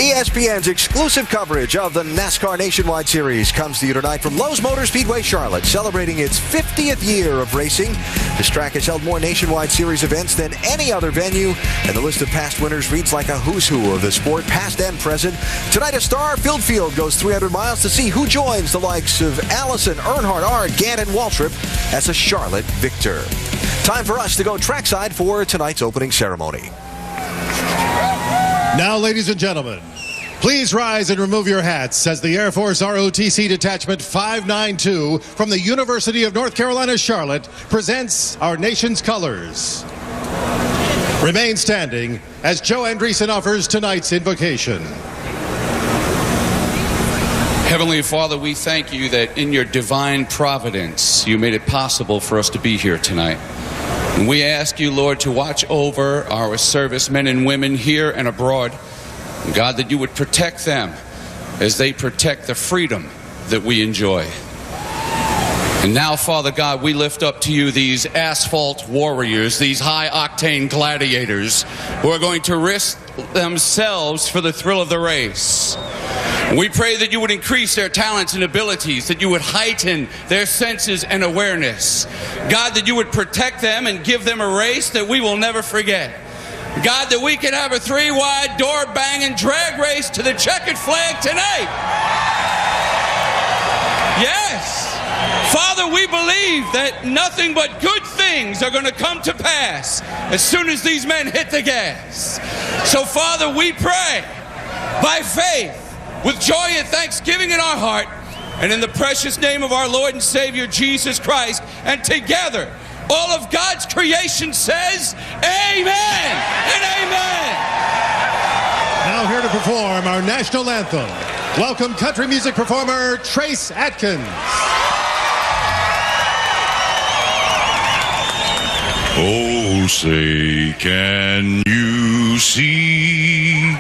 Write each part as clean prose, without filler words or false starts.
ESPN's exclusive coverage of the NASCAR Nationwide Series comes to you tonight from Lowe's Motor Speedway Charlotte, celebrating its 50th year of racing. This track has held more Nationwide Series events than any other venue, and the list of past winners reads like a who's who of the sport, past and present. Tonight, a star-filled field goes 300 miles to see who joins the likes of Allison, Earnhardt, Ard, Gant, and Waltrip as a Charlotte victor. Time for us to go trackside for tonight's opening ceremony. Now, ladies and gentlemen, please rise and remove your hats as the Air Force ROTC Detachment 592 from the University of North Carolina, Charlotte presents our nation's colors. Remain standing as Joe Andreessen offers tonight's invocation. Heavenly Father, we thank you that in your divine providence, you made it possible for us to be here tonight. And we ask you, Lord, to watch over our servicemen and women here and abroad. And God, that you would protect them as they protect the freedom that we enjoy. And now, Father God, we lift up to you these asphalt warriors, these high-octane gladiators who are going to risk themselves for the thrill of the race. We pray that you would increase their talents and abilities, that you would heighten their senses and awareness. God, that you would protect them and give them a race that we will never forget. God, that we can have a three-wide, door-banging drag race to the checkered flag tonight. Yes. Father, we believe that nothing but good things are going to come to pass as soon as these men hit the gas. So, Father, we pray by faith, with joy and thanksgiving in our heart, and in the precious name of our Lord and Savior, Jesus Christ, and together, all of God's creation says, amen and amen. Now here to perform our national anthem, welcome country music performer Trace Atkins. Oh, say, can you see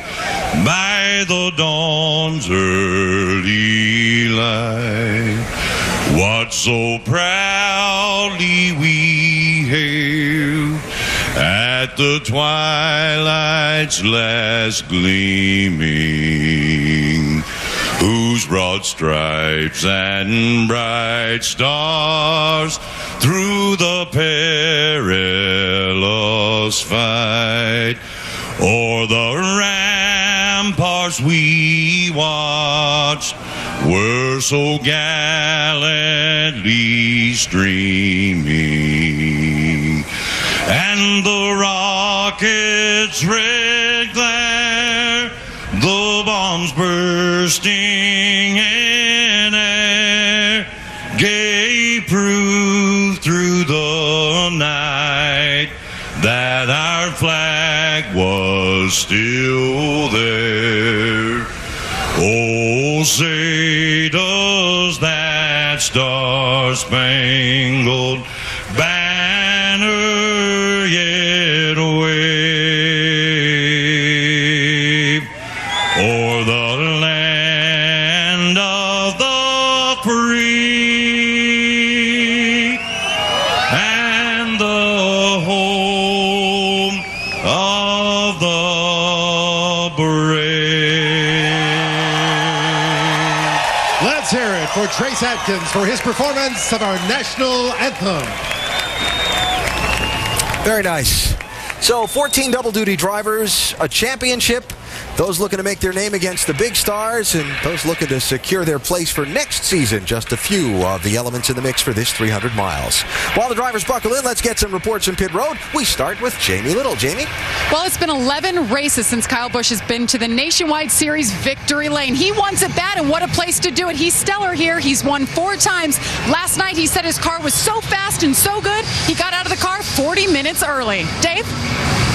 by the dawn's early light what so proudly we hailed at the twilight's last gleaming, whose broad stripes and bright stars through the perilous fight o'er the ramparts we watched were so gallantly streaming, and the rocket's red glare, the bombs bursting in air, gave proof through the night that our flag was still there. Oh, say does that star-spangled banner yet wave o'er the land of the free and the home of the brave. Let's hear it for Trace Atkins for his performance of our national anthem. Very nice. So 14 double-duty drivers, a championship, those looking to make their name against the big stars, and those looking to secure their place for next season. Just a few of the elements in the mix for this 300 miles. While the drivers buckle in, let's get some reports from pit road. We start with Jamie Little. Jamie? Well, it's been 11 races since Kyle Busch has been to the Nationwide Series victory lane. He wants it bad, and what a place to do it. He's stellar here. He's won 4 times. Last night, he said his car was so fast and so good, he got out of the car 40 minutes early. Dave?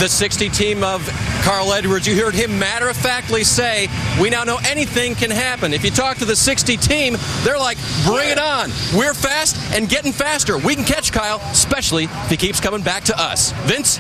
The 60 team of Carl Edwards, you heard him matter-of-factly say, we now know anything can happen. If you talk to the 60 team, they're like, bring it on. We're fast and getting faster. We can catch Kyle, especially if he keeps coming back to us. Vince?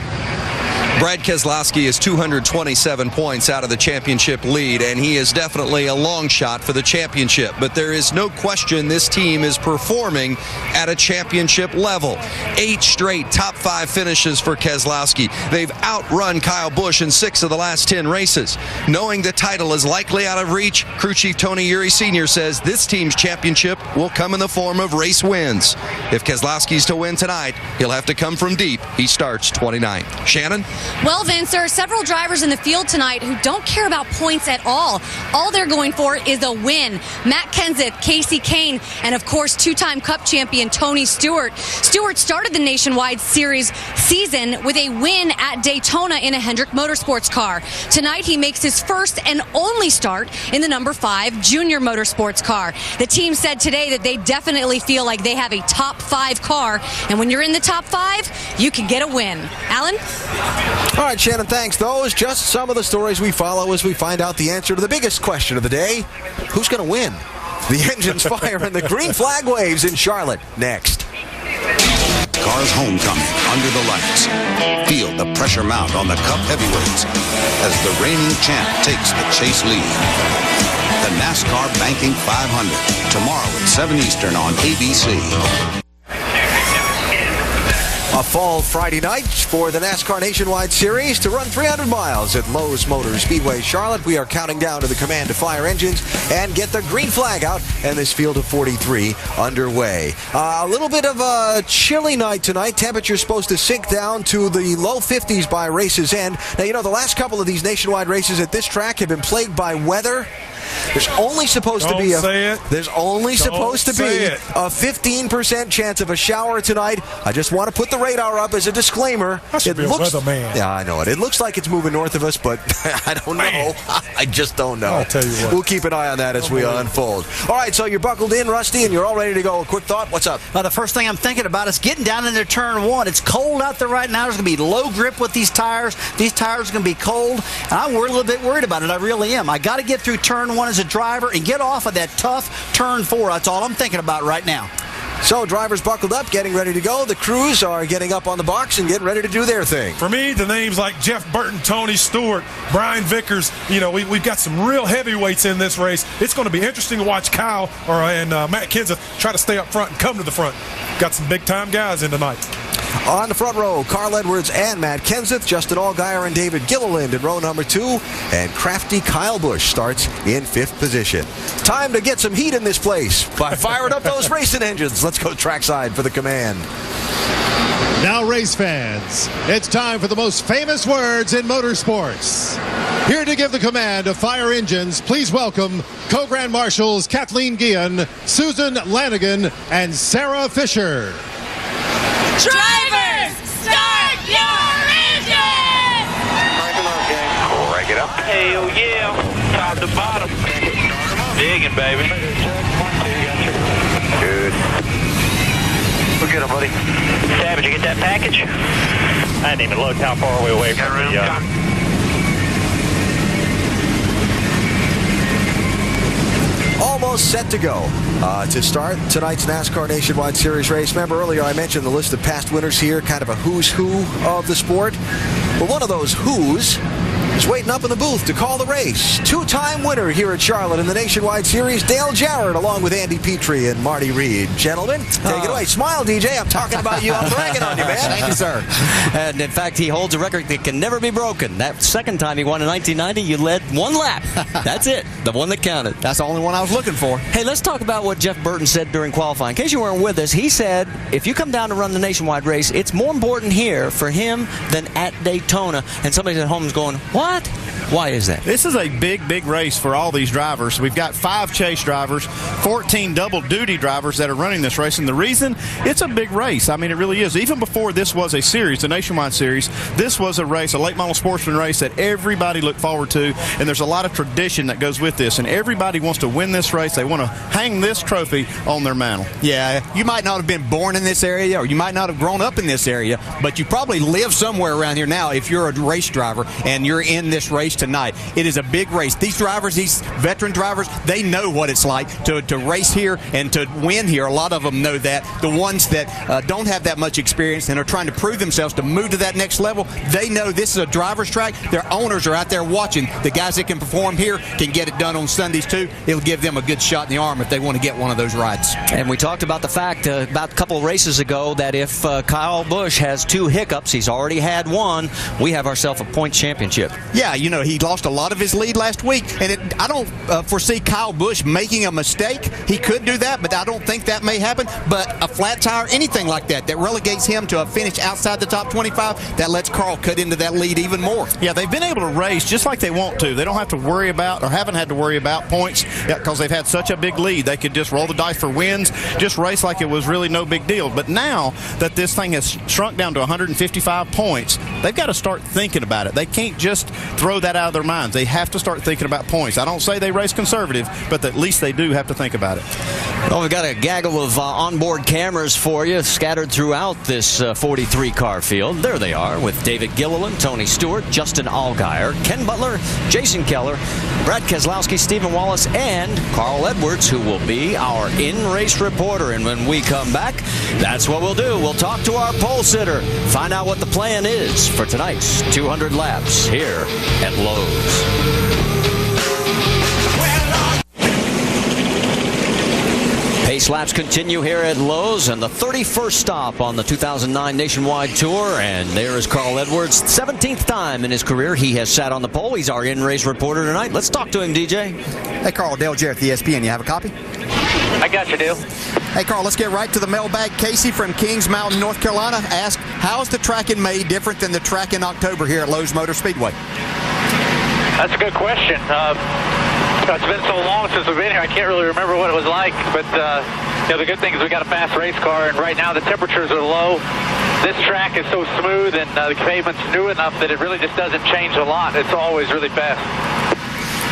Brad Keselowski is 227 points out of the championship lead, and he is definitely a long shot for the championship. But there is no question this team is performing at a championship level. 8 straight top 5 finishes for Keselowski. They've outrun Kyle Busch in 6 of the last 10 races. Knowing the title is likely out of reach, crew chief Tony Eury Sr. says this team's championship will come in the form of race wins. If Keselowski's to win tonight, he'll have to come from deep. He starts 29th. Shannon? Well, Vince, there are several drivers in the field tonight who don't care about points at all. All they're going for is a win. Matt Kenseth, Casey Kane, and of course, 2-time Cup champion Tony Stewart. Stewart started the Nationwide Series season with a win at Daytona in a Hendrick Motorsports car. Tonight, he makes his first and only start in the number 5 Junior Motorsports car. The team said today that they definitely feel like they have a top 5 car, and when you're in the top 5, you can get a win. Alan? All right, Shannon, thanks. Those just some of the stories we follow as we find out the answer to the biggest question of the day. Who's going to win? The engines fire and the green flag waves in Charlotte. Next. Cars homecoming under the lights. Feel the pressure mount on the Cup heavyweights as the reigning champ takes the chase lead. The NASCAR Banking 500, tomorrow at 7 Eastern on ABC. A fall Friday night for the NASCAR Nationwide Series to run 300 miles at Lowe's Motor Speedway, Charlotte. We are counting down to the command to fire engines and get the green flag out, and this field of 43 underway. A little bit of a chilly night tonight. Temperature's supposed to sink down to the low 50s by race's end. Now, you know, the last couple of these nationwide races at this track have been plagued by weather. There's only supposed to be a 15% chance of a shower tonight. I just want to put the radar up as a disclaimer. That should be a weatherman. Yeah, I know it. It looks like it's moving north of us, but I don't know. I just don't know. I'll tell you what. We'll keep an eye on that as we unfold. All right, so you're buckled in, Rusty, and you're all ready to go. A quick thought. What's up? The first thing I'm thinking about is getting down into turn 1. It's cold out there right now. There's going to be low grip with these tires. These tires are going to be cold, and I'm a little bit worried about it. I really am. I got to get through turn 1 as a driver and get off of that tough turn 4. That's all I'm thinking about right now. So drivers buckled up, getting ready to go. The crews are getting up on the box and getting ready to do their thing. For me, the names like Jeff Burton, Tony Stewart, Brian Vickers, you know, we've got some real heavyweights in this race. It's going to be interesting to watch Kyle and Matt Kenseth try to stay up front and come to the front. Got some big-time guys in tonight. On the front row, Carl Edwards and Matt Kenseth, Justin Allgaier and David Gilliland in row number 2, and crafty Kyle Busch starts in 5th position. Time to get some heat in this place by firing up those racing engines. Let's go trackside for the command. Now, race fans, it's time for the most famous words in motorsports. Here to give the command of fire engines, please welcome Co-Grand Marshals Kathleen Guillen, Susan Lanigan, and Sarah Fisher. Drivers, start your engines! Crank it up. Hell yeah. Top to bottom. Digging, baby. Good. We're good, buddy. Sam, did you get that package? I didn't even look how far are we away from the... Almost set to go to start tonight's NASCAR Nationwide Series race. Remember earlier I mentioned the list of past winners here, kind of a who's who of the sport. Well, one of those who's is waiting up in the booth to call the race. 2-time winner here at Charlotte in the Nationwide Series, Dale Jarrett, along with Andy Petrie and Marty Reed. Gentlemen, take it away. Smile, DJ. I'm talking about you. I'm bragging on you, man. Thank you, sir. And in fact, he holds a record that can never be broken. That second time he won in 1990, you led 1 lap. That's it. The one that counted. That's the only one I was looking for. Hey, let's talk about what Jeff Burton said during qualifying. In case you weren't with us, he said if you come down to run the Nationwide race, it's more important here for him than at Daytona. And somebody at home is going, what? Why is that? This is a big race for all these drivers. We've got 5 chase drivers, 14 double-duty drivers that are running this race. And the reason, it's a big race. I mean, it really is. Even before this was a series, the Nationwide Series, this was a race, a late model sportsman race that everybody looked forward to. And there's a lot of tradition that goes with this. And everybody wants to win this race. They want to hang this trophy on their mantle. Yeah, you might not have been born in this area or you might not have grown up in this area, but you probably live somewhere around here now if you're a race driver and you're in this race tonight. It is a big race. These drivers, these veteran drivers, they know what it's like to race here and to win here. A lot of them know that. The ones that don't have that much experience and are trying to prove themselves to move to that next level, they know this is a driver's track. Their owners are out there watching. The guys that can perform here can get it done on Sundays too. It'll give them a good shot in the arm if they want to get one of those rides. And we talked about the fact about a couple of races ago that if Kyle Busch has 2 hiccups, he's already had one, we have ourselves a point championship. Yeah, you know, he lost a lot of his lead last week, and I don't foresee Kyle Busch making a mistake. He could do that, but I don't think that may happen. But a flat tire, anything like that relegates him to a finish outside the top 25, that lets Carl cut into that lead even more. Yeah, they've been able to race just like they want to. They don't have to worry about, or haven't had to worry about points because they've had such a big lead. They could just roll the dice for wins, just race like it was really no big deal. But now that this thing has shrunk down to 155 points, they've got to start thinking about it. They can't just throw that out of their minds. They have to start thinking about points. I don't say they race conservative, but at least they do have to think about it. Well, we've got a gaggle of onboard cameras for you scattered throughout this 43-car field. There they are with David Gilliland, Tony Stewart, Justin Allgaier, Ken Butler, Jason Keller, Brad Keselowski, Stephen Wallace, and Carl Edwards, who will be our in-race reporter. And when we come back, that's what we'll do. We'll talk to our pole sitter, find out what the plan is for tonight's 200 laps here at Lowe's. Pace laps continue here at Lowe's, and the 31st stop on the 2009 Nationwide Tour. And there is Carl Edwards. 17th time in his career he has sat on the pole. He's our in-race reporter tonight. Let's talk to him, DJ. Hey, Carl, Dale Jarrett, the ESPN. You have a copy? I got you, Dale. Hey, Carl, let's get right to the mailbag. Casey from Kings Mountain, North Carolina, asked, how is the track in May different than the track in October here at Lowe's Motor Speedway? That's a good question. It's been so long since we've been here, I can't really remember what it was like. But the good thing is we got a fast race car, and right now the temperatures are low. This track is so smooth, and the pavement's new enough that it really just doesn't change a lot. It's always really fast.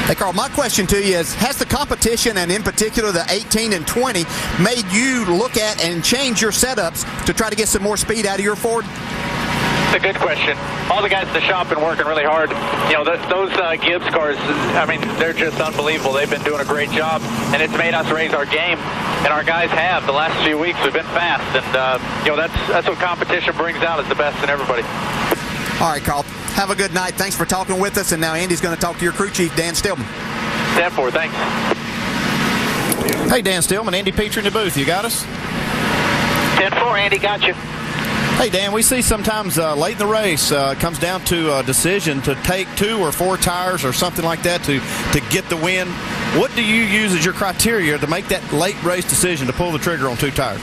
Hey, Carl, my question to you is, has the competition, and in particular the 18 and 20, made you look at and change your setups to try to get some more speed out of your Ford? It's a good question. All the guys in the shop have been working really hard. You know, those Gibbs cars, I mean, they're just unbelievable. They've been doing a great job, and it's made us raise our game, and our guys have. The last few weeks we've been fast, and, that's what competition brings out, is the best in everybody. All right, Carl. Have a good night. Thanks for talking with us, and now Andy's going to talk to your crew chief, Dan Stillman. 10-4, thanks. Hey, Dan Stillman, Andy Petrie in the booth. You got us? 10-4, Andy, got you. Hey, Dan, we see sometimes late in the race it comes down to a decision to take 2 or 4 tires or something like that to get the win. What do you use as your criteria to make that late race decision to pull the trigger on 2 tires?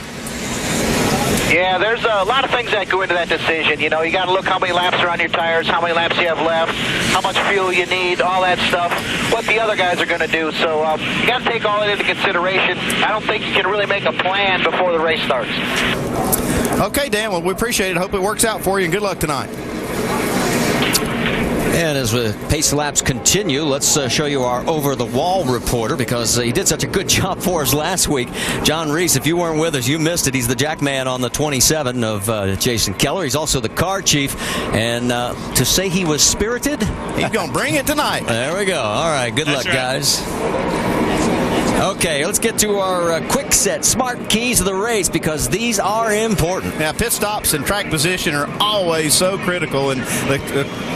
Yeah, there's a lot of things that go into that decision. You know, you got to look how many laps are on your tires, how many laps you have left, how much fuel you need, all that stuff, what the other guys are going to do. So you got to take all that into consideration. I don't think you can really make a plan before the race starts. Okay, Dan, well, we appreciate it. Hope it works out for you, and good luck tonight. And as the pace laps continue, let's show you our over-the-wall reporter, because he did such a good job for us last week. John Reese, if you weren't with us, you missed it. He's the jack man on the 27 of Jason Keller. He's also the car chief. And to say he was spirited, he's going to bring it tonight. There we go. All right, good luck, guys. Okay, let's get to our quick set smart keys of the race, because these are important. Yeah, pit stops and track position are always so critical, and the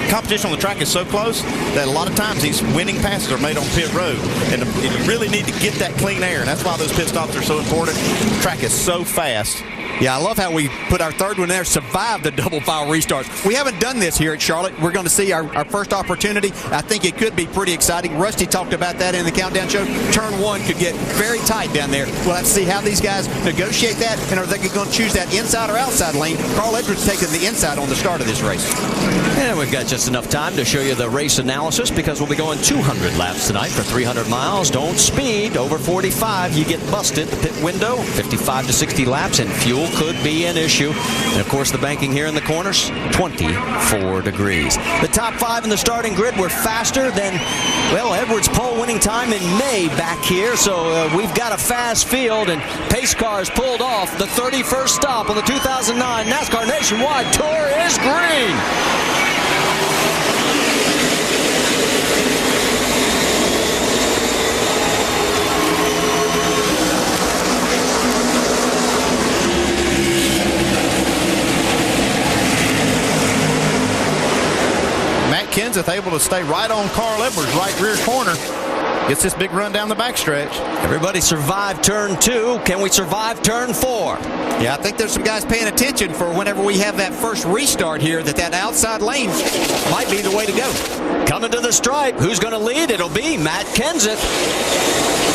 competition on the track is so close that a lot of times these winning passes are made on pit road, and you really need to get that clean air, and that's why those pit stops are so important. The track is so fast. Yeah, I love how we put our third one there, survive the double file restarts. We haven't done this here at Charlotte. We're going to see our first opportunity. I think it could be pretty exciting. Rusty talked about that in the countdown show. Turn 1 could get very tight down there. We'll have to see how these guys negotiate that, and are they going to choose that inside or outside lane. Carl Edwards taking the inside on the start of this race. And we've got just enough time to show you the race analysis, because we'll be going 200 laps tonight for 300 miles. Don't speed. Over 45, you get busted. The pit window, 55 to 60 laps, and fuel could be an issue. And of course, the banking here in the corners, 24 degrees. The top 5 in the starting grid were faster than, well, Edwards' pole winning time in May back here. So we've got a fast field, and pace cars pulled off. The 31st stop on the 2009 NASCAR Nationwide Tour is green. Kenseth able to stay right on Carl Edwards, right rear corner. Gets this big run down the backstretch. Everybody survived turn 2. Can we survive turn 4? Yeah, I think there's some guys paying attention for whenever we have that first restart here, that outside lane might be the way to go. Coming to the stripe. Who's going to lead? It'll be Matt Kenseth.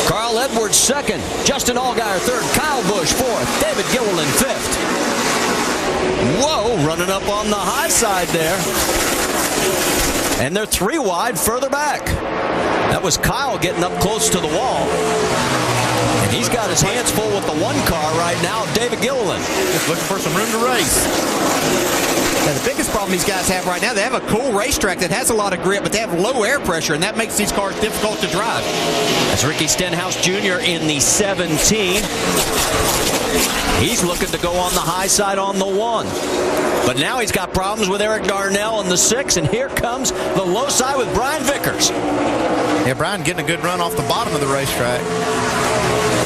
Carl Edwards second. Justin Allgaier third. Kyle Busch fourth. David Gilliland fifth. Whoa, running up on the high side there. And they're 3 wide further back. That was Kyle getting up close to the wall. And he's got his hands full with the 1 car right now, David Gilliland. Just looking for some room to race. Now, the biggest problem these guys have right now, they have a cool racetrack that has a lot of grip, but they have low air pressure, and that makes these cars difficult to drive. That's Ricky Stenhouse Jr. in the 17. He's looking to go on the high side on the 1. But now he's got problems with Eric Darnell in the 6, and here comes the low side with Brian Vickers. Yeah, Brian getting a good run off the bottom of the racetrack.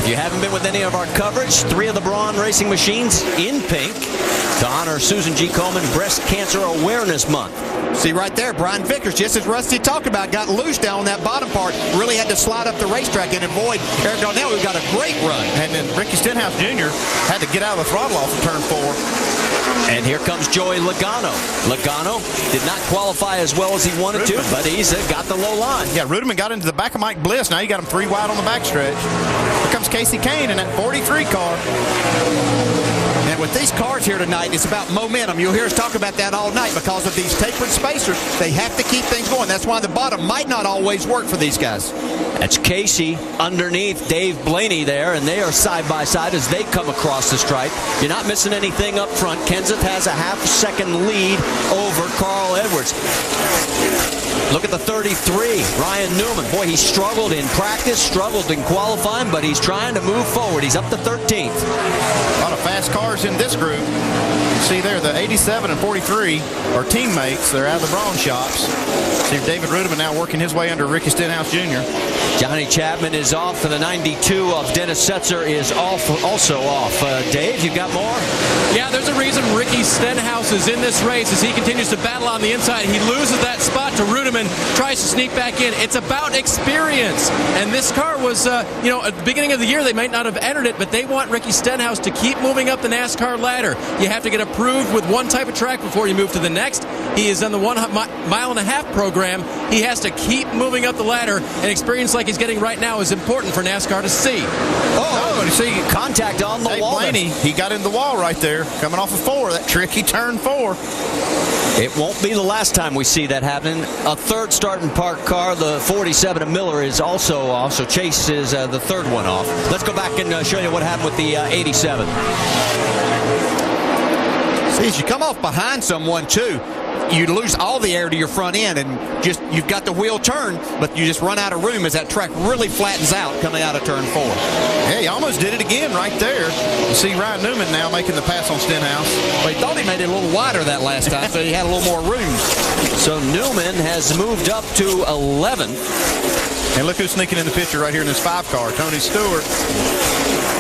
If you haven't been with any of our coverage, 3 of the Braun Racing machines in pink to honor Susan G. Komen Breast Cancer Awareness Month. See right there, Brian Vickers, just as Rusty talked about, got loose down on that bottom part, really had to slide up the racetrack and avoid Eric Darnell, who got a great run. And then Ricky Stenhouse Jr. had to get out of the throttle off of turn 4. And here comes Joey Logano. Logano did not qualify as well as he wanted to, but he's got the low line. Yeah, Rudiman got into the back of Mike Bliss. Now you got him 3 wide on the backstretch. Here comes Casey Kane in that 43 car. And with these cars here tonight, it's about momentum. You'll hear us talk about that all night because of these tapered spacers. They have to keep things going. That's why the bottom might not always work for these guys. That's Casey underneath Dave Blaney there, and they are side by side as they come across the stripe. You're not missing anything up front. Kenseth has a half-second lead over Carl Edwards. Look at the 33, Ryan Newman. Boy, he struggled in practice, struggled in qualifying, but he's trying to move forward. He's up to 13th. A lot of fast cars in this group. You see there, the 87 and 43 are teammates. They're out of the Braun shops. See David Rudiman now working his way under Ricky Stenhouse Jr. Johnny Chapman is off, and the 92 of Dennis Setzer is also off. Dave, you got more? Yeah, there's a reason Ricky Stenhouse is in this race as he continues to battle on the inside. He loses that spot to Rudiman, tries to sneak back in. It's about experience. And this car was, at the beginning of the year, they might not have entered it, but they want Ricky Stenhouse to keep moving up the NASCAR ladder. You have to get approved with one type of track before you move to the next. He is on the 1.5 mile program. He has to keep moving up the ladder, and experience like he's getting right now is important for NASCAR to see. Oh, you see contact on the wall. Blaney, he got in the wall right there, coming off of 4, that tricky turn 4. It won't be the last time we see that happening. A third starting park car, the 47 of Miller, is also off, so Chase is the third one off. Let's go back and show you what happened with the 87. See, as you come off behind someone, too, you lose all the air to your front end, and you've got the wheel turn, but you just run out of room as that track really flattens out coming out of turn 4. Yeah, he almost did it again right there. You see Ryan Newman now making the pass on Stenhouse. Well, he thought he made it a little wider that last time, so he had a little more room. So Newman has moved up to 11. And look who's sneaking in the picture right here in this 5 car, Tony Stewart.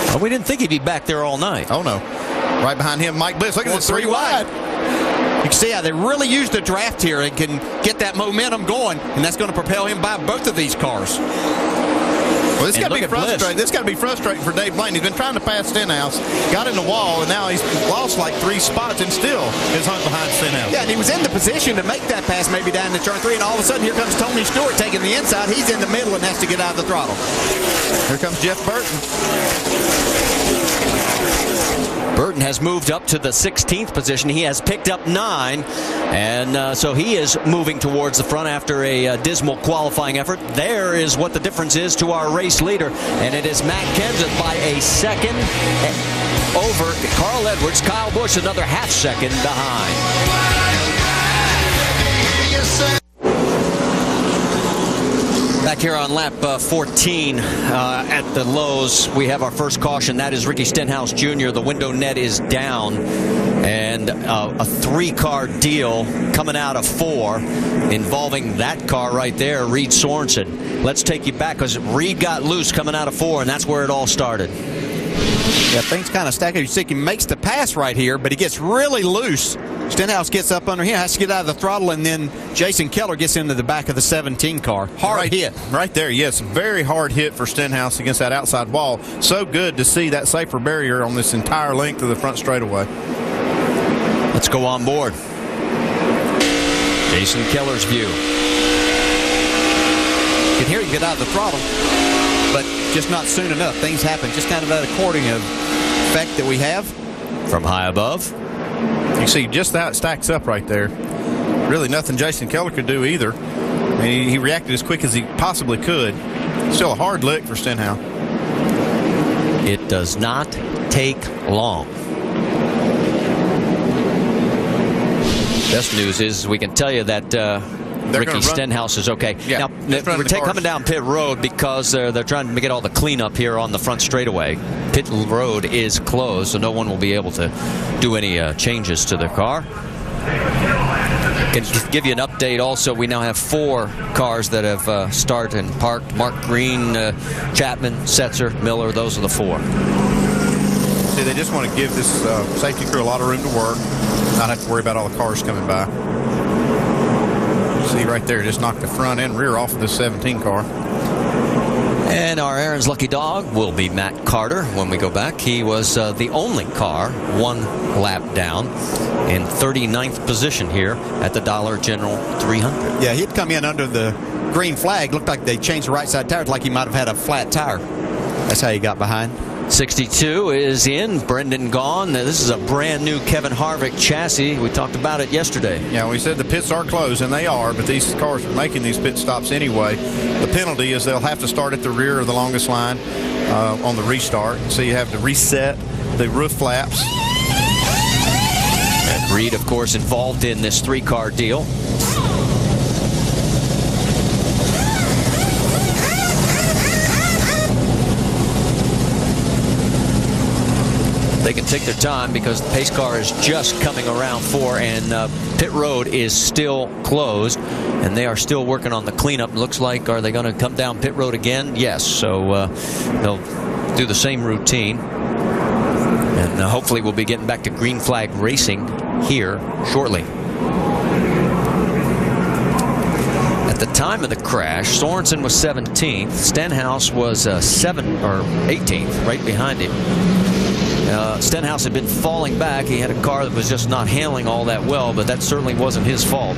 Well, we didn't think he'd be back there all night. Oh, no. Right behind him, Mike Bliss. Look at this 3 wide. You can see how they really use the draft here and can get that momentum going, and that's going to propel him by both of these cars. Well, this got to be frustrating. This got to be frustrating for Dave Blaney. He's been trying to pass Stenhouse, got in the wall, and now he's lost like 3 spots and still is hung behind Stenhouse. Yeah, and he was in the position to make that pass maybe down to turn 3, and all of a sudden here comes Tony Stewart taking the inside. He's in the middle and has to get out of the throttle. Here comes Jeff Burton. Burton has moved up to the 16th position. He has picked up 9, and so he is moving towards the front after a dismal qualifying effort. There is what the difference is to our race leader, and it is Matt Kenseth by a second over Carl Edwards. Kyle Busch another half-second behind. Back here on lap 14 at the Lowe's, we have our first caution. That is Ricky Stenhouse Jr. The window net is down, and a 3-car deal coming out of 4 involving that car right there, Reed Sorensen. Let's take you back because Reed got loose coming out of 4, and that's where it all started. Yeah, things kind of stack up. You see he makes the pass right here, but he gets really loose. Stenhouse gets up under him, has to get out of the throttle, and then Jason Keller gets into the back of the 17 car. Hard hit. Right there, yes. Very hard hit for Stenhouse against that outside wall. So good to see that safer barrier on this entire length of the front straightaway. Let's go on board. Jason Keller's view. You can hear him get out of the throttle, but just not soon enough. Things happen. Just kind of that according of effect that we have. From high above. You see just how it stacks up right there. Really nothing Jason Keller could do either. I mean, he reacted as quick as he possibly could. Still a hard lick for Stenhouse. It does not take long. Best news is we can tell you that Ricky Stenhouse is okay. Yeah, now, we're coming down pit road because they're trying to get all the cleanup here on the front straightaway. Pit road is closed, so no one will be able to do any changes to the car. Can give you an update also. We now have 4 cars that have started and parked. Mark Green, Chapman, Setzer, Miller, those are the 4. See, they just want to give this safety crew a lot of room to work, not have to worry about all the cars coming by. See right there, just knocked the front and rear off of this 17 car. And our Aaron's lucky dog will be Matt Carter when we go back. He was the only car 1 lap down in 39th position here at the Dollar General 300. Yeah, he'd come in under the green flag. Looked like they changed the right side tires, like he might have had a flat tire. That's how he got behind. 62 is in. Brendan gone. This is a brand new Kevin Harvick chassis. We talked about it yesterday. Yeah, we said the pits are closed, and they are, but these cars are making these pit stops anyway. The penalty is they'll have to start at the rear of the longest line on the restart. So you have to reset the roof flaps. And Reed, of course, involved in this 3-car deal. They can take their time because the pace car is just coming around 4, and pit road is still closed, and they are still working on the cleanup. Looks like, are they going to come down pit road again? Yes, so they'll do the same routine, and hopefully we'll be getting back to green flag racing here shortly. At the time of the crash, Sorensen was 17th. Stenhouse was 18th, right behind him. Stenhouse had been falling back. He had a car that was just not handling all that well, but that certainly wasn't his fault.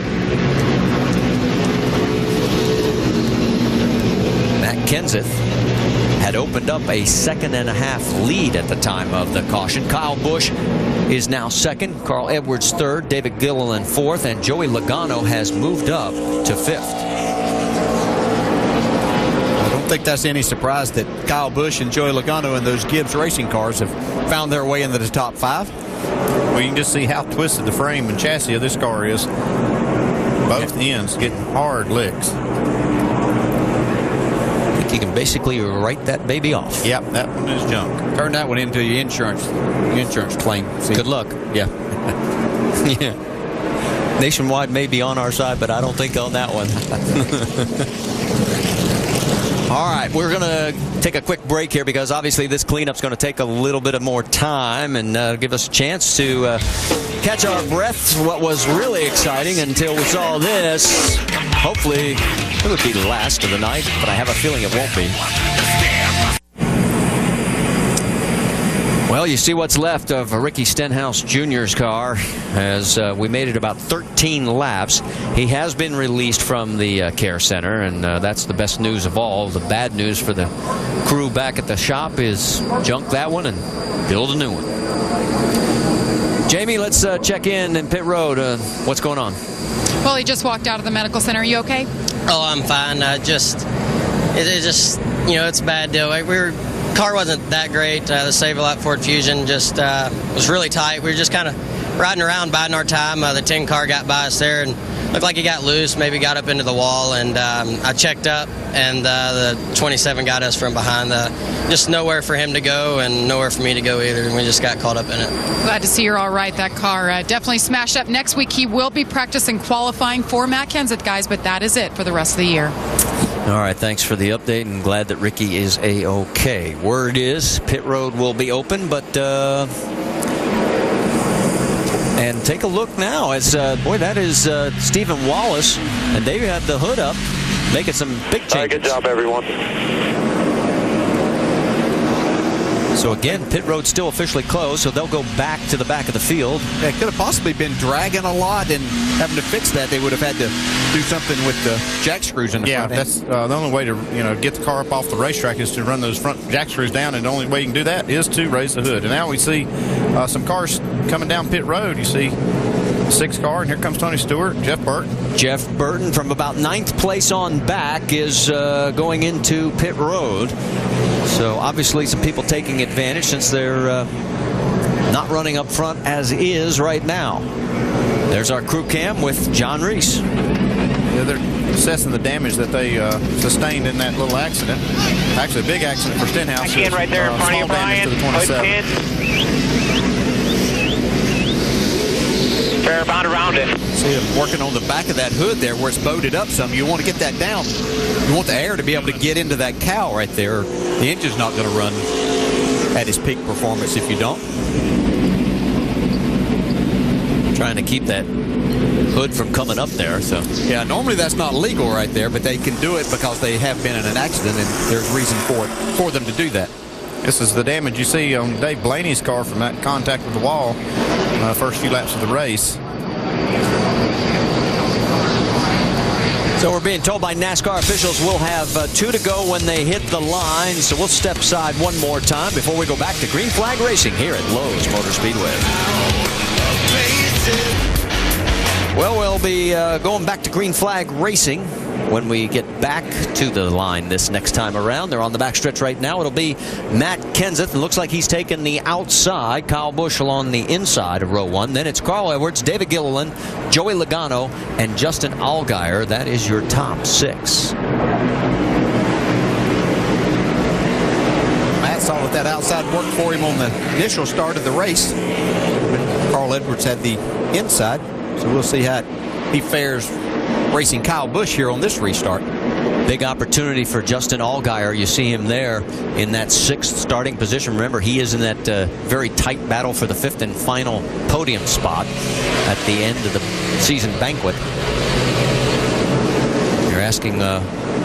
Matt Kenseth had opened up a 2.5 lead at the time of the caution. Kyle Busch is now 2nd, Carl Edwards 3rd, David Gilliland 4th, and Joey Logano has moved up to 5th. I don't think that's any surprise that Kyle Busch and Joey Logano and those Gibbs racing cars have found their way into the top 5. Well, you can just see how twisted the frame and chassis of this car is. Both ends getting hard licks. I think you can basically write that baby off. Yep, that one is junk. Turn that one into your insurance claim. See? Good luck. Yeah. Yeah. Nationwide may be on our side, but I don't think on that one. All right, we're going to take a quick break here because obviously this cleanup's going to take a little bit of more time and give us a chance to catch our breath. What was really exciting until we saw this. Hopefully it would be the last of the night, but I have a feeling it won't be. Well, you see what's left of Ricky Stenhouse Jr.'s car as we made it about 13 laps. He has been released from the care center, and that's the best news of all. The bad news for the crew back at the shop is junk that one and build a new one. Jamie, let's check in pit road. What's going on? Well, he just walked out of the medical center. Are you okay? Oh, I'm fine. It just, it's a bad deal. Car wasn't that great. The Save-A-Lot Ford Fusion just was really tight. We were just kind of riding around, biding our time. The 10 car got by us there and looked like he got loose, maybe got up into the wall, and I checked up, and the 27 got us from behind. Just nowhere for him to go and nowhere for me to go either, and we just got caught up in it. Glad to see you're all right. That car definitely smashed up. Next week he will be practicing qualifying for Matt Kenseth, guys, but that is it for the rest of the year. All right, thanks for the update, and glad that Ricky is A-OK. Word is pit road will be open, but and take a look now as boy, that is Stephen Wallace, and they had the hood up, making some big changes. All right, good job, everyone. So again, pit road's still officially closed, so they'll go back to the back of the field. It could have possibly been dragging a lot, and having to fix that, they would have had to do something with the jack screws in the front. That's the only way to get the car up off the racetrack is to run those front jack screws down, and the only way you can do that is to raise the hood. And now we see some cars coming down pit road. You see the 6th car, and here comes Tony Stewart, Jeff Burton. Jeff Burton from about 9th place on back is going into pit road. So obviously some people taking advantage since they're not running up front as is right now. There's our crew cam with John Reese. Yeah, they're assessing the damage that they sustained in that little accident. Actually, a big accident for Stenhouse. Back in right there in front of you, Brian. Hood pin. Fair bound around it. See them working on the back of that hood there where it's boated up some. You want to get that down. You want the air to be able to get into that cowl right there. The engine's not going to run at its peak performance if you don't. Trying to keep that hood from coming up there. So yeah, normally that's not legal right there, but they can do it because they have been in an accident, and there's reason for them to do that. This is the damage you see on Dave Blaney's car from that contact with the wall first few laps of the race. So we're being told by NASCAR officials we'll have 2 to go when they hit the line. So we'll step aside one more time before we go back to Green Flag Racing here at Lowe's Motor Speedway. Well, we'll be going back to Green Flag Racing when we get back to the line this next time around. They're on the backstretch right now. It'll be Matt Kenseth. It looks like he's taken the outside. Kyle Busch along the inside of row 1. Then it's Carl Edwards, David Gilliland, Joey Logano, and Justin Allgaier. That is your top 6. Matt saw that outside worked for him on the initial start of the race. Carl Edwards had the inside, so we'll see how he fares racing Kyle Busch here on this restart. Big opportunity for Justin Allgaier. You see him there in that 6th starting position. Remember, he is in that very tight battle for the 5th and final podium spot at the end of the season banquet. You're asking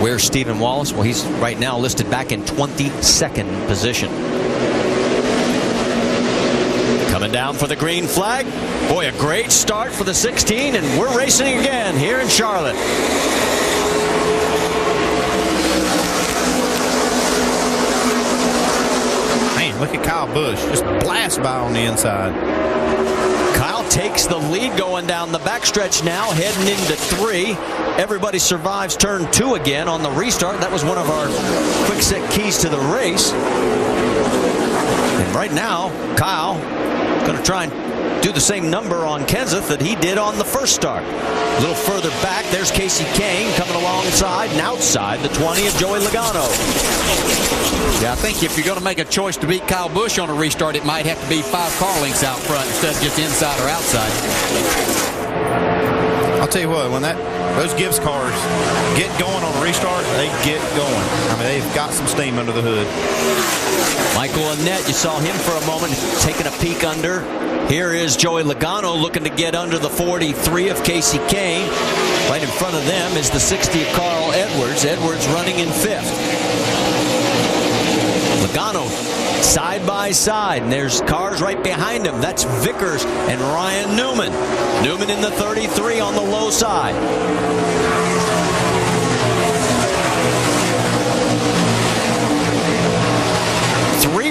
where's Stephen Wallace? Well, he's right now listed back in 22nd position. Coming down for the green flag. Boy, a great start for the 16, and we're racing again here in Charlotte. Man, look at Kyle Busch. Just blast by on the inside. Kyle takes the lead going down the backstretch now, heading into 3. Everybody survives turn 2 again on the restart. That was one of our quick set keys to the race. And right now, Kyle going to try and do the same number on Kenseth that he did on the first start. A little further back, there's Casey Kane coming alongside and outside the 20 of Joey Logano. Yeah, I think if you're going to make a choice to beat Kyle Busch on a restart, it might have to be 5 car lengths out front instead of just inside or outside. I'll tell you what, when those Gibbs cars get going on a restart, they get going. I mean, they've got some steam under the hood. Michael Annett, you saw him for a moment taking a peek under. Here is Joey Logano looking to get under the 43 of Casey Kane. Right in front of them is the 60 of Carl Edwards. Edwards running in 5th. Logano side by side, and there's cars right behind him. That's Vickers and Ryan Newman. Newman in the 33 on the low side.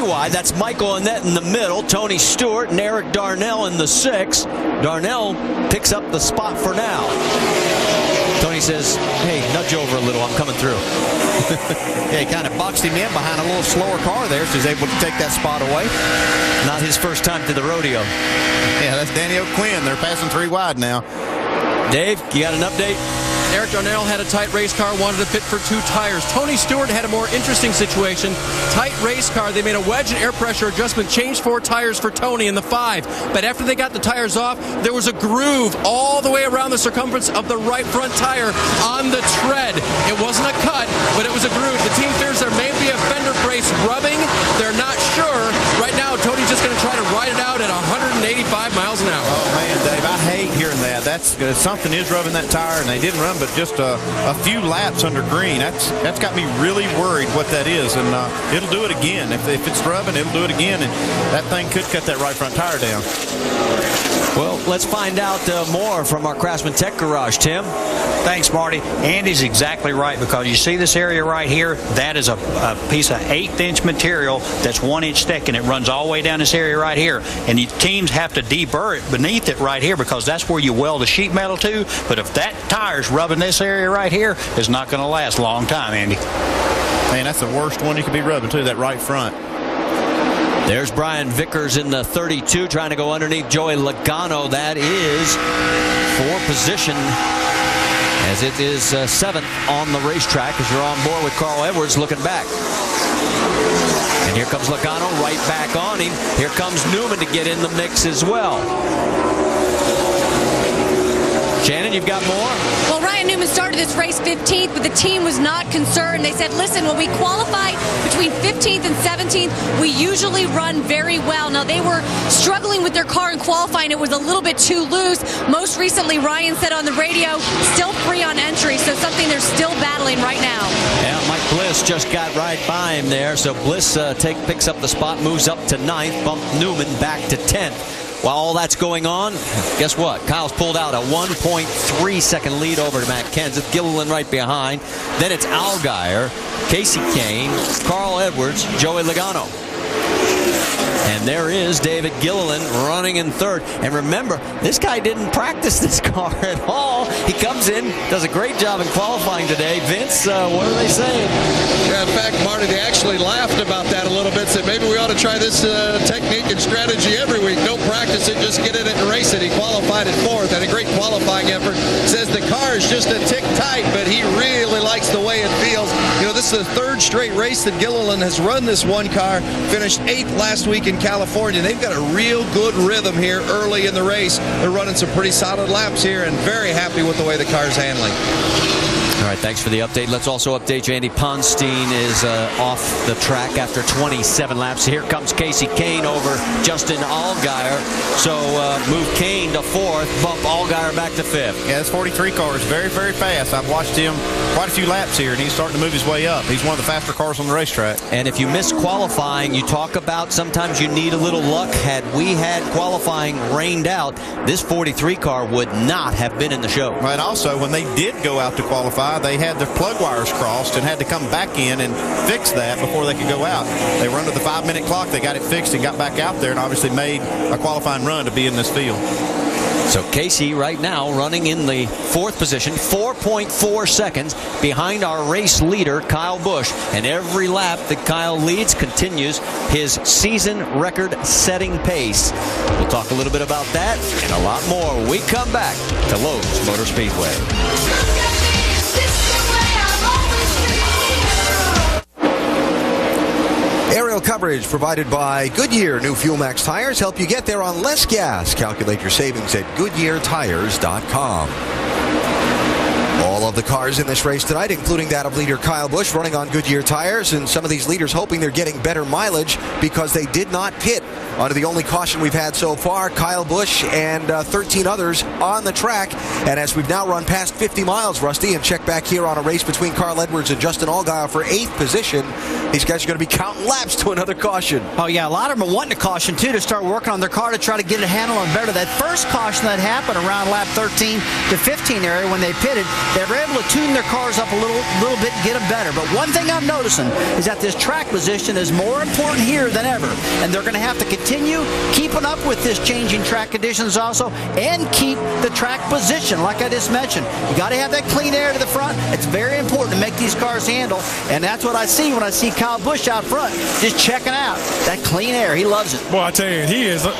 Wide. That's Michael Annett in the middle, Tony Stewart and Eric Darnell in the 6. Darnell picks up the spot for now. Tony says, hey, nudge over a little, I'm coming through. Yeah, he kind of boxed him in behind a little slower car there, so he's able to take that spot away. Not his first time to the rodeo. Yeah, that's Danny O'Quinn. They're passing 3 wide now. Dave, you got an update? Eric Darnell had a tight race car, wanted to pit for 2 tires. Tony Stewart had a more interesting situation. Tight race car. They made a wedge and air pressure adjustment, changed 4 tires for Tony in the 5. But after they got the tires off, there was a groove all the way around the circumference of the right front tire on the tread. It wasn't a cut, but it was a groove. The team fears there may be a fender brace rubbing. They're not sure. Right now, Tony's just going to try to ride it out at 185 miles an hour. Oh, man, Dave, I hate hearing that. That's something is rubbing that tire, and they didn't run but just a few laps under green. That's got me really worried what that is, and it'll do it again. If it's rubbing, it'll do it again, and that thing could cut that right front tire down. Well, let's find out more from our Craftsman Tech Garage. Tim? Thanks, Marty. Andy's exactly right, because you see this area right here? That is a piece of 1/8-inch material that's 1 inch thick, and it runs all the way down this area right here. And the teams have to deburr it beneath it right here, because that's where you weld the sheet metal to. But if that tire's rubbing this area right here, it's not going to last a long time, Andy. Man, that's the worst one you could be rubbing, too, that right front. There's Brian Vickers in the 32 trying to go underneath Joey Logano. That is for position, as it is 7th on the racetrack as you're on board with Carl Edwards looking back. And here comes Logano right back on him. Here comes Newman to get in the mix as well. Shannon, you've got more? Well, Ryan Newman started this race 15th, but the team was not concerned. They said, listen, when we qualify between 15th and 17th, we usually run very well. Now, they were struggling with their car in qualifying. It was a little bit too loose. Most recently, Ryan said on the radio, still free on entry, so something they're still battling right now. Yeah, Mike Bliss just got right by him there, so Bliss picks up the spot, moves up to 9th, bumped Newman back to 10th. While all that's going on, guess what? Kyle's pulled out a 1.3-second lead over to Matt Kenseth. Gilliland right behind. Then it's Allgaier, Casey Kane, Carl Edwards, Joey Logano. And there is David Gilliland running in 3rd. And remember, this guy didn't practice this car at all. He comes in, does a great job in qualifying today. Vince, what are they saying? Yeah, in fact, Marty, they actually laughed about that a little bit, said maybe we ought to try this technique and strategy every week. Don't practice it, just get in it and race it. He qualified at 4th, had a great qualifying effort. Says the car is just a tick tight, but he really likes the way it feels. You know, this is the 3rd straight race that Gilliland has run this one car. Finished 8th last week in California. They've got a real good rhythm here early in the race. They're running some pretty solid laps here and very happy with the way the car's handling. All right, thanks for the update. Let's also update you. Andy Ponstein is off the track after 27 laps. Here comes Casey Kane over Justin Allgaier. So move Kane to 4th, bump Allgaier back to 5th. Yeah, this 43 car is very, very fast. I've watched him quite a few laps here, and he's starting to move his way up. He's one of the faster cars on the racetrack. And if you miss qualifying, you talk about sometimes you need a little luck. Had we had qualifying rained out, this 43 car would not have been in the show. Right. Also, when they did go out to qualify, they had their plug wires crossed and had to come back in and fix that before they could go out. They were under the 5-minute clock. They got it fixed and got back out there and obviously made a qualifying run to be in this field. So Casey right now running in the 4th position, 4.4 seconds behind our race leader, Kyle Busch. And every lap that Kyle leads continues his season record-setting pace. We'll talk a little bit about that and a lot more when we come back to Lowe's Motor Speedway. Aerial coverage provided by Goodyear. New Fuel Max tires help you get there on less gas. Calculate your savings at GoodyearTires.com. All of the cars in this race tonight, including that of leader Kyle Busch, running on Goodyear tires, and some of these leaders hoping they're getting better mileage because they did not pit under the only caution we've had so far. Kyle Busch and 13 others on the track. And as we've now run past 50 miles, Rusty, and check back here on a race between Carl Edwards and Justin Allgaier for 8th position, these guys are going to be counting laps to another caution. Oh, yeah, a lot of them are wanting a caution, too, to start working on their car to try to get it handling better. That first caution that happened around lap 13 to 15 area when they pitted, they were able to tune their cars up a little bit and get them better. But one thing I'm noticing is that this track position is more important here than ever, and they're going to have to continue continue keeping up with this changing track conditions also, and keep the track position, like I just mentioned. You got to have that clean air to the front. It's very important to make these cars handle, and that's what I see when I see Kyle Busch out front, just checking out that clean air. He loves it. Well, I tell you, he is up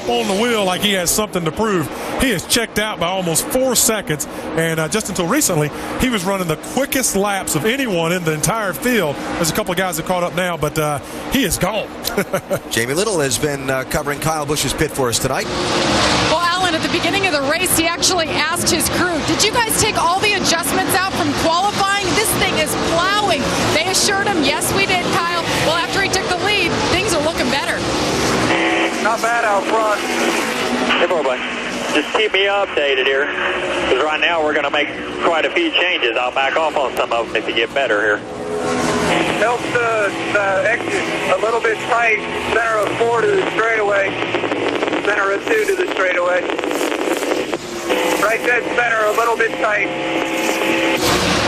on the wheel like he has something to prove. He is checked out by almost 4 seconds, and just until recently, he was running the quickest laps of anyone in the entire field. There's a couple of guys that caught up now, but he is gone. Jamie Little has been covering Kyle Busch's pit for us tonight. Well, Alan, at the beginning of the race, he actually asked his crew, did you guys take all the adjustments out from qualifying? This thing is plowing. They assured him, yes, we did, Kyle. Well, after he took the lead, things are looking better. Not bad out front. Hey, boy, just keep me updated here, because right now we're going to make quite a few changes. I'll back off on some of them if you get better here. Help the exit a little bit tight, center of 4 to the straightaway, center of 2 to the straightaway. Right dead center, a little bit tight.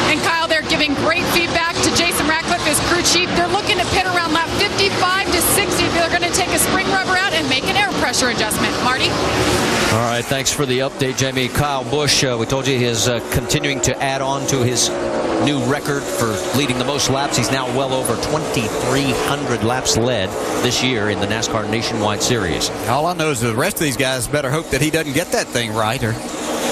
And Kyle, they're giving great feedback to Jason Ratcliffe, his crew chief. They're looking to pit around lap 55 to 60. They're going to take a spring rubber out and make an air pressure adjustment. Marty? All right, thanks for the update, Jamie. Kyle Busch, we told you he is continuing to add on to his new record for leading the most laps. He's now well over 2,300 laps led this year in the NASCAR Nationwide Series. All I know is the rest of these guys better hope that he doesn't get that thing right, or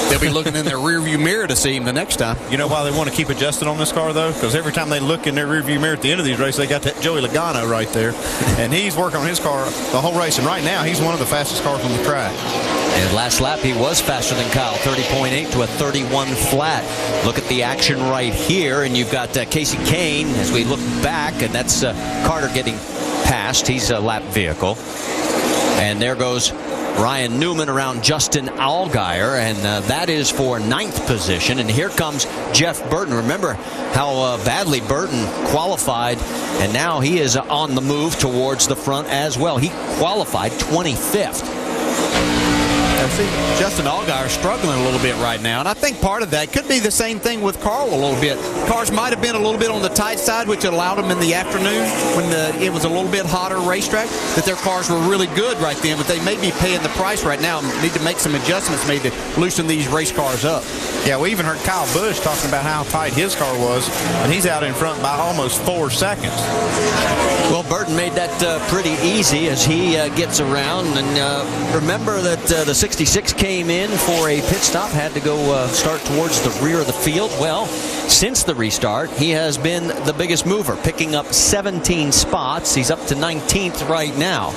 they'll be looking in their rearview mirror to see him the next time. You know why they want to keep adjusting on this car, though? Because every time they look in their rearview mirror at the end of these races, they got that Joey Logano right there. And he's working on his car the whole race. And right now, he's one of the fastest cars on the track. And last lap, he was faster than Kyle, 30.8 to a 31 flat. Look at the action right here. And you've got Kasey Kahne as we look back. And that's Carter getting passed. He's a lap vehicle. And there goes Ryan Newman around Justin Allgaier, and that is for 9th position. And here comes Jeff Burton. Remember how badly Burton qualified, and now he is on the move towards the front as well. He qualified 25th. See, Justin Allgaier struggling a little bit right now, and I think part of that could be the same thing with Carl a little bit. Cars might have been a little bit on the tight side, which allowed them in the afternoon when it was a little bit hotter racetrack, that their cars were really good right then, but they may be paying the price right now and need to make some adjustments maybe to loosen these race cars up. Yeah, we even heard Kyle Busch talking about how tight his car was, and he's out in front by almost 4 seconds. Well, Burton made that pretty easy as he gets around. And remember that the 66 came in for a pit stop, had to go start towards the rear of the field. Well, since the restart, he has been the biggest mover, picking up 17 spots. He's up to 19th right now.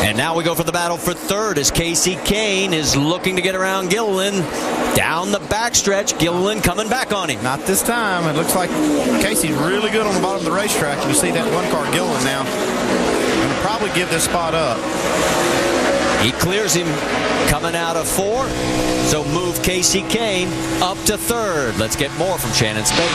And now we go for the battle for 3rd as Kasey Kahne is looking to get around Gilliland. Down the backstretch, Gilliland coming back on him. Not this time. It looks like Kasey's really good on the bottom of the racetrack. You see that one car, Gilliland, now. Going to probably give this spot up. He clears him coming out of 4. So move Kasey Kahne up to 3rd. Let's get more from Shannon Spake.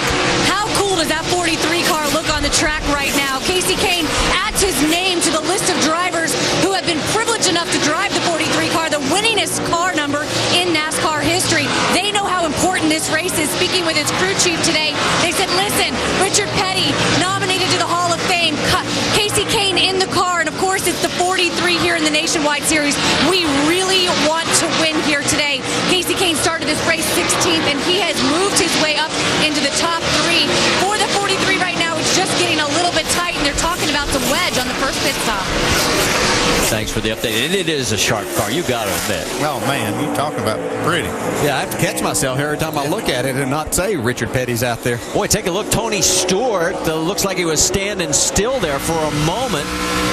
How cool does that 43 car look on the track right now? Kasey Kahne adds his name to the list of drivers who have been privileged enough to drive the 43 car, the winningest car number in NASCAR history. They know how important this race is. Speaking with its crew chief today, they said, listen, Richard Petty nominated to the Hall of Fame, Kasey Kahne in the car, and of course it's the 43 here in the Nationwide Series. We really want to win here today. Kasey Kahne started this race 16th, and he has moved his way up into the top 3. For the 43 right now, it's just getting a little bit tight, and they're talking about the wedge on the first pit stop. Thanks for the update. And it is a sharp car, you got to admit. Oh, man, you talking about pretty. Yeah, I have to catch myself every time I look at it and not say Richard Petty's out there. Boy, take a look. Tony Stewart looks like he was standing still there for a moment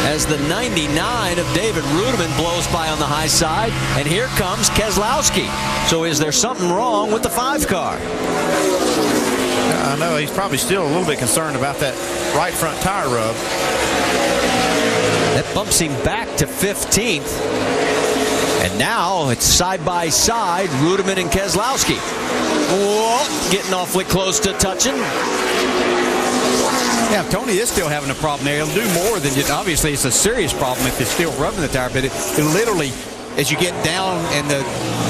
as the 99 of David Rudiman blows by on the high side. And here comes Keselowski. So is there something wrong with the 5 car? I know he's probably still a little bit concerned about that right front tire rub. That bumps him back to 15th. And now it's side by side, Rudiman and Keselowski. Whoa, getting awfully close to touching. Yeah, Tony is still having a problem there. He'll do more than just, obviously it's a serious problem if it's still rubbing the tire, but it literally, as you get down and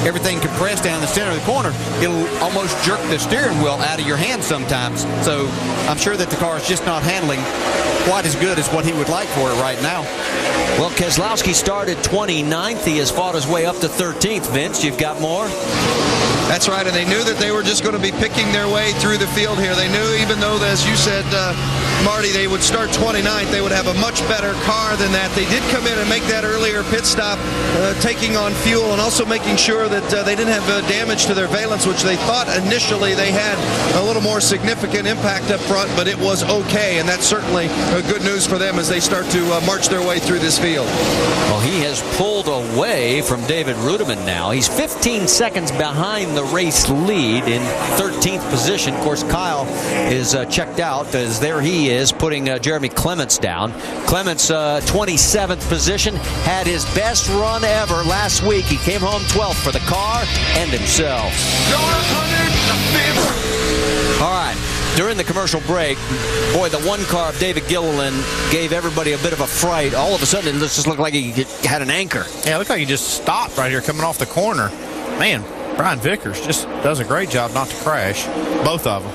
everything compressed down the center of the corner, it'll almost jerk the steering wheel out of your hand sometimes. So I'm sure that the car is just not handling quite as good as what he would like for it right now. Well, Keselowski started 29th. He has fought his way up to 13th. Vince, you've got more? That's right, and they knew that they were just going to be picking their way through the field here. They knew, even though, as you said, Marty, they would start 29th, they would have a much better car than that. They did come in and make that earlier pit stop, taking on fuel and also making sure that they didn't have damage to their valence, which they thought initially they had a little more significant impact up front, but it was okay, and that's certainly good news for them as they start to march their way through this field. Well, he has pulled away from David Rudiman now. He's 15 seconds behind the race lead in 13th position. Of course, Kyle is checked out as there he is putting Jeremy Clements down. Clements, 27th position, had his best run ever last week. He came home 12th for the car and himself. All right. During the commercial break, boy, the one car of David Gilliland gave everybody a bit of a fright. All of a sudden, it just looked like he had an anchor. Yeah, it looked like he just stopped right here coming off the corner. Man, Brian Vickers just does a great job not to crash, both of them.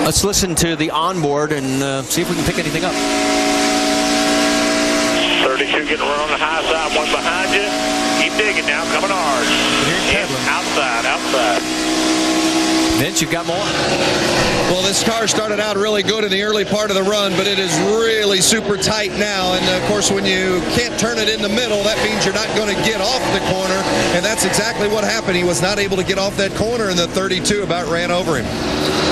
Let's listen to the onboard and see if we can pick anything up. 32 getting run on the high side, one behind you. Keep digging now, coming hard. Outside. Vince, you've got more? Well, this car started out really good in the early part of the run, but it is really super tight now. And, of course, when you can't turn it in the middle, that means you're not going to get off the corner. And that's exactly what happened. He was not able to get off that corner, and the 32 about ran over him.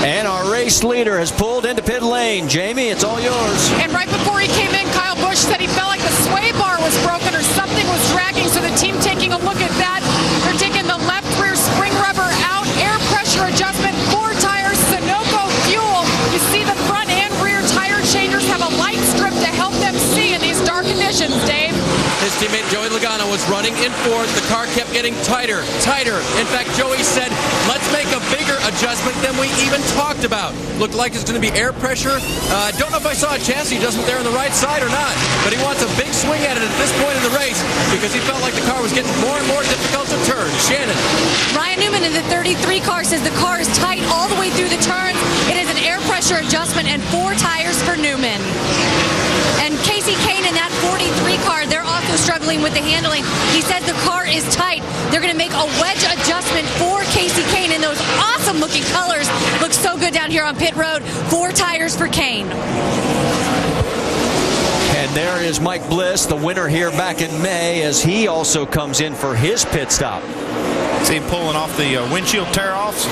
And our race leader has pulled into pit lane. Jamie, it's all yours. And right before he came in, Kyle Busch said he felt like the sway bar was broken or something was dragging. So the team taking a look at that. They're taking the left rear spring rubber out, air pressure adjustment, 4 tires, Sunoco fuel. You see the front and rear tire changers have a light strip to help them see in these dark conditions, Dave. His teammate Joey Logano was running in fourth. The car kept getting tighter. In fact, Joey said, let's make a bigger adjustment than we even talked about. Looked like it's going to be air pressure. I don't know if I saw a chassis adjustment there on the right side or not, but he wants a big swing at it at this point in the race because he felt like the car was getting more and more difficult to turn. Shannon. Ryan Newman in the 33 car says the car is tight all the way through the turns. It is an air pressure adjustment and 4 tires for Newman. And Casey Kane in that 43 car, they're also struggling with the handling. He says the car is tight. They're going to make a wedge adjustment for Casey Kane in those awesome looking colors. Looks so good down here on pit road. 4 tires for Kane. And there is Mike Bliss, the winner here back in May, as he also comes in for his pit stop. See him pulling off the windshield tear-offs.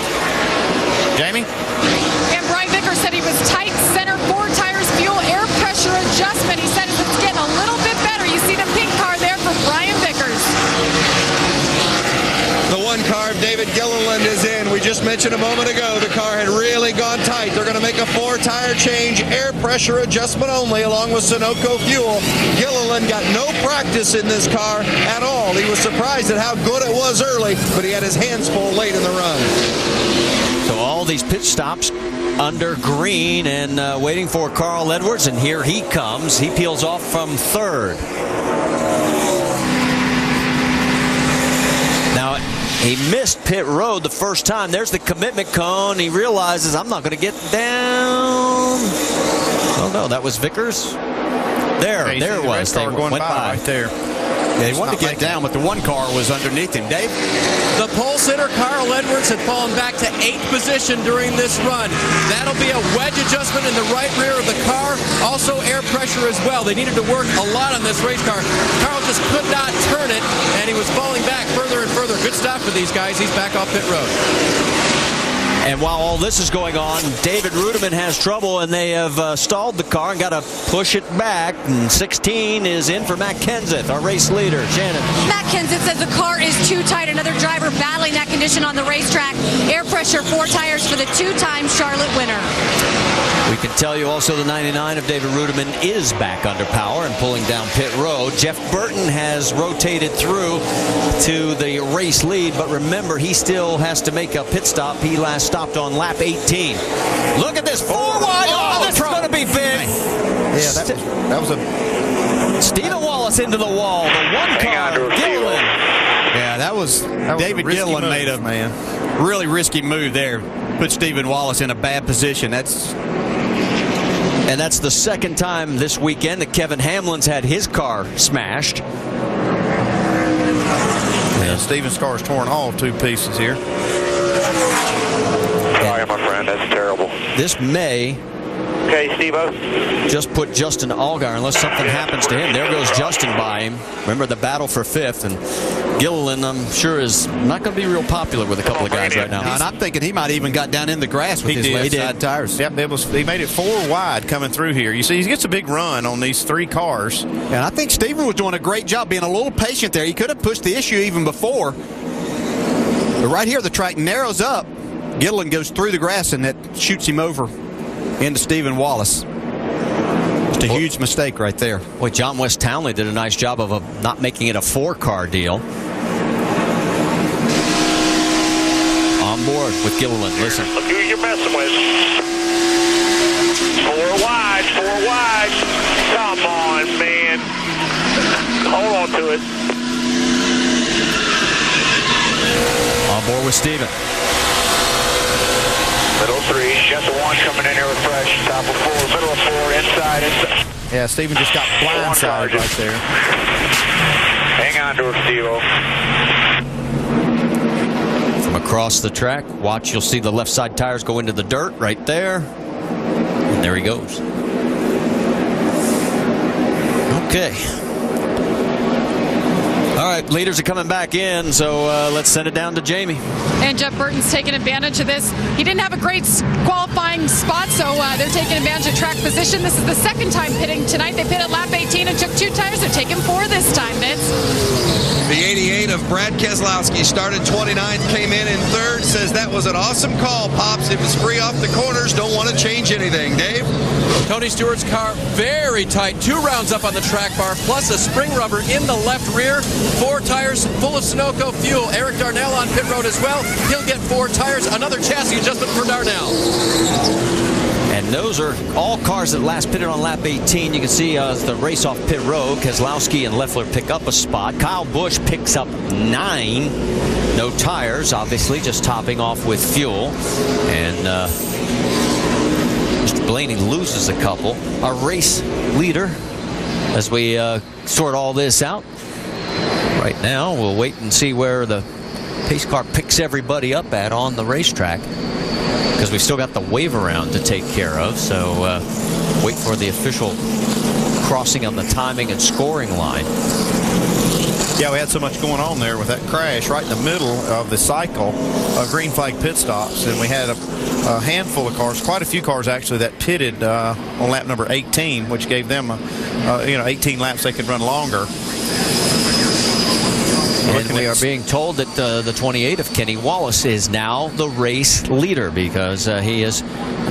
Jamie? And Brian Vickers said he was tight, center, 4 tires, fuel, air pressure adjustment. He said it's getting a little bit better. You see the pink car there for Brian Vickers. The one car of David Gilliland is in. We just mentioned a moment ago the car had really gone tight. They're going to make a 4 tire change, air pressure adjustment only, along with Sunoco fuel. Gilliland got no practice in this car at all. He was surprised at how good it was early, but he had his hands full late in the run. So all these pit stops under green and waiting for Carl Edwards, and here he comes. He peels off from 3rd. Now, he missed pit road the first time. There's the commitment cone. He realizes, I'm not going to get down. Oh, no, that was Vickers. There it was. They went by right there. Yeah, he wanted to get down, but the one car was underneath him. Dave? The pole sitter, Carl Edwards, had fallen back to 8th position during this run. That'll be a wedge adjustment in the right rear of the car. Also air pressure as well. They needed to work a lot on this race car. Carl just could not turn it, and he was falling back further and further. Good stop for these guys. He's back off pit road. And while all this is going on, David Rudiman has trouble, and they have stalled the car and got to push it back. And 16 is in for Matt Kenseth, our race leader. Shannon. Matt Kenseth says the car is too tight. Another driver battling that condition on the racetrack. Air pressure, 4 tires for the 2-time Charlotte winner. We can tell you also the 99 of David Rudiman is back under power and pulling down pit road. Jeff Burton has rotated through to the race lead, but remember, he still has to make a pit stop. He last stopped on lap 18. Look at this 4-wide. Oh, this is going to be big. Yeah, that was a... Stephen Wallace into the wall. The one car, Gilliland. Yeah, that was David Gilliland made a really risky move there. Put Stephen Wallace in a bad position. And that's the second time this weekend that Kevin Hamlin's had his car smashed. Yeah, Steven's car is torn all 2 pieces here. Sorry, my friend, that's terrible. This may just put Justin Allgaier, unless something happens to him. There goes Justin by him. Remember the battle for 5th, and Gilliland, I'm sure, is not going to be real popular with a couple of guys right now. And I'm thinking he might even got down in the grass with his left side tires. Yep, he made it 4 wide coming through here. You see, he gets a big run on these 3 cars. And I think Steven was doing a great job being a little patient there. He could have pushed the issue even before. But right here, the track narrows up. Gilliland goes through the grass, and that shoots him over into Stephen Wallace. Just a huge mistake right there. Boy, John West Townley did a nice job of not making it a 4-car deal. On board with Gilliland. Listen. Look who you're messing with. 4 wide, 4 wide. Come on, man. Hold on to it. On board with Steven. Middle 3, just a 1 coming in here with fresh. Top of 4, middle of 4, inside. Yeah, Steven just got blindsided right there. Hang on to it, Steve-O. From across the track, watch, you'll see the left side tires go into the dirt right there. And there he goes. Okay. All right, leaders are coming back in, so let's send it down to Jamie. And Jeff Burton's taking advantage of this. He didn't have a great qualifying spot, so they're taking advantage of track position. This is the second time pitting tonight. They pitted lap 18 and took 2 tires. They're taking 4 this time, Vince. The 88 of Brad Keselowski started 29th, came in 3rd, says that was an awesome call, Pops. It was free off the corners, don't want to change anything. Dave? Tony Stewart's car very tight, 2 rounds up on the track bar, plus a spring rubber in the left rear, 4 tires full of Sunoco fuel. Eric Darnell on pit road as well. He'll get 4 tires, another chassis adjustment for Darnell. And those are all cars that last pitted on lap 18. You can see the race off pit road. Keselowski and Leffler pick up a spot. Kyle Busch picks up 9. No tires, obviously, just topping off with fuel. And Mr. Blaney loses a couple. Our race leader, as we sort all this out. Right now, we'll wait and see where the pace car picks everybody up at on the racetrack, because we've still got the wave around to take care of. So wait for the official crossing on the timing and scoring line. Yeah, we had so much going on there with that crash right in the middle of the cycle of green flag pit stops, and we had a handful of cars, quite a few cars actually, that pitted on lap number 18, which gave them 18 laps they could run longer. And we are being told that the 28 of Kenny Wallace is now the race leader, because he has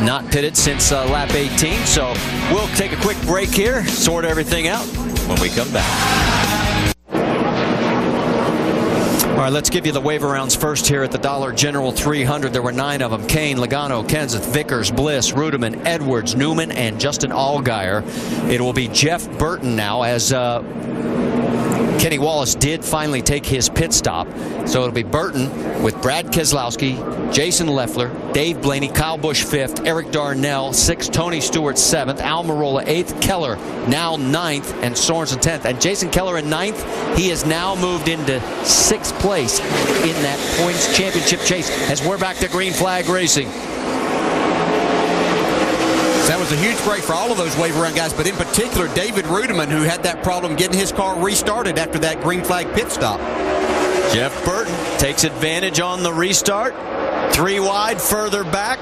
not pitted since lap 18. So we'll take a quick break here, sort everything out when we come back. All right, let's give you the wave rounds first here at the Dollar General 300. There were 9 of them. Kane, Logano, Kenseth, Vickers, Bliss, Rudiman, Edwards, Newman, and Justin Allgaier. It will be Jeff Burton now, as Kenny Wallace did finally take his pit stop. So it'll be Burton with Brad Keselowski, Jason Leffler, Dave Blaney, Kyle Busch 5th, Eric Darnell 6th, Tony Stewart 7th, Almirola 8th, Keller now 9th, and Sorensen 10th. And Jason Keller in 9th, he has now moved into 6th place in that points championship chase as we're back to green flag racing. That was a huge break for all of those wave around guys, but in particular David Rudiman, who had that problem getting his car restarted after that green flag pit stop. Jeff Burton takes advantage on the restart. 3 wide, further back.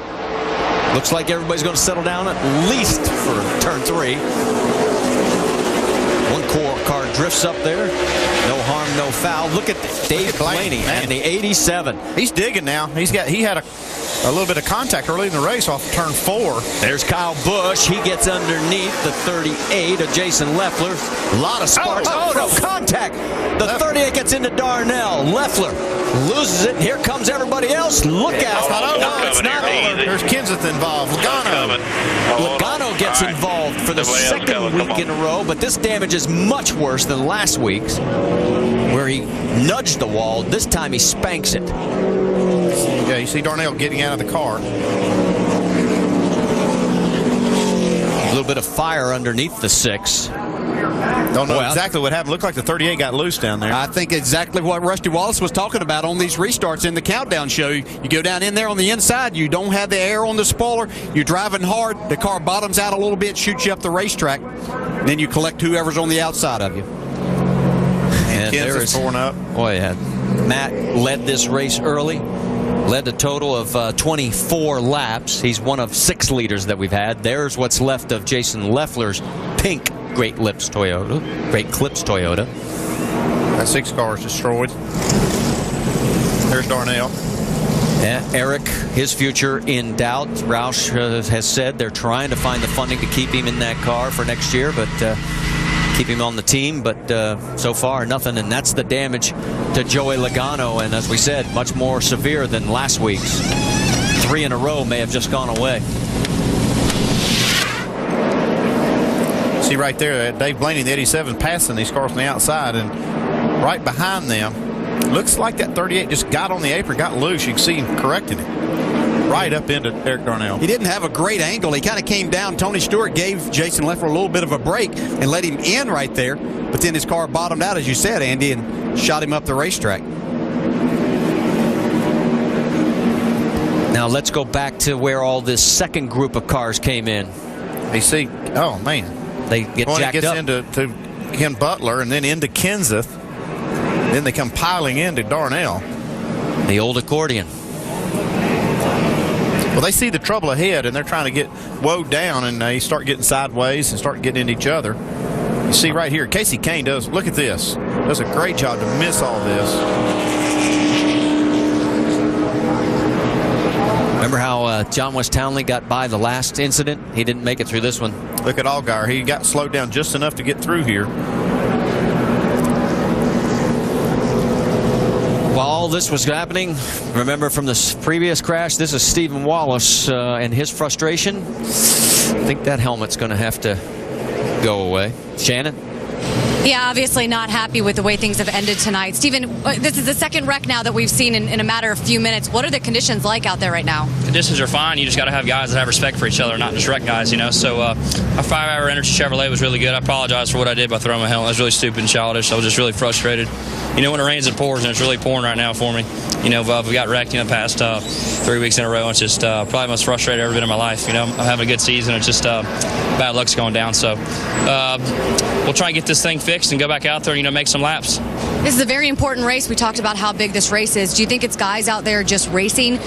Looks like everybody's going to settle down at least for turn 3. One car drifts up there. No harm, no foul. Look at Dave Blaney and the 87. He's digging now. He had a little bit of contact early in the race off of turn 4. There's Kyle Busch. He gets underneath the 38 of Jason Leffler. A lot of sparks. Oh, no, contact. The 38 gets into Darnell. Leffler loses it. Here comes everybody else. Look out. No, it's not over. There's Kenseth involved. Logano gets involved for the second week in a row, but this damage is much worse than last week's, where he nudged the wall. This time he spanks it. Yeah, you see Darnell getting out of the car. A little bit of fire underneath the 6. Don't know exactly what happened. Looked like the 38 got loose down there. I think exactly what Rusty Wallace was talking about on these restarts in the countdown show. You go down in there on the inside, you don't have the air on the spoiler, you're driving hard, the car bottoms out a little bit, shoots you up the racetrack, then you collect whoever's on the outside of you. And Kansas torn up. Boy, yeah. Matt led this race early. Led a total of 24 laps. He's one of 6 leaders that we've had. There's what's left of Jason Leffler's pink Great Clips Toyota. That 6 car is destroyed. There's Darnell. Yeah, Eric, his future in doubt. Roush has said they're trying to find the funding to keep him in that car for next year, but keep him on the team. But so far, nothing, and that's the damage to Joey Logano. And as we said, much more severe than last week's. 3 in a row may have just gone away. See right there, Dave Blaney, the 87, passing these cars on the outside, and right behind them, looks like that 38 just got on the apron, got loose. You can see him correcting it. Right up into Eric Darnell. He didn't have a great angle. He kind of came down. Tony Stewart gave Jason Leffler a little bit of a break and let him in right there. But then his car bottomed out, as you said, Andy, and shot him up the racetrack. Now let's go back to where all this second group of cars came in. You see, oh man. They get jacked gets up. into Ken Butler and then into Kenseth. Then they come piling into Darnell. The old accordion. Well, they see the trouble ahead, and they're trying to get woed down, and they start getting sideways and start getting into each other. You see right here, Casey Kane does, look at this, does a great job to miss all this. Remember how John West Townley got by the last incident? He didn't make it through this one. Look at Allgaier. He got slowed down just enough to get through here. While all this was happening, remember from the previous crash, this is Stephen Wallace and his frustration. I think that helmet's going to have to go away. Shannon? Yeah, obviously not happy with the way things have ended tonight. Stephen, this is the second wreck now that we've seen in a matter of a few minutes. What are the conditions like out there right now? Conditions are fine. You just got to have guys that have respect for each other, not just wreck guys, you know. So our 5-hour Energy Chevrolet was really good. I apologize for what I did by throwing my helmet. I was really stupid and childish. I was just really frustrated. You know, when it rains, it pours, and it's really pouring right now for me. You know, we got wrecked the past 3 weeks in a row. It's just probably the most frustrated I've ever been in my life. You know, I'm having a good season. It's just bad luck's going down. So we'll try and get this thing fixed and go back out there and, you know, make some laps. This is a very important race. We talked about how big this race is. Do you think it's guys out there just racing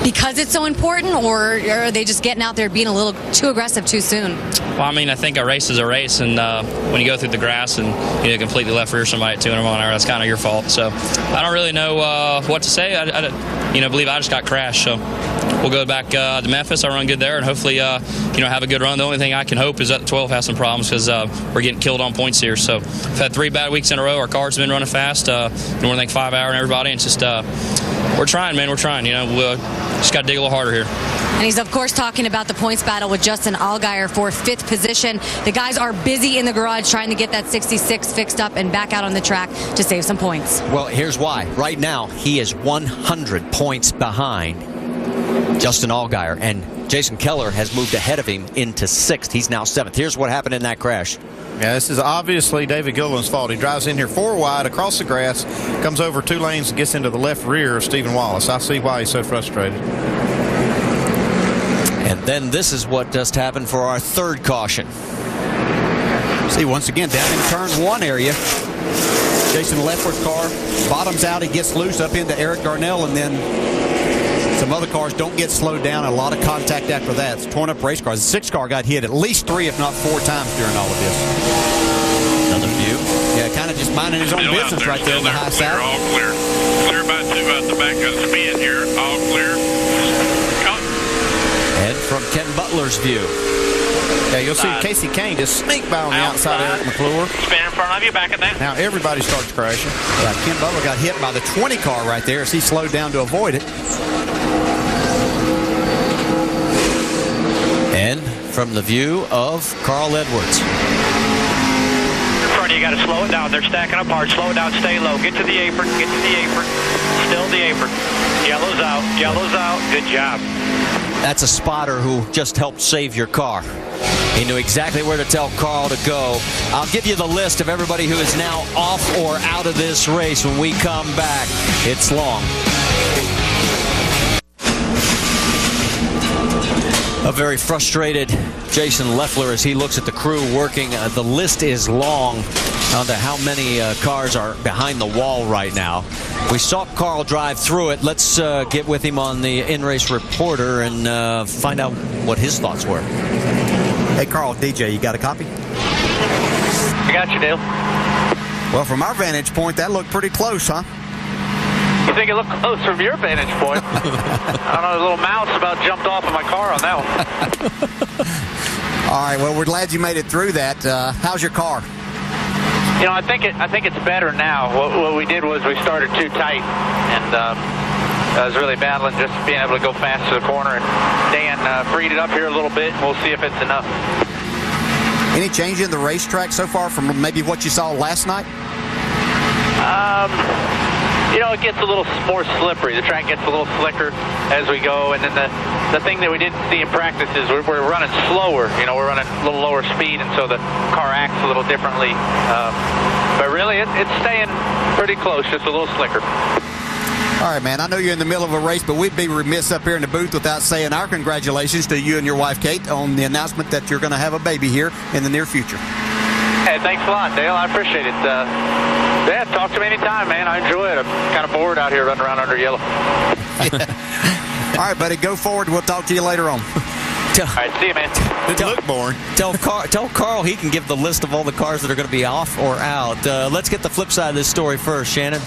because it's so important, or are they just getting out there being a little too aggressive too soon? Well, I mean, I think a race is a race, and when you go through the grass and you completely left rear somebody at 200 miles an hour, that's kind of your fault. So I don't really know what to say. I believe I just got crashed. So we'll go back to Memphis. I run good there, and hopefully, have a good run. The only thing I can hope is that the 12 has some problems, because we're getting killed on points here. So we've had 3 bad weeks in a row. Our cars have been running fast. More than 5-hour and everybody. And it's just we're trying, man. We're trying. You know, we just got to dig a little harder here. And he's, of course, talking about the points battle with Justin Allgaier for 5th position. The guys are busy in the garage trying to get that 66 fixed up and back out on the track to save some points. Well, here's why. Right now, he is 100 points behind Justin Allgaier, and Jason Keller has moved ahead of him into 6th. He's now 7th. Here's what happened in that crash. Yeah, this is obviously David Gilliland's fault. He drives in here 4 wide across the grass, comes over 2 lanes and gets into the left rear of Stephen Wallace. I see why he's so frustrated. And then this is what just happened for our 3rd caution. See, once again, down in turn 1 area, Jason Leffler's car bottoms out. He gets loose up into Eric Darnell, and then some other cars don't get slowed down. A lot of contact after that. It's torn up race cars. The 6 car got hit at least 3, if not 4 times during all of this. Another view. Yeah, kind of just minding his own business right there on the high side. All clear. Clear by 2 out the back of the spin here. All clear. And from Ken Butler's view. Yeah, you'll see Casey Kane just sneak by on the outside of Eric McClure. Spin in front of you, back at that. Now everybody starts crashing. Yeah, Ken Butler got hit by the 20 car right there as he slowed down to avoid it. And from the view of Carl Edwards. In front of you, got to slow it down. They're stacking up hard. Slow it down, stay low. Get to the apron, get to the apron. Still the apron. Yellow's out, yellow's out. Good job. That's a spotter who just helped save your car. He knew exactly where to tell Carl to go. I'll give you the list of everybody who is now off or out of this race when we come back. It's long. A very frustrated Jason Leffler as he looks at the crew working. The list is long on to how many cars are behind the wall right now. We saw Carl drive through it. Let's get with him on the in-race reporter and find out what his thoughts were. Hey, Carl, DJ, you got a copy? I got you, Dale. Well, from our vantage point, that looked pretty close, huh? You think it looked close from your vantage point? I don't know, the little mouse about jumped off of my car on that one. All right, well, we're glad you made it through that. How's your car? You know, I think it's better now. What we did was we started too tight, and I was really battling just being able to go fast to the corner. And Dan freed it up here a little bit. We'll see if it's enough. Any change in the racetrack so far from maybe what you saw last night? You know, it gets a little more slippery. The track gets a little slicker as we go. And then the thing that we didn't see in practice is we're running slower. You know, we're running a little lower speed, and so the car acts a little differently. But really, it's staying pretty close, just a little slicker. All right, man, I know you're in the middle of a race, but we'd be remiss up here in the booth without saying our congratulations to you and your wife, Kate, on the announcement that you're going to have a baby here in the near future. Hey, thanks a lot, Dale. I appreciate it. Yeah, talk to me anytime, man. I enjoy it. I'm kind of bored out here running around under yellow. All right, buddy, go forward. We'll talk to you later on. All right, see you, man. Look boring. Tell Carl he can give the list of all the cars that are going to be off or out. Let's get the flip side of this story first, Shannon.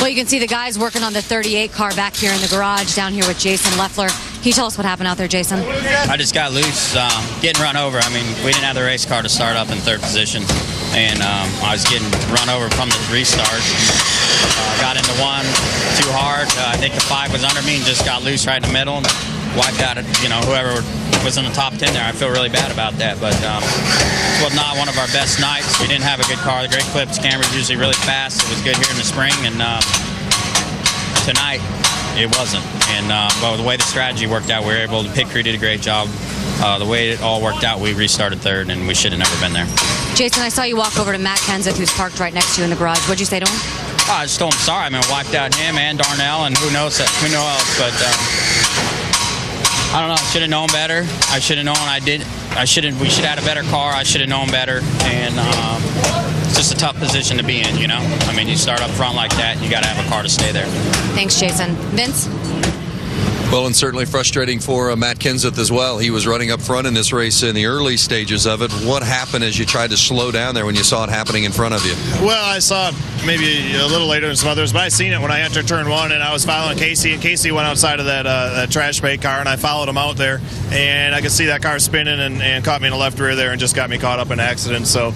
Well, you can see the guys working on the 38 car back here in the garage down here with Jason Leffler. Can you tell us what happened out there, Jason? I just got loose, getting run over. I mean, we didn't have the race car to start up in third position, and I was getting run over from the restart. Got into one too hard. I think the 5 was under me and just got loose right in the middle and wiped out, whoever was in the top 10 there. I feel really bad about that, but it was not one of our best nights. We didn't have a good car. The Great Clips camera's usually really fast. It was good here in the spring, and tonight it wasn't. And but the way the strategy worked out, we were able to. Pit crew did a great job. The way it all worked out, we restarted third, and we should have never been there. Jason, I saw you walk over to Matt Kenseth, who's parked right next to you in the garage. What'd you say to him? I just told him sorry. I mean, I wiped out him and Darnell, and who knows else, but. I don't know. I should have known better. I should have known. We should have had a better car. I should have known better. And it's just a tough position to be in, you know. I mean, you start up front like that, and you got to have a car to stay there. Thanks, Jason. Vince? Well, and certainly frustrating for Matt Kenseth as well. He was running up front in this race in the early stages of it. What happened as you tried to slow down there when you saw it happening in front of you? Well, I saw it maybe a little later than some others, but I seen it when I entered turn 1, and I was following Casey, and Casey went outside of that trash bag car, and I followed him out there, and I could see that car spinning and caught me in the left rear there and just got me caught up in an accident. So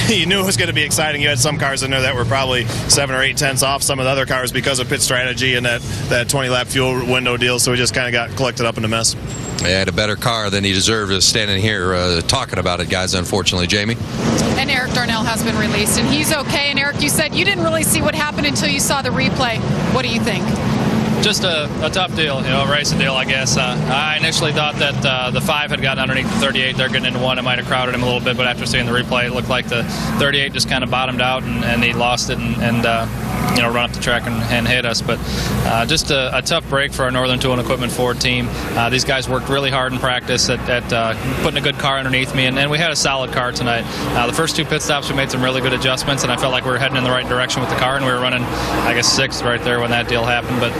you knew it was going to be exciting. You had some cars in there that were probably 7 or 8 tenths off some of the other cars because of pit strategy and that 20-lap fuel window deal, so we just kind of got collected up in the mess. He had a better car than he deserved, standing here talking about it, guys, unfortunately. Jamie? And Eric Darnell has been released, and he's okay. And Eric, you said you didn't really see what happened until you saw the replay. What do you think? Just a tough deal, a racing deal, I guess. I initially thought that the 5 had gotten underneath the 38. They're getting into 1. It might have crowded him a little bit, but after seeing the replay, it looked like the 38 just kind of bottomed out, and he lost it and run up the track and hit us. But just a tough break for our Northern Tool and Equipment Ford team. These guys worked really hard in practice at putting a good car underneath me, and we had a solid car tonight. The first 2 pit stops, we made some really good adjustments, and I felt like we were heading in the right direction with the car, and we were running, I guess, 6th right there when that deal happened. But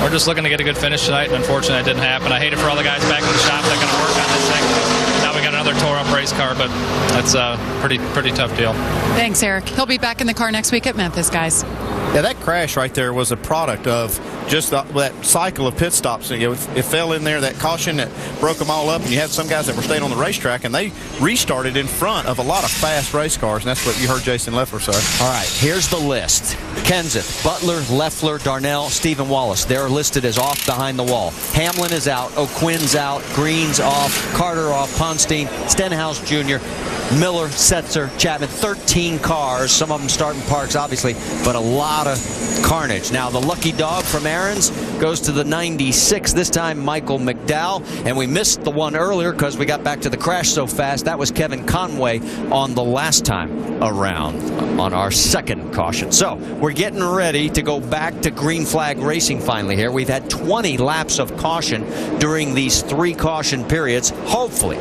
we're just looking to get a good finish tonight, and unfortunately it didn't happen. I hate it for all the guys back in the shop that are going to work on this thing. Now we got another tore-up race car, but that's a pretty tough deal. Thanks, Eric. He'll be back in the car next week at Memphis, guys. Yeah, that crash right there was a product of just that cycle of pit stops. It fell in there, that caution that broke them all up, and you had some guys that were staying on the racetrack, and they restarted in front of a lot of fast race cars, and that's what you heard Jason Leffler say. All right, here's the list. Kenseth, Butler, Leffler, Darnell, Stephen Wallace. They're listed as off behind the wall. Hamlin is out, O'Quinn's out, Green's off, Carter off, Ponstein, Stenhouse Jr., Miller, Setzer, Chapman. 13 cars, some of them starting parks, obviously, but a lot of carnage. Now, the lucky dog from Aaron's, goes to the 96. This time, Michael McDowell. And we missed the one earlier because we got back to the crash so fast. That was Kevin Conway on the last time around on our second caution. So we're getting ready to go back to green flag racing finally here. We've had 20 laps of caution during these 3 caution periods. Hopefully,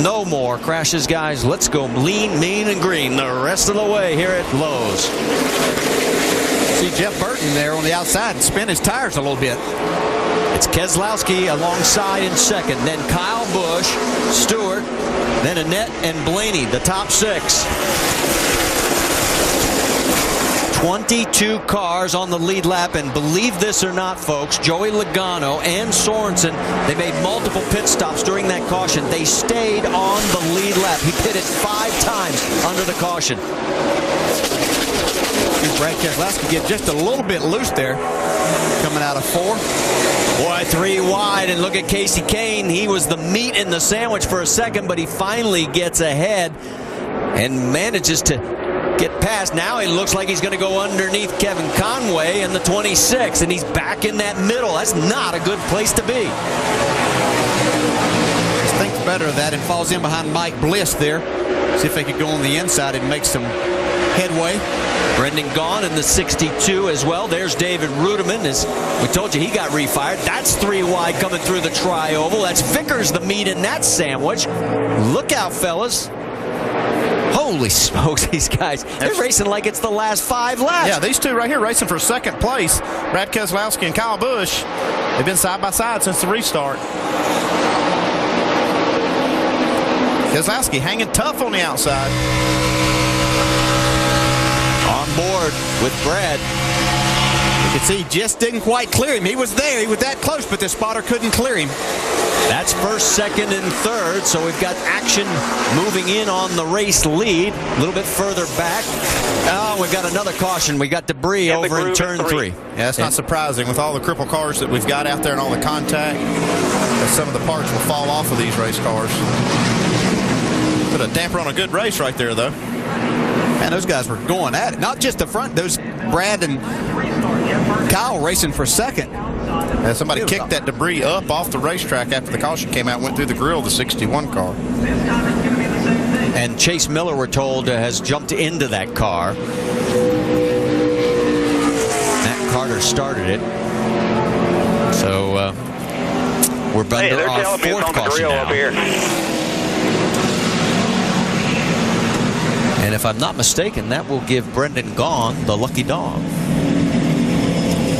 no more crashes, guys. Let's go lean, mean, and green the rest of the way here at Lowe's. See Jeff Burton there on the outside and spin his tires a little bit. It's Keselowski alongside in second. Then Kyle Busch, Stewart, then Annett and Blaney, the top 6. 22 cars on the lead lap, and believe this or not, folks, Joey Logano and Sorensen, they made multiple pit stops during that caution. They stayed on the lead lap. He pitted 5 times under the caution. Brad Keselowski get just a little bit loose there, coming out of 4. Boy, 3 wide, and look at Casey Kane. He was the meat in the sandwich for a second, but he finally gets ahead and manages to get past. Now it looks like he's going to go underneath Kevin Conway in the 26, and he's back in that middle. That's not a good place to be. Just thinks better of that and falls in behind Mike Bliss there. See if they could go on the inside and make some headway. Brendan Gaughan in the 62 as well. There's David Rudiman. As we told you, he got refired. That's 3 wide coming through the tri-oval. That's Vickers, the meat in that sandwich. Look out, fellas. Holy smokes, these guys. They're racing like it's the last 5 laps. Yeah, these two right here racing for second place. Brad Keselowski and Kyle Busch. They've been side by side since the restart. Keselowski hanging tough on the outside. On board with Brad. You can see he just didn't quite clear him. He was there. He was that close, but the spotter couldn't clear him. That's first, second, and third. So we've got action moving in on the race lead. A little bit further back. Oh, we've got another caution. We got debris over in turn 3. Yeah, that's not surprising with all the cripple cars that we've got out there and all the contact. That some of the parts will fall off of these race cars. Put a damper on a good race right there, though. Man, those guys were going at it. Not just the front. Those Brad and Kyle racing for second. And somebody kicked that debris up off the racetrack after the caution came out and went through the grill of the 61 car. And Chase Miller, we're told, has jumped into that car. Matt Carter started it. So we're under our 4th caution now. Up here. And if I'm not mistaken, that will give Brendan Gaughan the lucky dog.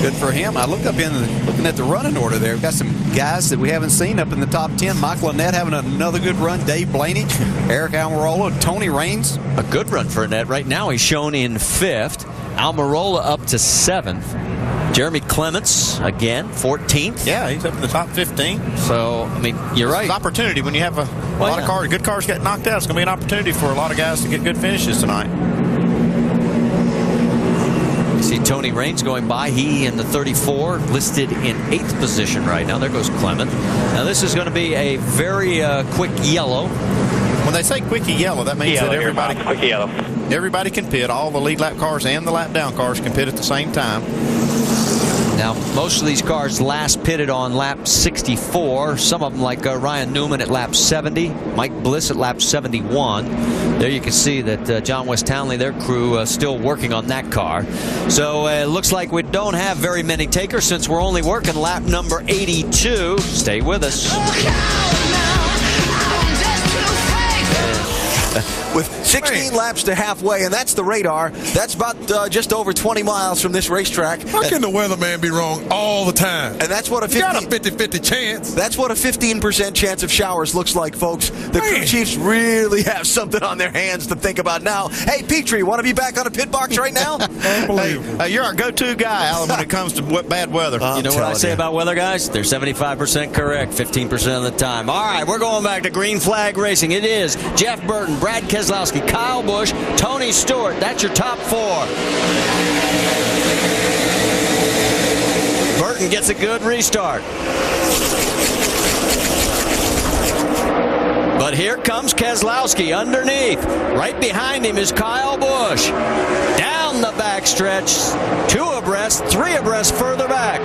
Good for him. I looked up looking at the running order there. We've got some guys that we haven't seen up in the top 10. Michael Annett having another good run. Dave Blaney, Eric Almirola, Tony Raines. A good run for Annett. Right now he's shown in 5th. Almirola up to 7th. Jeremy Clements, again, 14th. Yeah, he's up in the top 15. So, I mean, you're right. It's an opportunity when you have a lot of cars, good cars get knocked out. It's going to be an opportunity for a lot of guys to get good finishes tonight. You see Tony Raines going by. He in the 34, listed in 8th position right now. There goes Clement. Now, this is going to be a very quick yellow. When they say quickie yellow, that means that everybody can pit. All the lead lap cars and the lap down cars can pit at the same time. Now, most of these cars last pitted on lap 64. Some of them, like Ryan Newman at lap 70, Mike Bliss at lap 71. There you can see that John West Townley, their crew, still working on that car. So it looks like we don't have very many takers since we're only working lap number 82. Stay with us. With 16 laps to halfway, and that's the radar. That's about just over 20 miles from this racetrack. How can the weatherman be wrong all the time? And that's what a 50-50 chance. That's what a 15% chance of showers looks like, folks. The crew chiefs really have something on their hands to think about now. Hey, Petrie, want to be back on a pit box right now? Unbelievable. You're our go-to guy, Alan, when it comes to bad weather. You know what I say about weather, guys? They're 75% correct 15% of the time. All right, we're going back to green flag racing. It is Jeff Burton, Brad Keselowski, Kyle Busch, Tony Stewart. That's your top 4. Burton gets a good restart. But But here comes Keselowski underneath. Right behind him is Kyle Busch. Down the backstretch, 2 abreast, 3 abreast further back.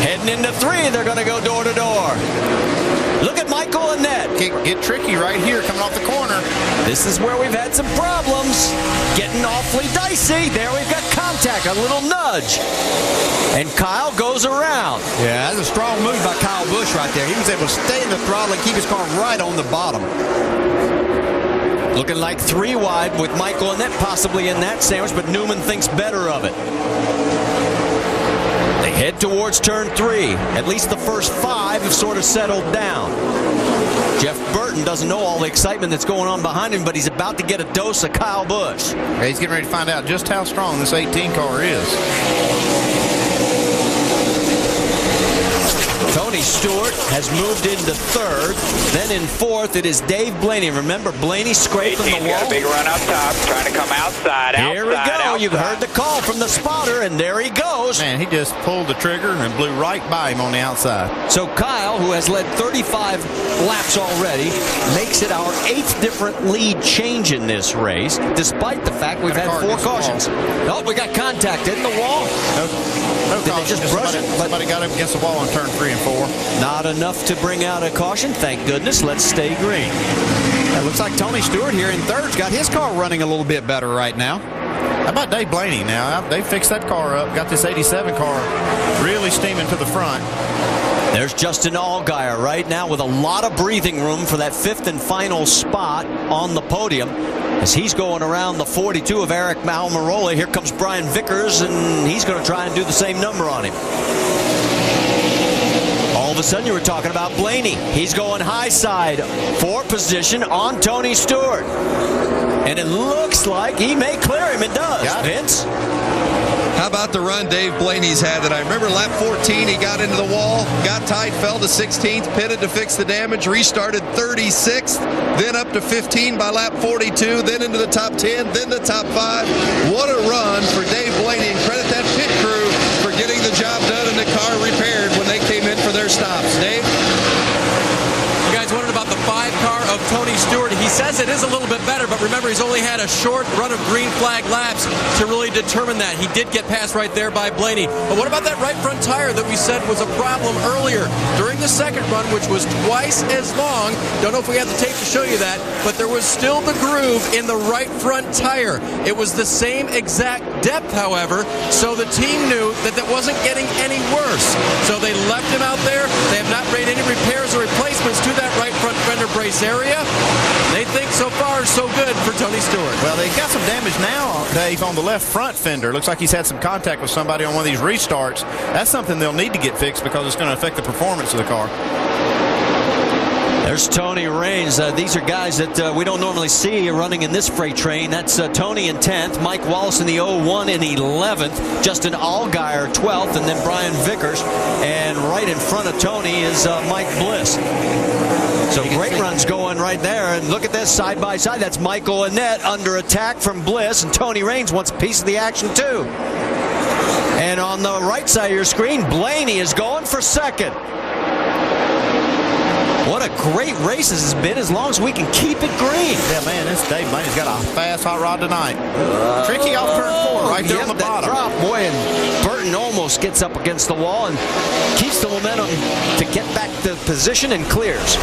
Heading into 3, they're going to go door to door. Look at Michael Annett. Get tricky right here coming off the corner. This is where we've had some problems. Getting awfully dicey. There we've got contact, a little nudge. And Kyle goes around. Yeah, that's a strong move by Kyle Busch right there. He was able to stay in the throttle and keep his car right on the bottom. Looking like 3 wide with Michael Annett possibly in that sandwich, but Newman thinks better of it. They head towards turn 3. At least the first 5 have sort of settled down. Jeff Burton doesn't know all the excitement that's going on behind him, but he's about to get a dose of Kyle Busch. Yeah, he's getting ready to find out just how strong this 18 car is. Tony Stewart has moved into 3rd. Then in 4th, it is Dave Blaney. Remember, Blaney scraping the wall. Got a big run up top, trying to come outside. Here we go. You've heard the call from the spotter, and there he goes. Man, he just pulled the trigger and blew right by him on the outside. So Kyle, who has led 35 laps already, makes it our 8th different lead change in this race, despite the fact we've had 4 cautions. Oh, we got contact. Hitting the wall. No Did they just brush it? Somebody got up against the wall on turn 3 and 4. Not enough to bring out a caution. Thank goodness. Let's stay green. It looks like Tony Stewart here in 3rd's got his car running a little bit better right now. How about Dave Blaney now? They fixed that car up. Got this 87 car really steaming to the front. There's Justin Allgaier right now with a lot of breathing room for that 5th and final spot on the podium as he's going around the 42 of Eric Almirola. Here comes Brian Vickers, and he's going to try and do the same number on him. All of a sudden, you were talking about Blaney. He's going high side for position on Tony Stewart. And it looks like he may clear him. It does, Vince. How about the run Dave Blaney's had that I remember lap 14, he got into the wall, got tight, fell to 16th, pitted to fix the damage, restarted 36th, then up to 15 by lap 42, then into the top 10, then the top 5. What a run for Dave Blaney, and credit that pit crew for getting the job done and the car repaired when they came in for their stops. Dave? You guys wondered about the 5 car of Tony Stewart. He says it is a little bit better, but remember, he's only had a short run of green flag laps to really determine that. He did get passed right there by Blaney. But what about that right front tire that we said was a problem earlier? During the second run, which was twice as long, don't know if we have the tape to show you that, but there was still the groove in the right front tire. It was the same exact depth, however, so the team knew that that wasn't getting any worse. So they left him out there. They have not made any repairs or replacements to that right front fender brace area. They think so far so good for Tony Stewart. Well, they've got some damage now, Dave, on the left front fender. Looks like he's had some contact with somebody on one of these restarts. That's something they'll need to get fixed because it's going to affect the performance of the car. There's Tony Raines. These are guys that we don't normally see running in this freight train. That's Tony in 10th, Mike Wallace in the 01 in 11th, Justin Allgaier 12th, and then Brian Vickers. And right in front of Tony is Mike Bliss. So great runs going right there. And look at this side by side. That's Michael Annett under attack from Bliss, and Tony Raines wants a piece of the action too. And on the right side of your screen, Blaney is going for 2nd. What a great race this has been, as long as we can keep it green. Yeah, man, this Dave Blaney's got a fast hot rod tonight. Tricky off turn 4, right there on the bottom. Drop, boy, and Burton almost gets up against the wall and keeps the momentum to get back to position and clears.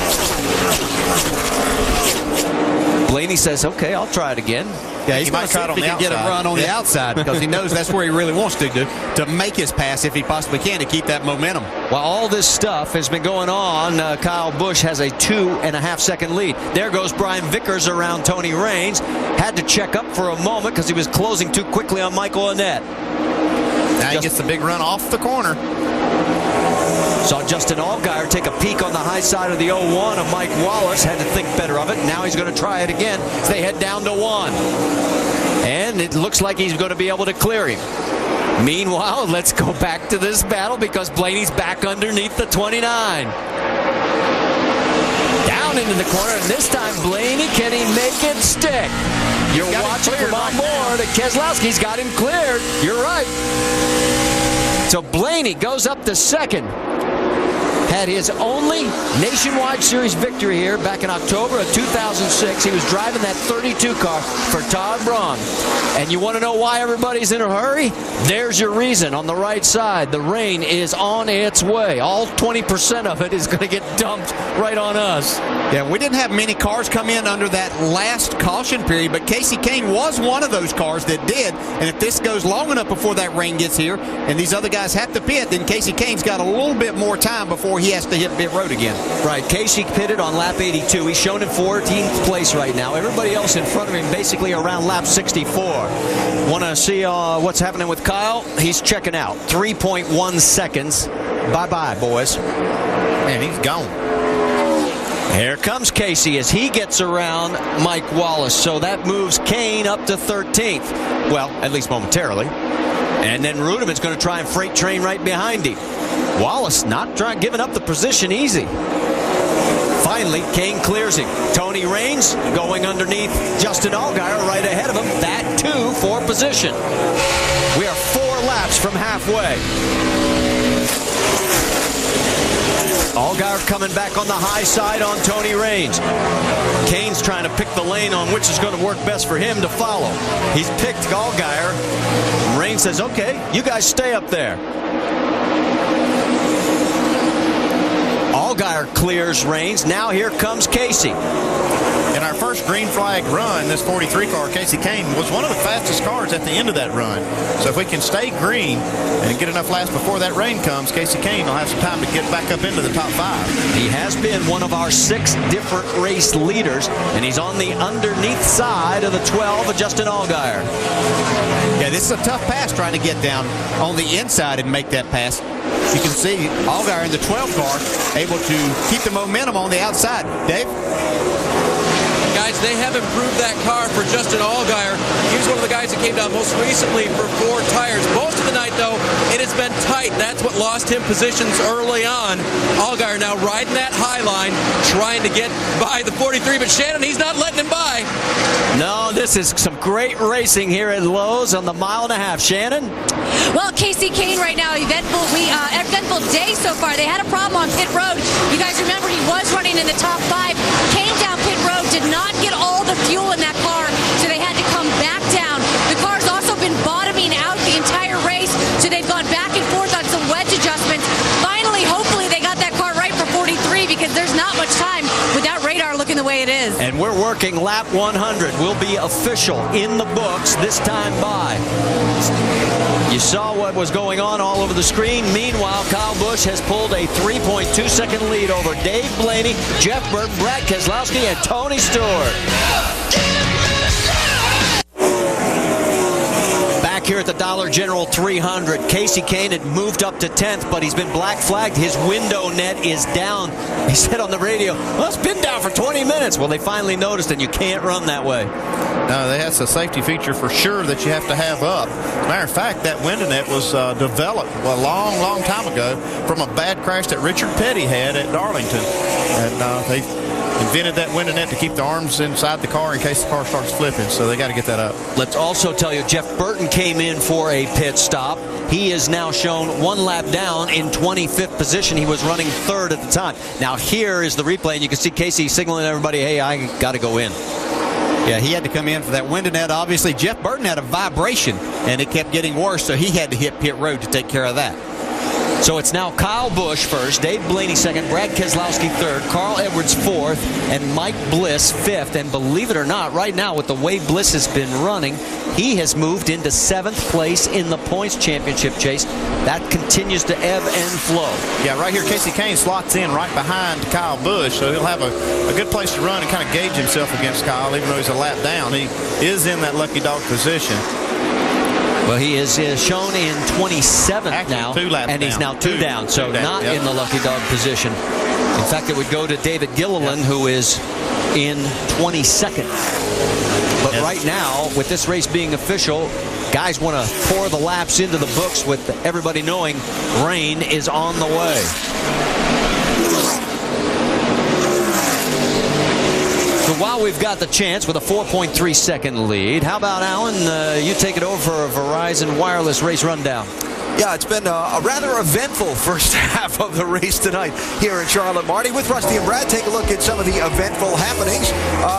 Blaney says, okay, I'll try it again. Yeah, he's going to see if he can get a run on the outside because he knows that's where he really wants to make his pass if he possibly can to keep that momentum. While all this stuff has been going on, Kyle Busch has a 2.5-second lead. There goes Brian Vickers around Tony Raines. Had to check up for a moment because he was closing too quickly on Michael Annett. Now he gets the big run off the corner. Saw Justin Allgaier take a peek on the high side of the 01 of Mike Wallace. Had to think better of it. Now he's going to try it again as they head down to 1. And it looks like he's going to be able to clear him. Meanwhile, let's go back to this battle because Blaney's back underneath the 29. Down into the corner, and this time Blaney, can he make it stick? You're watching from on board. Keselowski's got him cleared. You're right. So Blaney goes up to 2nd. had his only Nationwide Series victory here back in October of 2006. He was driving that 32 car for Todd Braun. And you want to know why everybody's in a hurry? There's your reason. On the right side, the rain is on its way. All 20% of it is going to get dumped right on us. Yeah, we didn't have many cars come in under that last caution period, but Kasey Kahne was one of those cars that did. And if this goes long enough before that rain gets here and these other guys have to pit, then Kasey Kahne's got a little bit more time before he has to hit pit road again. Right, Kasey pitted on lap 82. He's shown in 14th place right now. Everybody else in front of him basically around lap 64. Want to see what's happening with Kyle? He's checking out. 3.1 seconds. Bye-bye, boys. Man, he's gone. Here comes Kasey as he gets around Mike Wallace. So that moves Kahne up to 13th. Well, at least momentarily. And then Rudiman's going to try and freight train right behind him. Wallace not giving up the position easy. Finally, Kahne clears him. Tony Raines going underneath Justin Allgaier right ahead of him. That too for position. We are 4 laps from halfway. Allgaier coming back on the high side on Tony Raines. Kahne's trying to pick the lane on which is going to work best for him to follow. He's picked Allgaier. Raines says, okay, you guys stay up there. Allgaier clears Raines. Now here comes Kasey. In our first green flag run, this 43 car, Kasey Kahne, was one of the fastest cars at the end of that run. So if we can stay green and get enough laps before that rain comes, Kasey Kahne will have some time to get back up into the top 5. He has been one of our 6 different race leaders, and he's on the underneath side of the 12 of Justin Allgaier. Yeah, this is a tough pass trying to get down on the inside and make that pass. You can see Allgaier in the 12 car able to keep the momentum on the outside. Dave? Guys, they have improved that car for Justin Allgaier. He was one of the guys that came down most recently for 4 tires. Most of the night, though, it has been tight. That's what lost him positions early on. Allgaier now riding that high line, trying to get by the 43, but Shannon, he's not letting him by. No, this is some great racing here at Lowe's on the 1.5 miles. Shannon? Well, Kasey Kahne right now, eventful day so far. They had a problem on pit road. You guys remember he was running in the top 5. Came down pit road, did not get all the fuel in that car, so they had to come back down. The car's also been bottoming out the entire race, so they've gone back and forth on some wedge adjustments. Finally, hopefully, they got that car right for 43 because there's not much time with that radar looking the way it is. And we're working lap 100. Will be official in the books this time by. You saw what was going on all over the screen. Meanwhile, Kyle Busch has pulled a 3.2-second lead over Dave Blaney, Jeff Burton, Brad Keselowski, and Tony Stewart. Back here at the Dollar General 300, Kasey Kahne had moved up to 10th, but he's been black flagged. His window net is down. He said on the radio, well, it's been down for 20 minutes. Well, they finally noticed, and you can't run that way. No, that's a safety feature for sure that you have to have up. Matter of fact, that window net was developed a long time ago from a bad crash that Richard Petty had at Darlington. And they invented that window net to keep the arms inside the car in case the car starts flipping, so they got to get that up. Let's also tell you, Jeff Burton came in for a pit stop. He is now shown 1 lap down in 25th position. He was running 3rd at the time. Now here is the replay, and you can see Kasey signaling everybody, hey, I got to go in. Yeah, he had to come in for that window net. Obviously, Jeff Burton had a vibration, and it kept getting worse, so he had to hit pit road to take care of that. So it's now Kyle Busch first, Dave Blaney second, Brad Keselowski third, Carl Edwards fourth, and Mike Bliss fifth. And believe it or not, right now with the way Bliss has been running, he has moved into 7th place in the points championship chase. That continues to ebb and flow. Yeah, right here Kasey Kahne slots in right behind Kyle Busch, so he'll have a good place to run and kind of gauge himself against Kyle, even though he's a lap down. He is in that lucky dog position. Well, he is shown in 27th Actually, now, 2 laps and he's down. now two down, so not yep. in the lucky dog position. In fact, it would go to David Gilliland, who is in 22nd. But right now, with this race being official, guys want to pour the laps into the books with everybody knowing rain is on the way. So while we've got the chance with a 4.3-second lead, how about, Alan, you take it over for a Verizon Wireless race rundown? Yeah, it's been a rather eventful first half of the race tonight here in Charlotte. Marty, with Rusty and Brad, take a look at some of the eventful happenings.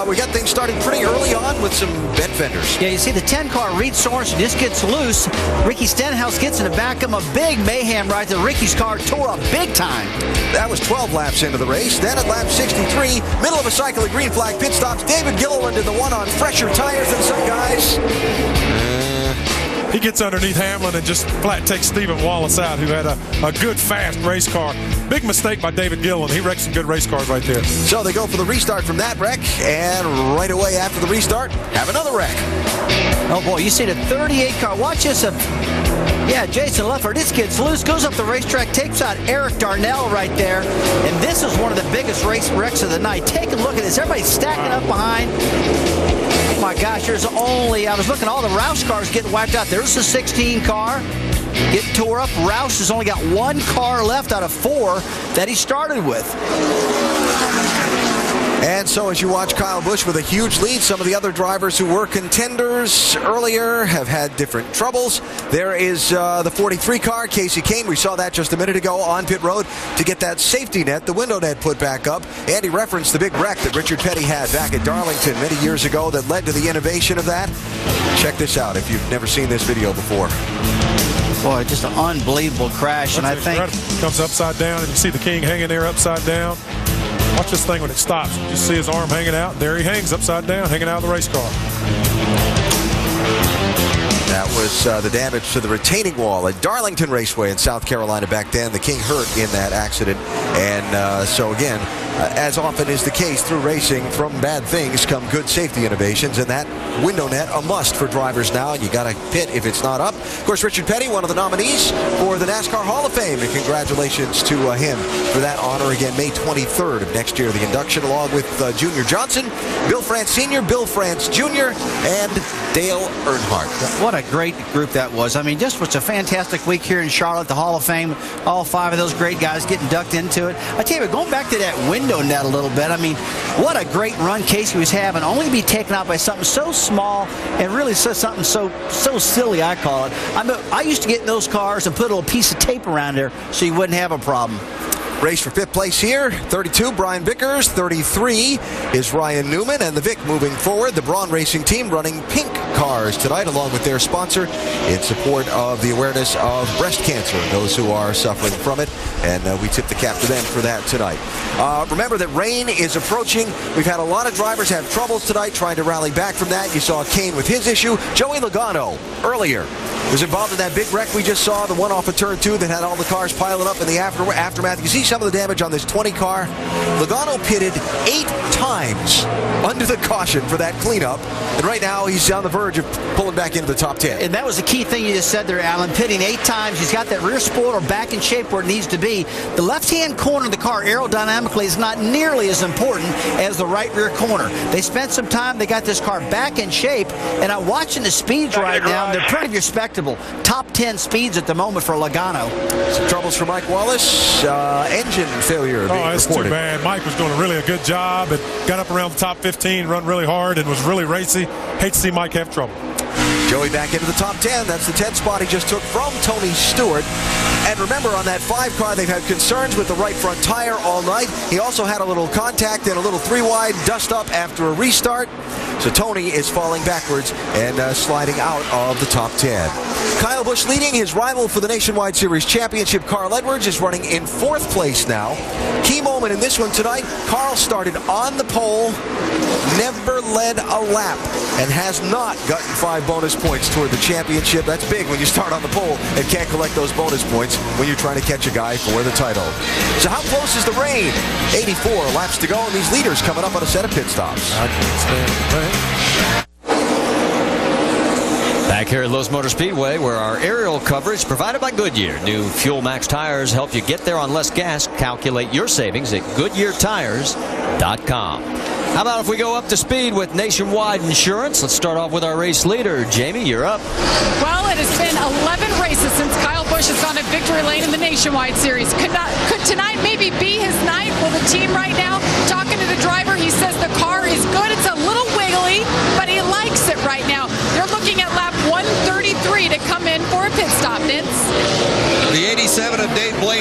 We got things started pretty early on with some bent fenders. Yeah, you see the 10-car, Reed Sorensen just gets loose. Ricky Stenhouse gets in the back of him. A big mayhem right there. Ricky's car tore up big time. That was 12 laps into the race. Then at lap 63, middle of a cycle of green flag pit stops, David Gilliland in the one on fresher tires than some guys. He gets underneath Hamlin and just flat takes Stephen Wallace out, who had a good, fast race car. Big mistake by David Gilliland. He wrecked some good race cars right there. So they go for the restart from that wreck, and right away after the restart, have another wreck. Oh, boy, you see the 38 car. Watch this. Yeah, Jason Leffert, this gets loose, goes up the racetrack, takes out Eric Darnell right there. And this is one of the biggest race wrecks of the night. Take a look at this. Everybody's stacking up behind. Oh, my gosh, there's only, I was looking at all the Roush cars getting wiped out. There's the 16 car. Getting tore up. Roush has only got one car left out of 4 that he started with. And so as you watch Kyle Busch with a huge lead, some of the other drivers who were contenders earlier have had different troubles. There is the 43 car, Casey Kane. We saw that just a minute ago on pit road to get that safety net, the window net put back up. And he referenced the big wreck that Richard Petty had back at Darlington many years ago that led to the innovation of that. Check this out if you've never seen this video before. Boy, just an unbelievable crash. And I think comes upside down, and you see the King hanging there upside down. Watch this thing when it stops. You just see his arm hanging out. There he hangs upside down, hanging out of the race car. That was the damage to the retaining wall at Darlington Raceway in South Carolina back then. The King hurt in that accident. And so again, as often is the case through racing, from bad things come good safety innovations, and that window net a must for drivers now. You got to pit if it's not up. Of course, Richard Petty, one of the nominees for the NASCAR Hall of Fame, and congratulations to him for that honor. Again, May 23rd of next year, the induction, along with Junior Johnson, Bill France Sr., Bill France Jr., and Dale Earnhardt. What a great group that was. I mean, just was a fantastic week here in Charlotte, the Hall of Fame. All 5 of those great guys getting ducked into it. I tell you what, going back to that window net a little bit, I mean, what a great run Casey was having, only to be taken out by something so small and really something so silly, I call it. I used to get in those cars and put a little piece of tape around there so you wouldn't have a problem. Race for 5th place here. 32, Brian Vickers. 33 is Ryan Newman. And the Vic moving forward. The Braun Racing Team running pink cars tonight, along with their sponsor, in support of the awareness of breast cancer and those who are suffering from it. And we tip the cap to them for that tonight. Remember that rain is approaching. We've had a lot of drivers have troubles tonight trying to rally back from that. You saw Kane with his issue. Joey Logano earlier was involved in that big wreck we just saw, the one off of turn 2 that had all the cars piling up in the aftermath. You see some of the damage on this 20 car. Logano pitted 8 times under the caution for that cleanup, and right now he's on the verge of pulling back into the top 10. And that was the key thing you just said there, Alan. Pitting 8 times. He's got that rear spoiler back in shape where it needs to be. The left-hand corner of the car aerodynamically is not nearly as important as the right rear corner. They spent some time. They got this car back in shape, and I'm watching the speeds right now. They're pretty respectable. Top 10 speeds at the moment for Logano. Some troubles for Mike Wallace. Engine failure being that's reported. Too bad. Mike was doing really a good job and got up around the top 15, run really hard, and was really racy. Hate to see Mike have trouble. Joey back into the top 10. That's the 10th spot he just took from Tony Stewart. And remember, on that 5 car, they've had concerns with the right front tire all night. He also had a little contact and a little 3-wide dust up after a restart. So Tony is falling backwards and sliding out of the top 10. Kyle Busch leading. His rival for the Nationwide Series Championship, Carl Edwards, is running in 4th place now. Key moment in this one tonight, Carl started on the pole, never led a lap, and has not gotten 5 bonus points toward the championship. That's big when you start on the pole and can't collect those bonus points when you're trying to catch a guy for the title. So how close is the rain? 84 laps to go, and these leaders coming up on a set of pit stops. I can't stand the rain. Back here at Lowe's Motor Speedway, where our aerial coverage provided by Goodyear. New Fuel Max tires help you get there on less gas. Calculate your savings at GoodyearTires.com. How about if we go up to speed with Nationwide Insurance? Let's start off with our race leader. Jamie, you're up. Well, it has been 11 races since Kyle Busch has gone to victory lane in the Nationwide Series. Could tonight maybe be his night? Well, the team right now, talking to the driver, he says the car is good. It's a little wiggly, but he likes it right now. They're looking at lap 133 to come in for a pit stop, Vince.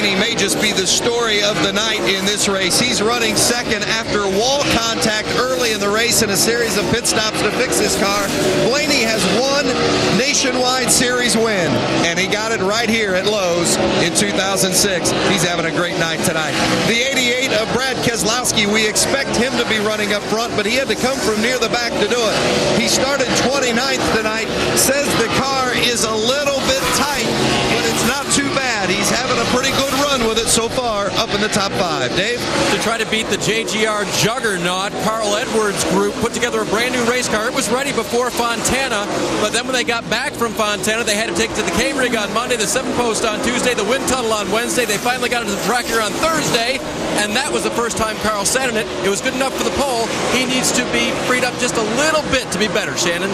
Blaney may just be the story of the night in this race. He's running second after wall contact early in the race and a series of pit stops to fix his car. Blaney has one Nationwide Series win, and he got it right here at Lowe's in 2006. He's having a great night tonight. The 88 of Brad Keselowski, we expect him to be running up front, but he had to come from near the back to do it. He started 29th tonight, says the car is a little bit tight, but it's not too bad. He's having a pretty good run with it so far, up in the top 5. Dave? To try to beat the JGR juggernaut, Carl Edwards' group put together a brand new race car. It was ready before Fontana, but then when they got back from Fontana, they had to take it to the K-Rig on Monday, the 7 Post on Tuesday, the Wind Tunnel on Wednesday. They finally got it to the track here on Thursday, and that was the first time Carl sat in it. It was good enough for the pole. He needs to be freed up just a little bit to be better, Shannon.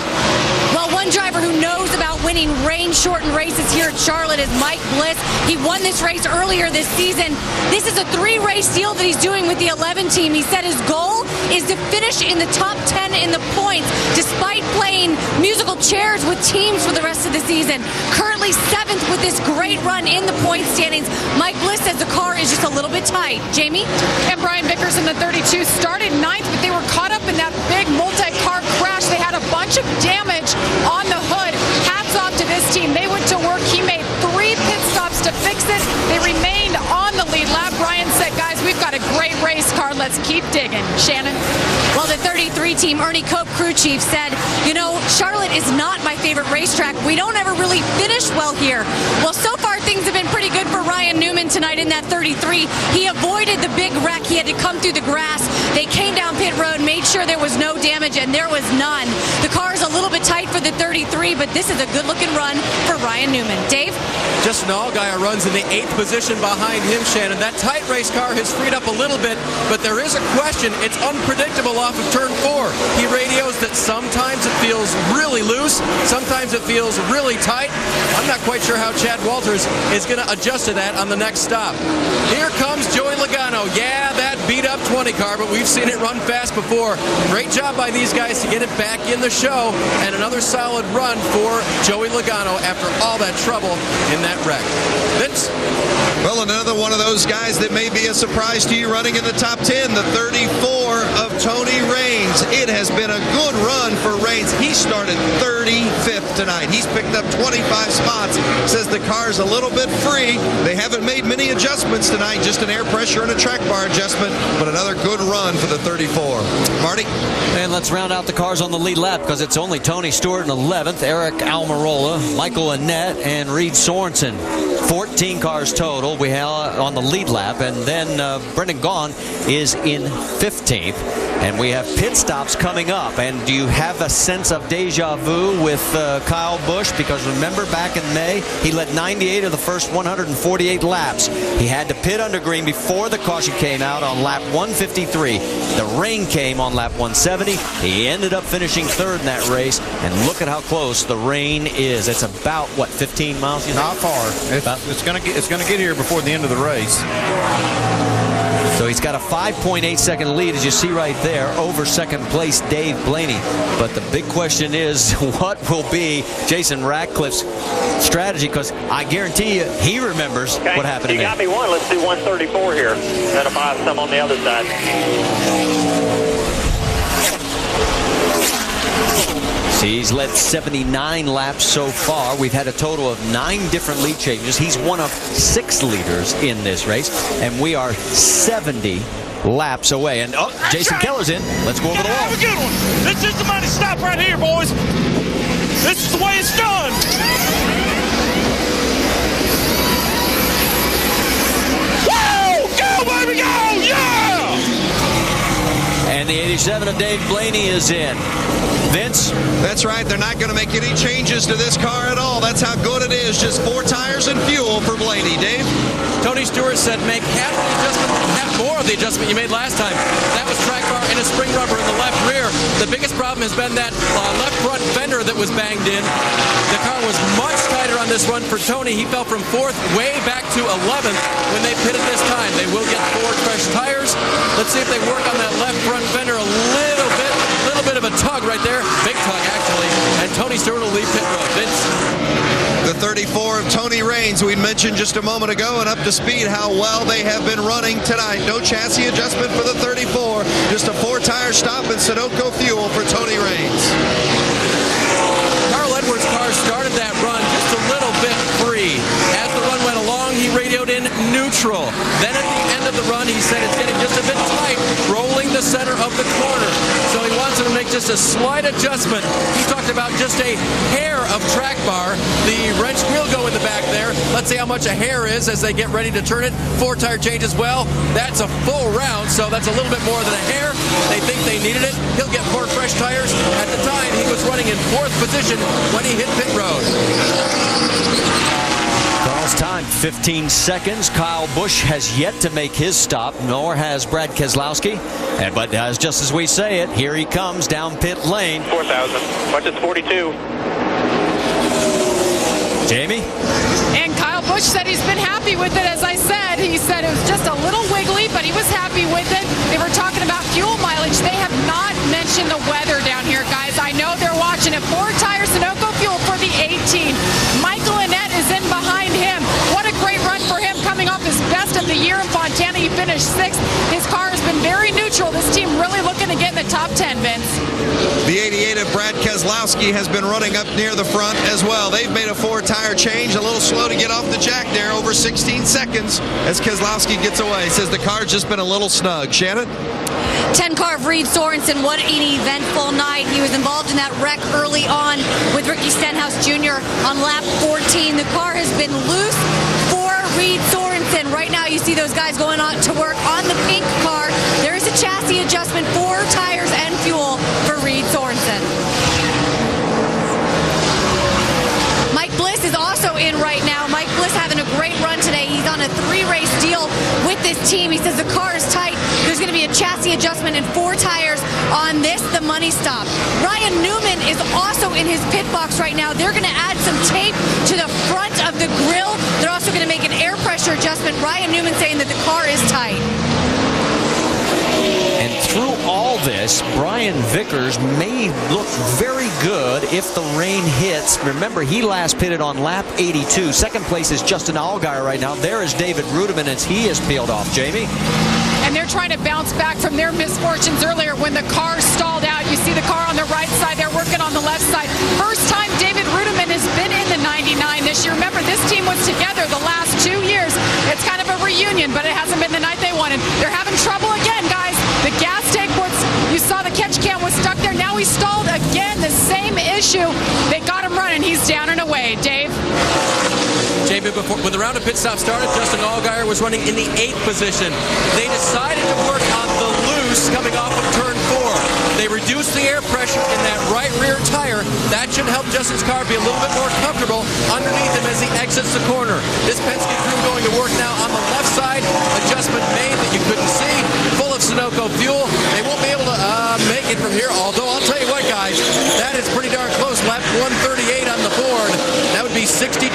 Well, one driver who knows about winning rain-shortened races here at Charlotte is Mike Bliss. He won this race earlier this season. This is a 3-race deal that he's doing with the 11 team. He said his goal is to finish in the top 10 in the points, despite playing musical chairs with teams for the rest of the season. Currently 7th with this great run in the point standings. Mike Bliss says the car is just a little bit tight. Jamie? And Brian Vickers in the 32 started 9th, but they were caught up in that big multi-car crash. They had a bunch of damage on the hood. Hats off to this team. They went to work. He made 3 pit stops to fix it. They remained on the lead lap. Brian said, guys, we've got a great race car. Let's keep digging. Shannon? Well, the 33 team, Ernie Cope, crew chief, said, you know, Charlotte is not my favorite racetrack. We don't ever really finish well here. Well, so far things have been pretty good for Ryan Newman tonight in that 33. He avoided the big wreck. He had to come through the grass. They came down pit road, made sure there was no damage, and there was none. The car is a little bit tight for the 33, but this is a good-looking run for Ryan Newman. Dave? Justin Allgaier runs in the 8th position behind him, Shannon. That tight race car has freed up a little bit, but there is a question. It's unpredictable off of turn 4. He radios that sometimes it feels really loose, sometimes it feels really tight. I'm not quite sure how Chad Walters is going to adjust to that on the next stop. Here comes Joey Logano. Yeah, that beat-up 20 car, but we've seen it run fast before. Great job by these guys to get it back in the show, and another solid run for Joey Logano after all that trouble in that wreck. Vince? Well, another one of those guys that may be a surprise to you running in the top 10, the 34 of Tony Raines. It has been a good run for Raines. He started 35th tonight. He's picked up 25 spots. Says the car's a little bit free. They haven't made many adjustments tonight, just an air pressure and a track bar adjustment, but another good run for the 34. Marty? And let's round out the cars on the lead lap because it's only Tony Stewart in 11th, Eric Almirola, Michael Annett, and Reed Sorensen. 14 cars total we have on the lead lap, and then Brendan Gaughan is in 15th. And we have pit stops coming up. And do you have a sense of deja vu with Kyle Busch? Because remember back in May, he led 98 of the first 148 laps. He had to pit under green before the caution came out on lap 153. The rain came on lap 170. He ended up finishing 3rd in that race. And look at how close the rain is. It's about, what, 15 miles? Not far. It's going to get here before the end of the race. So he's got a 5.8 second lead, as you see right there, over second place Dave Blaney. But the big question is, what will be Jason Ratcliffe's strategy? Because I guarantee you, he remembers what happened. You got me one. Let's do 134 here. Then if I have some on the other side. He's led 79 laps so far. We've had a total of 9 different lead changes. He's one of 6 leaders in this race, and we are 70 laps away. And Jason Keller's in. Let's go over the wall. Have a good one. This is the money stop right here, boys. This is the way it's done. Whoa! Go, baby, go! Yeah! And the 87 of Dave Blaney is in. Vince? That's right. They're not going to make any changes to this car at all. That's how good it is. Just 4 tires and fuel for Blaney. Dave? Tony Stewart said make half the adjustment, half more of the adjustment you made last time. That was track bar and a spring rubber in the left rear. The biggest problem has been that left front fender that was banged in. The car was much tighter on this run for Tony. He fell from 4th way back to 11th when they pitted this time. They will get 4 fresh tires. Let's see if they work on that left front fender a little bit. A little bit of a tug right there. Big tug, actually. And Tony Stewart will leave pit road. Vince? The 34 of Tony Raines, we mentioned just a moment ago, and up to speed how well they have been running tonight. No chassis adjustment for the 34, just a 4-tire stop and Sunoco fuel for Tony Raines. Carl Edwards' car started that run just a little bit free. As the run went along, he radioed in neutral. Then at the end of the run, he said it's getting just a bit tight, rolling the center of the corner. So he wants to make just a slight adjustment. He talked about just a hair of track bar. The wrench will go in the back there. Let's see how much a hair is as they get ready to turn it. 4-tire change as well. That's a full round, so that's a little bit more than a hair. They think they needed it. He'll get 4 fresh tires. At the time, he was running in 4th position when he hit pit road. Carl's time, 15 seconds. Kyle Busch has yet to make his stop, nor has Brad Keselowski. But just as we say it, here he comes down pit lane. 4,000. Watch it's 42. Jamie? And Kyle Busch said he's been happy with it. As I said, he said it was just a little wiggly, but he was happy with it. They were talking about fuel mileage. They have not mentioned the weather down here, guys. I know they're watching it. 4-tire Sunoco fuel for the 18. Michael Annett is in behind him. What a great run for him, coming off his best of the year in Fontana. He finished 6th. His car has been very neutral. This team really looking to get in the top 10, Vince. The 88 of Brad Keselowski has been running up near the front as well. They've made a 4-tire change, a little slow to get off the jack there, over 16 seconds as Keselowski gets away. Says the car's just been a little snug. Shannon? 10-car of Reed Sorensen. What an eventful night. He was involved in that wreck early on with Ricky Stenhouse Jr. on lap 14. The car has been loose for Reed Sorensen. Right now you see those guys going on to work on the pink car. There is a chassis adjustment, 4 tires and fuel for Reed Sorensen. Mike Bliss is also in right now. Mike Bliss having a great run today. He's on a 3-race deal with this team. He says the car is tight. There's going to be a chassis adjustment and 4 tires on this, the money stop. Ryan Newman is also in his pit box right now. They're going to add some tape to the front of the grill. They're also going to make an air pressure adjustment. Ryan Newman saying that the car is tight. And through all this, Brian Vickers may look very good if the rain hits. Remember, he last pitted on lap 82. Second place is Justin Allgaier right now. There is David Rudiman as he is peeled off. Jamie? And they're trying to bounce back from their misfortunes earlier when the car stalled out. You see the car on the right side. They're working on the left side. First time David Rudiman has been in the 99 this year. Remember, this team was together the last 2 years. It's kind of a reunion, but it hasn't been the night they wanted. They're having trouble again, guys. The gas tank was, you saw the catch can was stuck there. Now he's stalled again. The same issue. They got him running. He's down and away. Dave? Jamie, when the round of pit stop started, Justin Allgaier was running in the 8th position. They decided to work on the loose coming off of turn 4. They reduced the air pressure in that right rear tire. That should help Justin's car be a little bit more comfortable underneath him as he exits the corner. This Penske crew going to work now on the left side. Adjustment made that you couldn't see. Full of Sunoco fuel. They won't be able to make it from here. Although I'll tell you what, guys, that is pretty darn close. Lap 138 on the board. That would be 62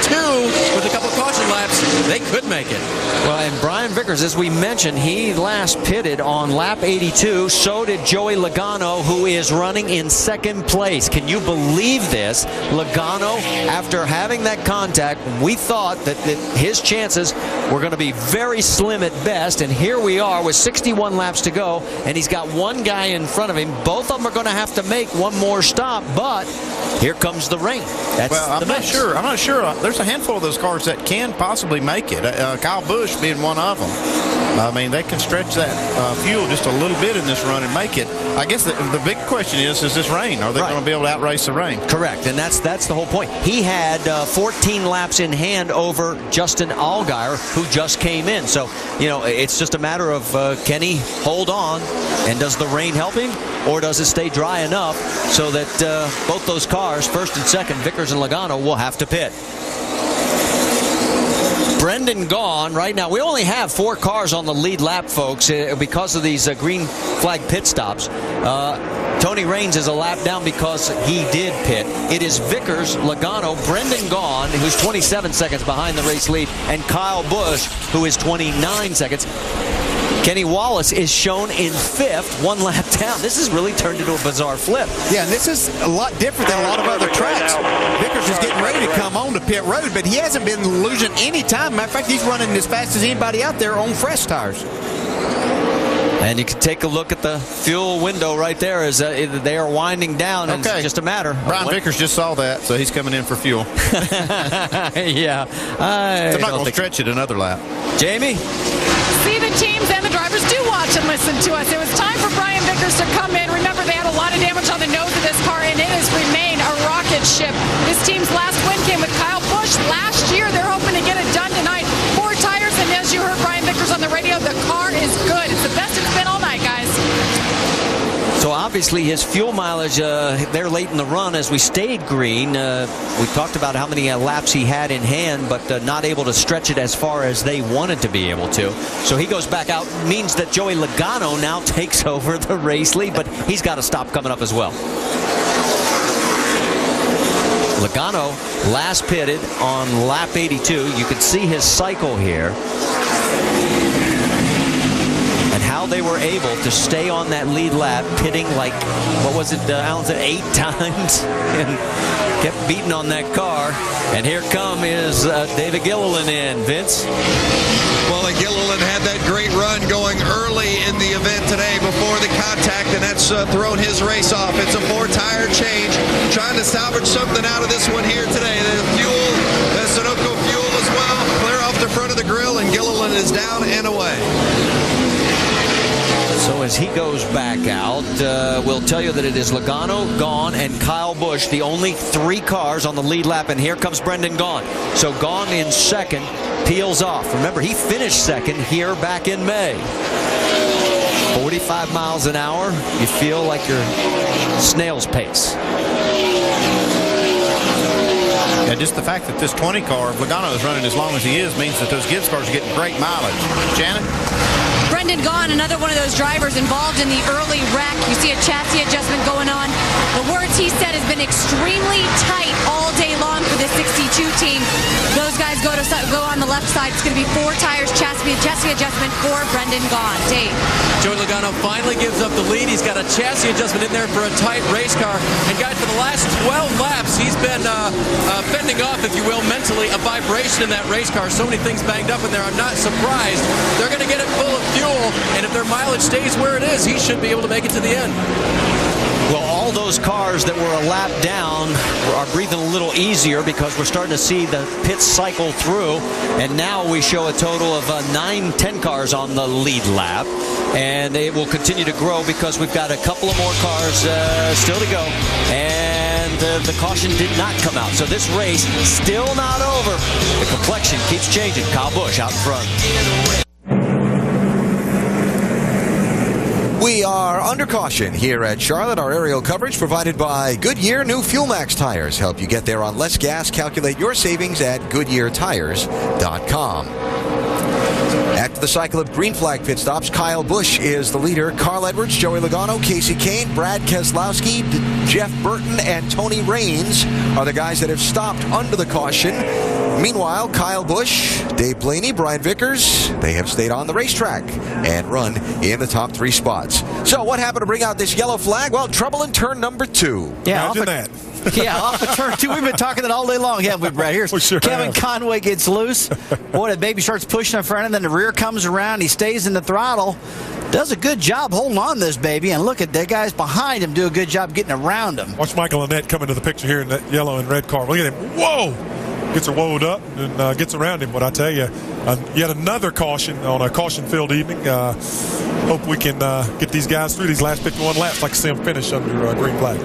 with a couple caution laps. They could make it. Well, and Brian Vickers, as we mentioned, he last pitted on lap 82. So did Joey Logano, who is running in 2nd place. Can you believe this? Logano, after having that contact, we thought that his chances were going to be very slim at best. And here we are with 61 laps to go, and he's got one guy in front of him. Both of them are going to have to make one more stop, but here comes the rain. That's I'm not sure. There's a handful of those cars that can possibly make it. Kyle Busch being one of them. I mean, they can stretch that fuel just a little bit in this run and make it. I guess the big question is this rain? Are they going to be able to outrace the rain? Correct, and that's the whole point. He had 14 laps in hand over Justin Allgaier, who just came in. So, it's just a matter of can he hold on, and does the rain help him, or does it stay dry enough so that both those cars, first and second, Vickers and Logano, will have to pit. Brendan Gaughan right now. We only have 4 cars on the lead lap, folks, because of these green flag pit stops. Tony Raines is a lap down because he did pit. It is Vickers, Logano, Brendan Gaughan, who's 27 seconds behind the race lead, and Kyle Busch, who is 29 seconds. Kenny Wallace is shown in 5th, 1 lap down. This has really turned into a bizarre flip. Yeah, and this is a lot different than a lot of other tracks. Vickers is getting ready to come on to pit road, but he hasn't been losing any time. Matter of fact, he's running as fast as anybody out there on fresh tires. And you can take a look at the fuel window right there as they are winding down. And it's just a matter. Brian Vickers just saw that, so he's coming in for fuel. Yeah. I'm not going to stretch it another lap. Jamie? See, the teams and the drivers do watch and listen to us. It was time for Brian Vickers to come in. Remember, they had a lot of damage on the nose of this car, and it has remained a rocket ship. This team's last win came with Kyle Busch last year. They're hoping to get it done tonight. 4 tires, and as you heard Brian Vickers on the radio, the car is good. It's the best it's been all night, guys. So obviously his fuel mileage there late in the run as we stayed green. We talked about how many laps he had in hand, but not able to stretch it as far as they wanted to be able to. So he goes back out. Means that Joey Logano now takes over the race lead, but he's got to stop coming up as well. Logano last pitted on lap 82. You can see his cycle here. How they were able to stay on that lead lap, pitting like, what was it, Alan said, 8 times, and kept beating on that car. And here is David Gilliland in. Vince? Well, Gilliland had that great run going early in the event today before the contact, and that's thrown his race off. It's a 4-tire change, trying to salvage something out of this one here today. The fuel, the Sunoco fuel as well, clear off the front of the grill, and Gilliland is down and away. So as he goes back out, we'll tell you that it is Logano, Gone, and Kyle Busch, the only 3 cars on the lead lap, and here comes Brendan Gaughan. So Gaughan in second, peels off. Remember, he finished second here back in May. 45 miles an hour, you feel like you're snail's pace. Yeah, just the fact that this 20 car of Logano is running as long as he is means that those Gibbs cars are getting great mileage. Janet? Brendan Gaughan, another one of those drivers involved in the early wreck. You see a chassis adjustment going on. The words he said has been extremely tight all day long for this 62 team. Those guys go on the left side. It's going to be 4 tires, chassis adjustment for Brendan Gaughan. Dave. Joey Logano finally gives up the lead. He's got a chassis adjustment in there for a tight race car. And guys, for the last 12 laps, he's been fending off, if you will, mentally a vibration in that race car. So many things banged up in there. I'm not surprised. They're going to get it full of fuel, and if their mileage stays where it is, he should be able to make it to the end. Well, all those cars that were a lap down are breathing a little easier because we're starting to see the pits cycle through, and now we show a total of 9-10 cars on the lead lap, and it will continue to grow because we've got a couple of more cars still to go, and the caution did not come out. So this race still not over. The complexion keeps changing. Kyle Busch out in front. We are under caution here at Charlotte. Our aerial coverage provided by Goodyear. New Fuel Max tires help you get there on less gas. Calculate your savings at GoodyearTires.com. After the cycle of green flag pit stops, Kyle Busch is the leader. Carl Edwards, Joey Logano, Kasey Kahne, Brad Keselowski, Jeff Burton, and Tony Raines are the guys that have stopped under the caution. Meanwhile, Kyle Busch, Dave Blaney, Brian Vickers, they have stayed on the racetrack and run in the top 3 spots. So what happened to bring out this yellow flag? Well, trouble in turn number 2. Yeah, imagine that. Yeah, off the turn 2. We've been talking that all day long, haven't we, Brad? Here's Kevin Conway gets loose. Boy, the baby starts pushing in front, and then the rear comes around. He stays in the throttle. Does a good job holding on to this baby, and look at the guys behind him do a good job getting around him. Watch Michael Annett come into the picture here in that yellow and red car. Look at him. Whoa! Gets her woed up and gets around him. But I tell you, yet another caution on a caution-filled evening. Hope we can get these guys through these last 51 laps like Sim finish under green flag.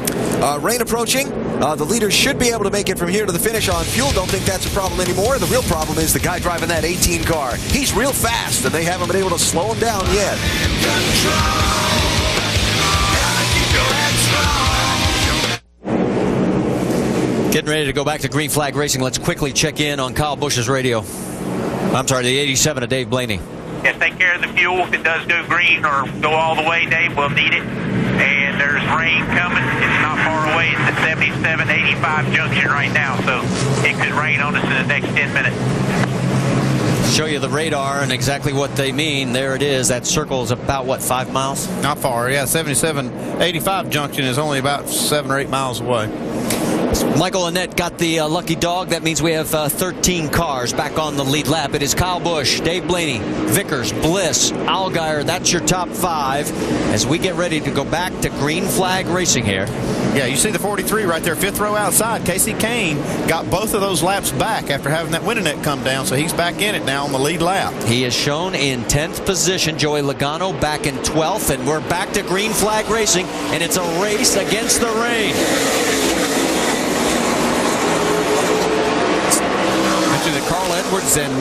Rain approaching. The leaders should be able to make it from here to the finish on fuel. Don't think that's a problem anymore. The real problem is the guy driving that 18 car. He's real fast, and they haven't been able to slow him down yet. Getting ready to go back to green flag racing. Let's quickly check in on Kyle Busch's radio. I'm sorry, the 87 of Dave Blaney. Yes, take care of the fuel. If it does go green or go all the way, Dave, we'll need it. And there's rain coming. It's not far away. It's at 77-85 junction right now, so it could rain on us in the next 10 minutes. Show you the radar and exactly what they mean. There it is. That circle is about, what, 5 miles? Not far, yeah. 7785 junction is only about 7 or 8 miles away. Michael Annett got the lucky dog. That means we have 13 cars back on the lead lap. It is Kyle Busch, Dave Blaney, Vickers, Bliss, Allgaier. That's your top 5 as we get ready to go back to green flag racing here. Yeah, you see the 43 right there, 5th row outside. Casey Kane got both of those laps back after having that winning net come down, so he's back in it now on the lead lap. He is shown in 10th position. Joey Logano back in 12th, and we're back to green flag racing, and it's a race against the rain. That Carl Edwards and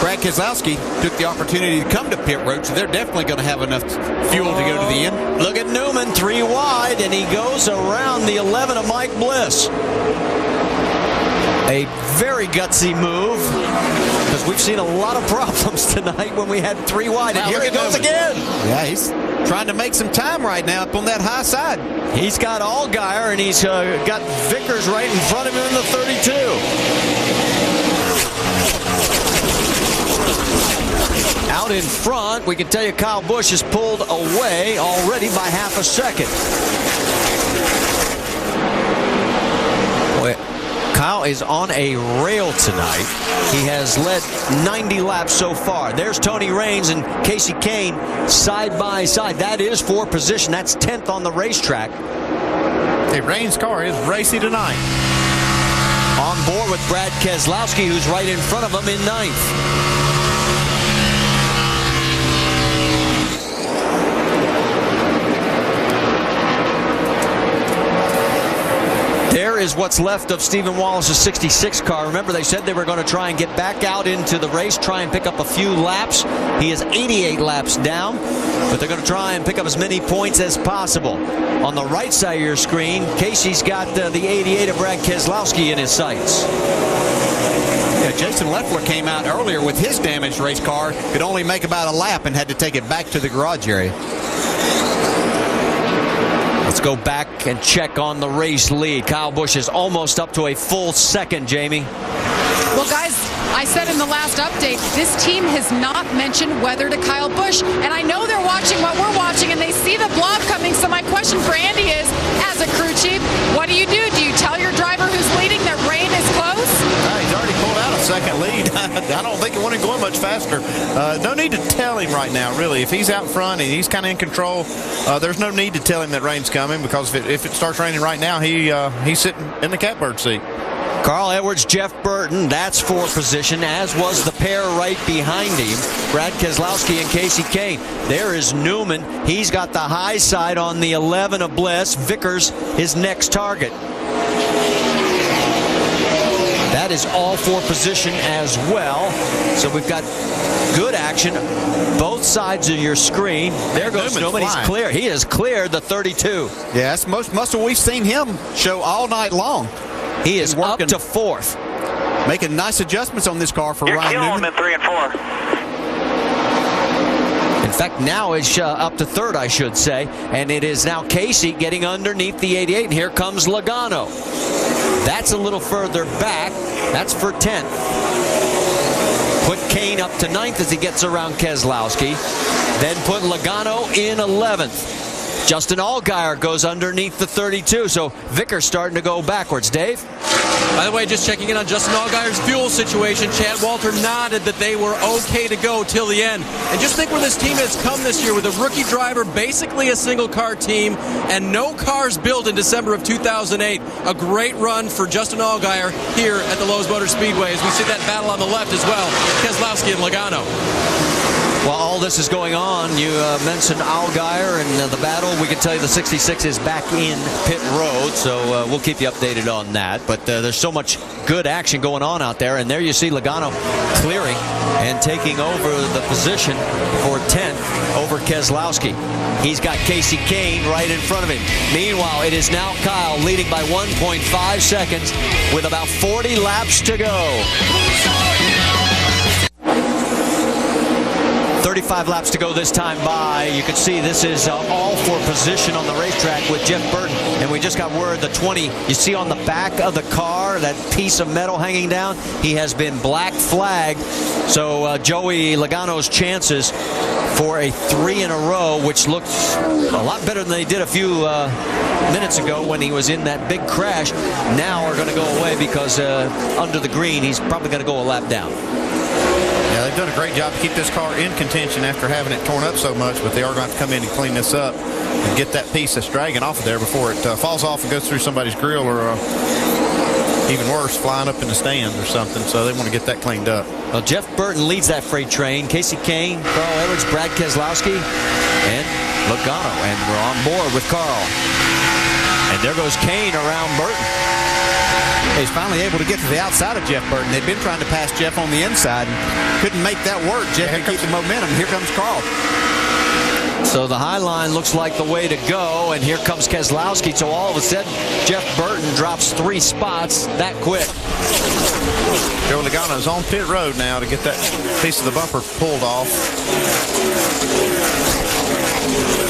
Brad Keselowski took the opportunity to come to pit road, so they're definitely going to have enough fuel to go to the end. Look at Newman, 3 wide, and he goes around the 11 of Mike Bliss. A very gutsy move, because we've seen a lot of problems tonight when we had 3 wide, and here he goes again. Yeah, he's trying to make some time right now up on that high side. He's got Allgaier, and he's got Vickers right in front of him in the 32. Out in front, we can tell you Kyle Busch is pulled away already by half a second. Boy, Kyle is on a rail tonight. He has led 90 laps so far. There's Tony Raines and Casey Kane side by side. That is 4th position. That's 10th on the racetrack. Hey, Raines' car is racy tonight. On board with Brad Keselowski, who's right in front of him in 9th. There is what's left of Stephen Wallace's 66 car. Remember, they said they were going to try and get back out into the race, try and pick up a few laps. He is 88 laps down, but they're going to try and pick up as many points as possible. On the right side of your screen, Casey's got the 88 of Brad Keselowski in his sights. Yeah, Jason Leffler came out earlier with his damaged race car, could only make about a lap and had to take it back to the garage area. Let's go back and check on the race lead. Kyle Busch is almost up to a full second, Jamie. Well, guys, I said in the last update, this team has not mentioned weather to Kyle Busch. And I know they're watching what we're watching, and they see the blob coming. So my question for Andy is, as a crew chief, what do? Do you tell your driver who's leading that rain is close? He's already pulled out a second lead. I don't think it would have gone much faster. No need to tell him right now, really. If he's out front and he's kind of in control, there's no need to tell him that rain's coming, because if it starts raining right now, he's sitting in the catbird seat. Carl Edwards, Jeff Burton, that's 4th position, as was the pair right behind him, Brad Keselowski and Casey Kane. There is Newman. He's got the high side on the 11 of Bliss. Vickers, his next target. That is all 4th position as well. So we've got good action both sides of your screen. There goes Newman. He's clear. He has cleared the 32. Yeah, that's most of what we've seen him show all night long. He is up to 4th. Making nice adjustments on this car for Ryan Newman. You're killing him in 3 and 4. In fact, now it's up to 3rd, I should say. And it is now Casey getting underneath the 88. And here comes Logano. That's a little further back. That's for 10th. Put Kane up to 9th as he gets around Keselowski. Then put Logano in 11th. Justin Allgaier goes underneath the 32, so Vickers starting to go backwards. Dave? By the way, just checking in on Justin Allgaier's fuel situation. Chad Walter nodded that they were okay to go till the end. And just think where this team has come this year with a rookie driver, basically a single-car team, and no cars built in December of 2008. A great run for Justin Allgaier here at the Lowe's Motor Speedway as we see that battle on the left as well, Keselowski and Logano. While all this is going on, you mentioned Allgaier and the battle. We can tell you the 66 is back in pit road, so we'll keep you updated on that. But there's so much good action going on out there, and there you see Logano clearing and taking over the position for 10th over Keselowski. He's got Casey Kane right in front of him. Meanwhile, it is now Kyle leading by 1.5 seconds with about 40 laps to go. 35 laps to go this time by. You can see this is all for position on the racetrack with Jeff Burton. And we just got word the 20, you see on the back of the car, that piece of metal hanging down, he has been black flagged. So Joey Logano's chances for a 3 in a row, which looks a lot better than they did a few minutes ago when he was in that big crash, now are going to go away because under the green, he's probably going to go a lap down. Yeah, they've done a great job to keep this car in contention after having it torn up so much, but they are going to have to come in and clean this up and get that piece that's dragging off of there before it falls off and goes through somebody's grill, or even worse, flying up in the stands or something. So they want to get that cleaned up. Well, Jeff Burton leads that freight train. Kasey Kahne, Carl Edwards, Brad Keselowski, and Logano. And we're on board with Carl. And there goes Kahne around Burton. He's finally able to get to the outside of Jeff Burton. They've been trying to pass Jeff on the inside and couldn't make that work. Jeff can keep the momentum. Here comes Carl. So the high line looks like the way to go, and here comes Keselowski. So all of a sudden, Jeff Burton drops 3 spots that quick. Joey Logano's on pit road now to get that piece of the bumper pulled off.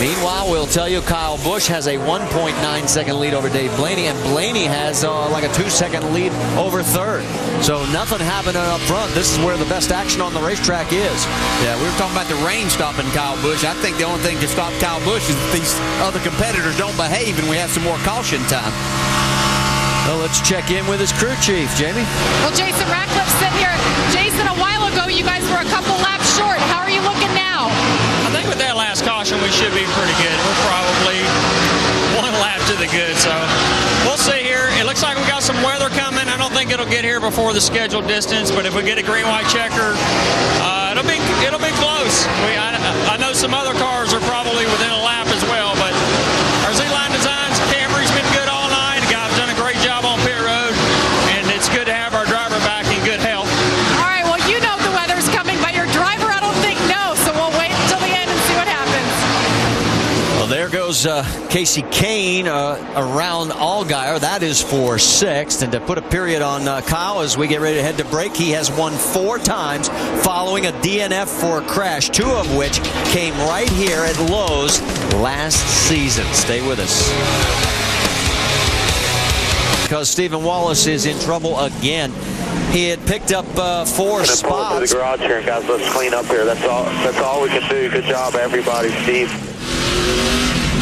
Meanwhile, we'll tell you Kyle Busch has a 1.9-second lead over Dave Blaney, and Blaney has like a 2-second lead over third. So nothing happening up front. This is where the best action on the racetrack is. Yeah, we were talking about the rain stopping Kyle Busch. I think the only thing to stop Kyle Busch is if these other competitors don't behave and we have some more caution time. Well, let's check in with his crew chief, Jamie. Well, Jason Ratcliffe's sitting here. Jason, a while ago, you guys were a couple laps short. How are you looking now? I think with that last caution, we should be pretty good. We're probably 1 lap to the good, so we'll see here. It looks like we got some weather coming. I don't think it'll get here before the scheduled distance, but if we get a green-white checker, it'll be close. I know some other cars are probably within a lap as well, but our Z-Line Designs Camry's been good all night. The guy's done a great job on pit road, and it's good to have our driver back in good health. All right, well, you know the weather's coming, but your driver, I don't think, knows, so we'll wait until the end and see what happens. Well, there goes Kasey Kahne around Allgaier. That is for 6th. And to put a period on Kyle as we get ready to head to break, he has won 4 times following a DNF for a crash, 2 of which came right here at Lowe's last season. Stay with us. Because Stephen Wallace is in trouble again. He had picked up 4 spots. Pull up to the garage here, guys. Let's clean up here. That's all we can do. Good job, everybody. Steve.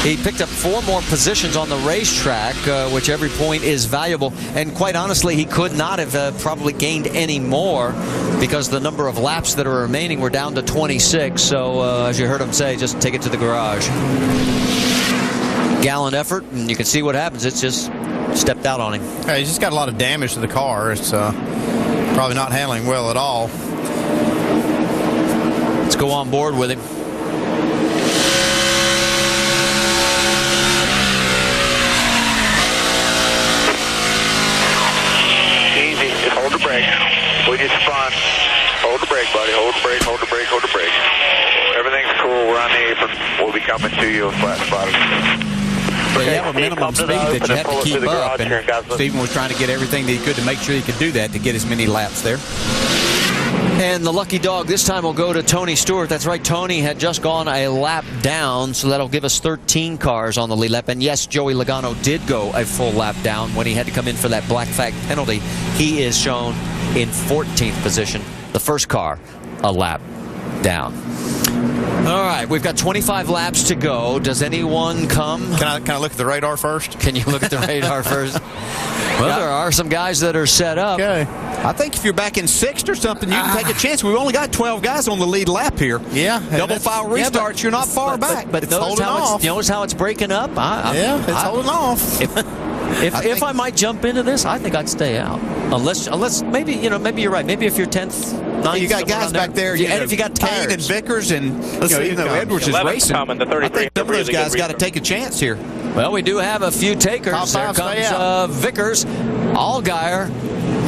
He picked up 4 more positions on the racetrack, which every point is valuable. And quite honestly, he could not have probably gained any more because the number of laps that are remaining were down to 26. So as you heard him say, just take it to the garage. Gallant effort, and you can see what happens. It's just stepped out on him. Hey, he's just got a lot of damage to the car. It's probably not handling well at all. Let's go on board with him. Easy. Just hold the brake. We just spun. Hold the brake, buddy. Hold the brake. Hold the brake. Hold the brake. Everything's cool. We're on the apron. We'll be coming to you. Flat spotted. But you have a minimum speed that you have to keep up, and Stephen was trying to get everything that he could to make sure he could do that to get as many laps there. And the lucky dog this time will go to Tony Stewart. That's right, Tony had just gone a lap down, so that'll give us 13 cars on the lead lap. And yes, Joey Logano did go a full lap down when he had to come in for that black flag penalty. He is shown in 14th position. The first car, a lap down. All right, we've got 25 laps to go. Does anyone come? Can I look at the radar first? Can you look at the radar first? Well, there are some guys that are set up. Okay. I think if you're back in 6th or something, you can take a chance. We've only got 12 guys on the lead lap here. Yeah. Double file restarts, you're not far back. But it's holding off. Notice how it's breaking up? It's holding off. If I might jump into this, I think I'd stay out. Unless maybe you're right. Maybe if you're 10th. You got guys back there. And if you got Kahne and Vickers, and even though Edwards is racing, I think some of those guys got to take a chance here. Well, we do have a few takers. There comes Vickers, Allgaier,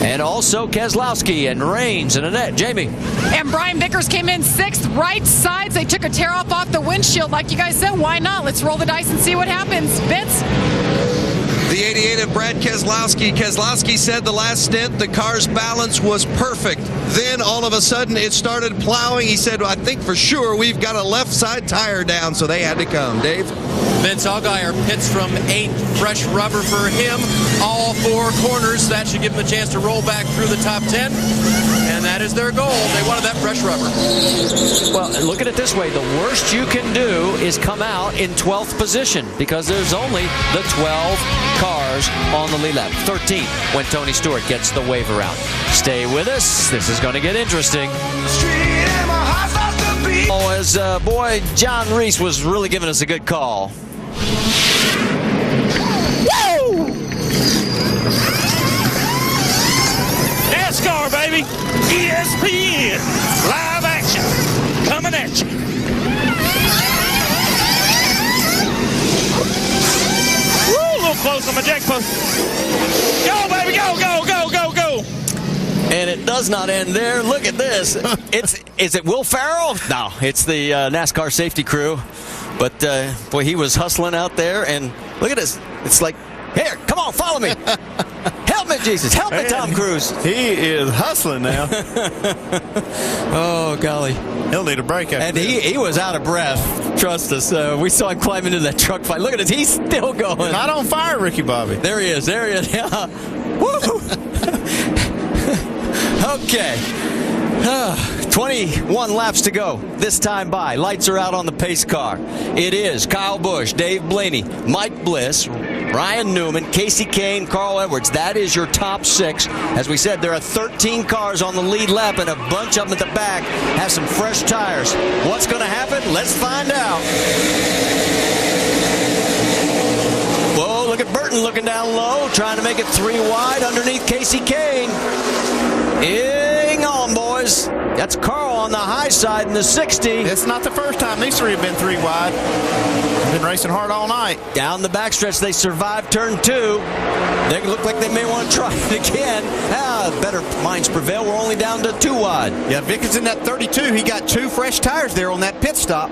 and also Keselowski and Rains and Annette. Jamie. And Brian Vickers came in 6th, right sides. They took a tear off the windshield. Like you guys said, why not? Let's roll the dice and see what happens. Vince? The 88 of Brad Keselowski. Keselowski said the last stint, the car's balance was perfect. Then all of a sudden it started plowing. He said, well, I think for sure we've got a left side tire down, so they had to come. Dave? Vince Allgaier pits from 8th. Fresh rubber for him. All 4 corners. That should give him a chance to roll back through the top 10. And that is their goal. They wanted that fresh rubber. Well, look at it this way. The worst you can do is come out in 12th position because there's only the 12 cars on the lead lap. 13 when Tony Stewart gets the waiver out. Stay with us. This is going to get interesting. Oh, as boy, John Reese was really giving us a good call. Woo! NASCAR, baby. ESPN. Live action. Coming at you. Woo, a little close on my jack post. Go, baby, go, go, go, go, go. And it does not end there. Look at this. Is it Will Farrell? No, it's the NASCAR safety crew. But, boy, he was hustling out there. And look at this. It's like, here, come on, follow me. Help me, Jesus. Help me, Tom Cruise. He is hustling now. Oh, golly. He'll need a break after And he was out of breath. Trust us. We saw him climb into that truck fight. Look at it. He's still going. You're not on fire, Ricky Bobby. There he is. There he is. Yeah. Woo! Okay. 21 laps to go. This time by. Lights are out on the pace car. It is Kyle Busch, Dave Blaney, Mike Bliss, Ryan Newman, Casey Kane, Carl Edwards. That is your top 6. As we said, there are 13 cars on the lead lap, and a bunch of them at the back have some fresh tires. What's going to happen? Let's find out. Whoa, look at Burton looking down low, trying to make it 3 wide underneath Casey Kane. Hang on, boys. That's Carl on the high side in the 60. It's not the first time these 3 have been 3 wide. They've been racing hard all night. Down the backstretch, they survived turn 2. They look like they may want to try it again. Better minds prevail. We're only down to 2 wide. Yeah, Vic is in that 32. He got 2 fresh tires there on that pit stop.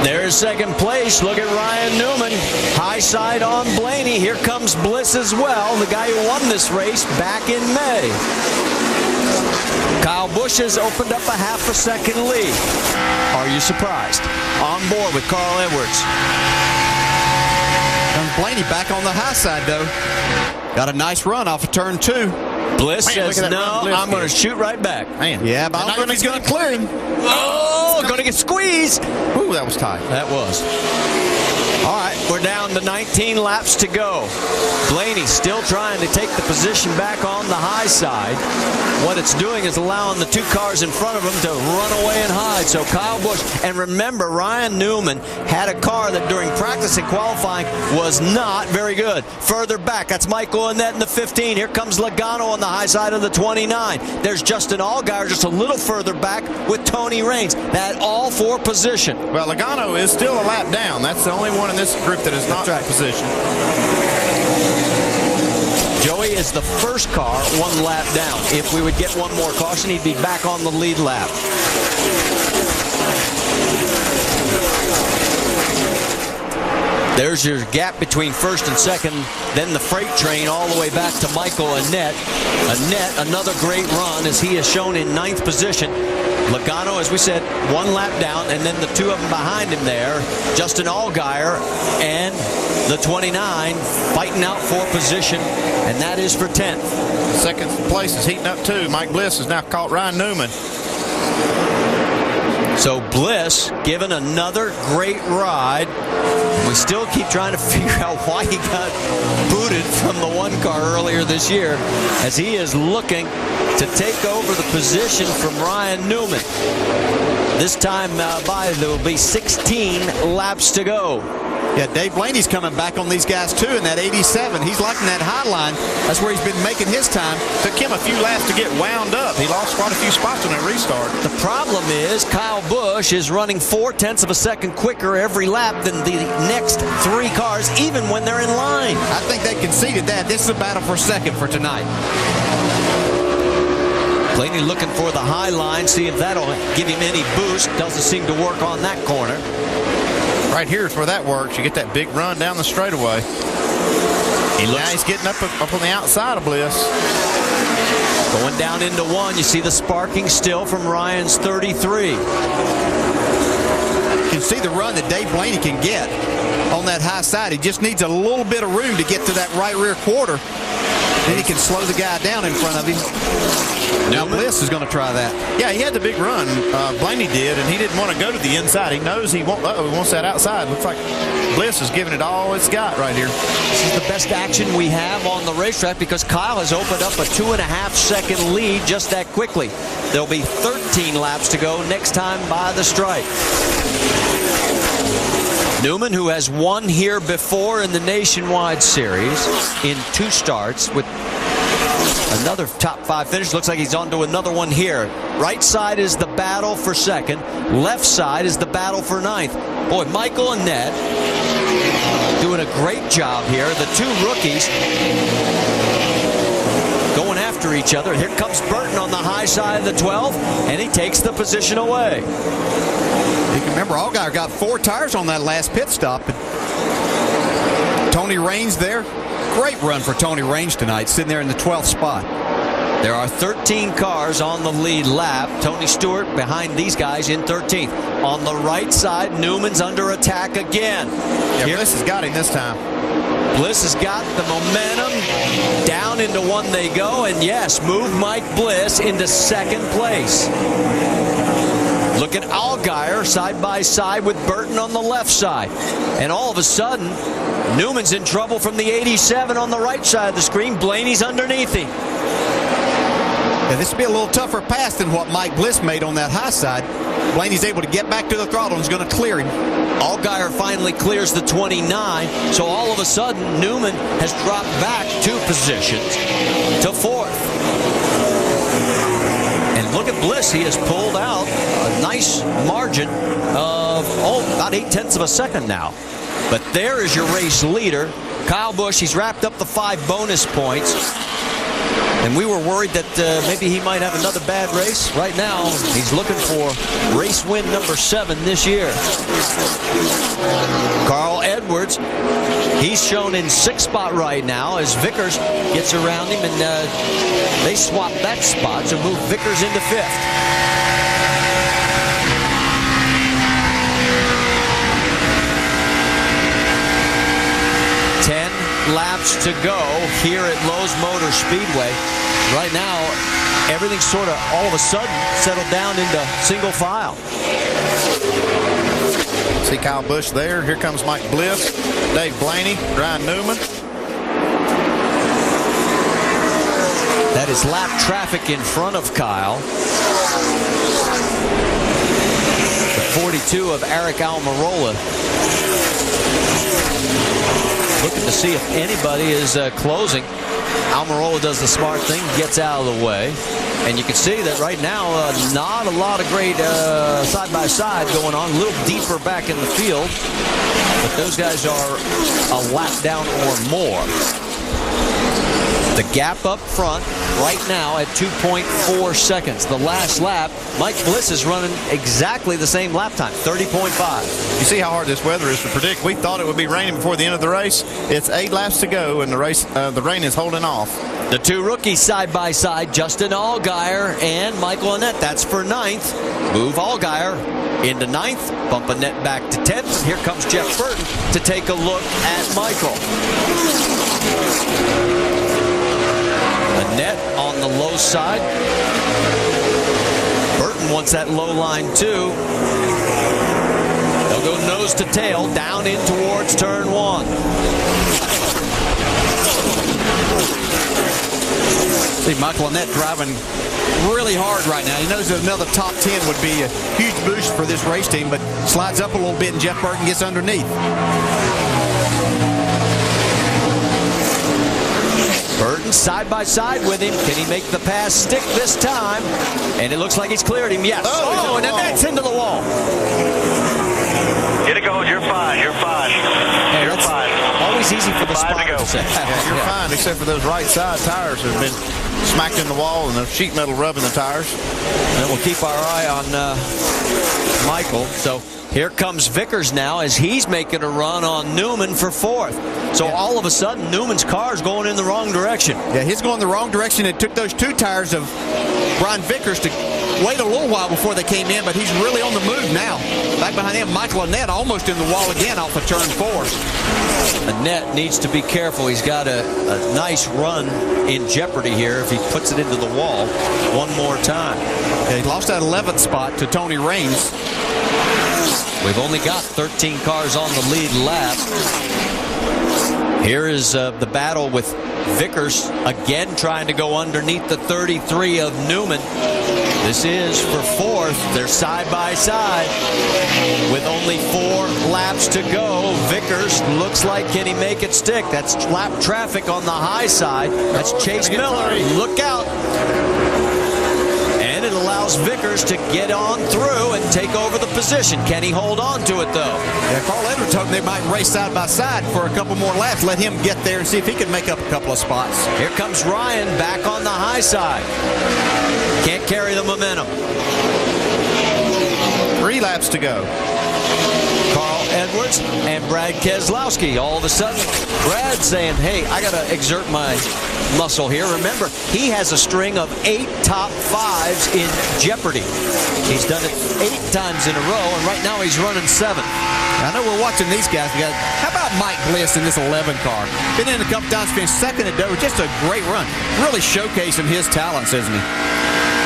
There's second place. Look at Ryan Newman. High side on Blaney. Here comes Bliss as well, the guy who won this race back in May. Kyle Busch has opened up a half a second lead. Are you surprised? On board with Carl Edwards. And Blaney back on the high side, though. Got a nice run off of turn 2. Bliss says, no, I'm going to shoot right back. Man. Yeah, but I don't think he's going to clear him. Oh, going to get squeezed. Ooh, that was tight. That was. All right, we're down to 19 laps to go. Blaney still trying to take the position back on the high side. What it's doing is allowing the 2 cars in front of him to run away and hide. So Kyle Busch, and remember, Ryan Newman had a car that during practice and qualifying was not very good. Further back, that's Michael Annett in the 15. Here comes Logano on the high side of the 29. There's Justin Allgaier just a little further back with Tony Raines. That all 4 position. Well, Logano is still a lap down. That's the only one in this group that is not in position. Joey is the first car 1 lap down. If we would get 1 more caution, he'd be back on the lead lap. There's your gap between first and second. Then the freight train all the way back to Michael Annett. Annett, another great run as he is shown in 9th position. Logano, as we said, 1 lap down, and then the 2 of them behind him there, Justin Allgaier and the 29 fighting out for position, and that is for 10th. Second place is heating up too. Mike Bliss has now caught Ryan Newman. So Bliss given another great ride. We still keep trying to figure out why he got booted from the 1 car earlier this year, as he is looking to take over the position from Ryan Newman. This time by, there will be 16 laps to go. Yeah, Dave Blaney's coming back on these guys, too, in that 87. He's liking that high line. That's where he's been making his time. Took him a few laps to get wound up. He lost quite a few spots on that restart. The problem is Kyle Busch is running 0.4 of a second quicker every lap than the next 3 cars, even when they're in line. I think they conceded that. This is a battle for second for tonight. Blaney looking for the high line, see if that'll give him any boost. Doesn't seem to work on that corner. Right here is where that works. You get that big run down the straightaway. Now he's getting up on the outside of Bliss. Going down into 1, you see the sparking still from Ryan's 33. You can see the run that Dave Blaney can get on that high side. He just needs a little bit of room to get to that right rear quarter. Then he can slow the guy down in front of him. Now Bliss is going to try that. Yeah, he had the big run. Blaney did, and he didn't want to go to the inside. He knows he wants that outside. Looks like Bliss is giving it all it's got right here. This is the best action we have on the racetrack because Kyle has opened up a 2.5-second lead just that quickly. There'll be 13 laps to go next time by the stripe. Newman, who has won here before in the Nationwide Series in 2 starts with another top 5 finish. Looks like he's on to another one here. Right side is the battle for second. Left side is the battle for 9th. Boy, Michael and Ned doing a great job here. The 2 rookies going after each other. Here comes Burton on the high side of the 12, and he takes the position away. You can remember Allgaier got 4 tires on that last pit stop. Tony Raines there. Great run for Tony Raines tonight, sitting there in the 12th spot. There are 13 cars on the lead lap. Tony Stewart behind these guys in 13th. On the right side, Newman's under attack again. Yeah, Bliss has got him this time. Bliss has got the momentum. Down into 1 they go, and yes, move Mike Bliss into 2nd place. Look at Allgaier side by side with Burton on the left side. And all of a sudden, Newman's in trouble from the 87 on the right side of the screen. Blaney's underneath him. Yeah, this will be a little tougher pass than what Mike Bliss made on that high side. Blaney's able to get back to the throttle and is going to clear him. Allgaier finally clears the 29, so all of a sudden Newman has dropped back 2 positions to 4th. And look at Bliss. He has pulled out a nice margin of about 0.8 of a second now. But there is your race leader, Kyle Busch. He's wrapped up the 5 bonus points. And we were worried that maybe he might have another bad race. Right now, he's looking for race win number 7 this year. Carl Edwards, he's shown in 6th spot right now as Vickers gets around him, and they swap that spot to move Vickers into 5th. Laps to go here at Lowe's Motor Speedway. Right now, everything's sort of all of a sudden settled down into single file. See Kyle Busch there. Here comes Mike Bliss, Dave Blaney, Ryan Newman. That is lap traffic in front of Kyle. The 42 of Eric Almirola. Looking to see if anybody is closing. Almirola does the smart thing, gets out of the way. And you can see that right now, not a lot of great side-by-side going on. A little deeper back in the field. But those guys are a lap down or more. The gap up front right now at 2.4 seconds. The last lap, Mike Bliss is running exactly the same lap time, 30.5. You see how hard this weather is to predict. We thought it would be raining before the end of the race. It's 8 laps to go, and the rain is holding off. The 2 rookies side by side, Justin Allgaier and Michael Annett. That's for 9th. Move Allgaier into 9th, bump Annett back to 10th. Here comes Jeff Burton to take a look at Michael. Annett on the low side. Burton wants that low line too. They'll go nose to tail down in towards turn 1. See Michael Annett driving really hard right now. He knows that another top 10 would be a huge boost for this race team, but slides up a little bit and Jeff Burton gets underneath. Burton side by side with him. Can he make the pass stick this time? And it looks like he's cleared him. Yes. Oh, and then that's into the wall. Get it going. You're fine. You're fine. Hey, you're fine. Always easy for the spotter to say. Yeah, you're fine, except for those right side tires that have been smacked in the wall and the sheet metal rubbing the tires. And we'll keep our eye on Michael. So Here comes Vickers now as he's making a run on Newman for 4th. So all of a sudden, Newman's car is going in the wrong direction. Yeah, he's going the wrong direction. It took those 2 tires of Brian Vickers to wait a little while before they came in, but he's really on the move now. Back behind him, Michael Annett almost in the wall again off of turn 4. Annett needs to be careful. He's got a nice run in jeopardy here if he puts it into the wall one more time. Yeah, he lost that 11th spot to Tony Raines. We've only got 13 cars on the lead lap. Here is the battle with Vickers again trying to go underneath the 33 of Newman. This is for 4th. They're side by side with only 4 laps to go. Vickers looks like, can he make it stick? That's lap traffic on the high side. That's Chase Miller. Look out. And it allows Vickers to get on through and take over the position. Can he hold on to it, though? Yeah, Carl Edwards hoping they might race side by side for a couple more laps. Let him get there and see if he can make up a couple of spots. Here comes Ryan back on the high side. Can't carry the momentum. 3 laps to go. Carl Edwards and Brad Keselowski. All of a sudden, Brad saying, hey, I got to exert my muscle here. Remember, he has a string of 8 top 5s in jeopardy. He's done it 8 times in a row, and right now he's running 7. I know we're watching these guys. How about Mike Bliss in this 11 car? Been in a couple times, finished 2nd at Dover. Just a great run. Really showcasing his talents, isn't he?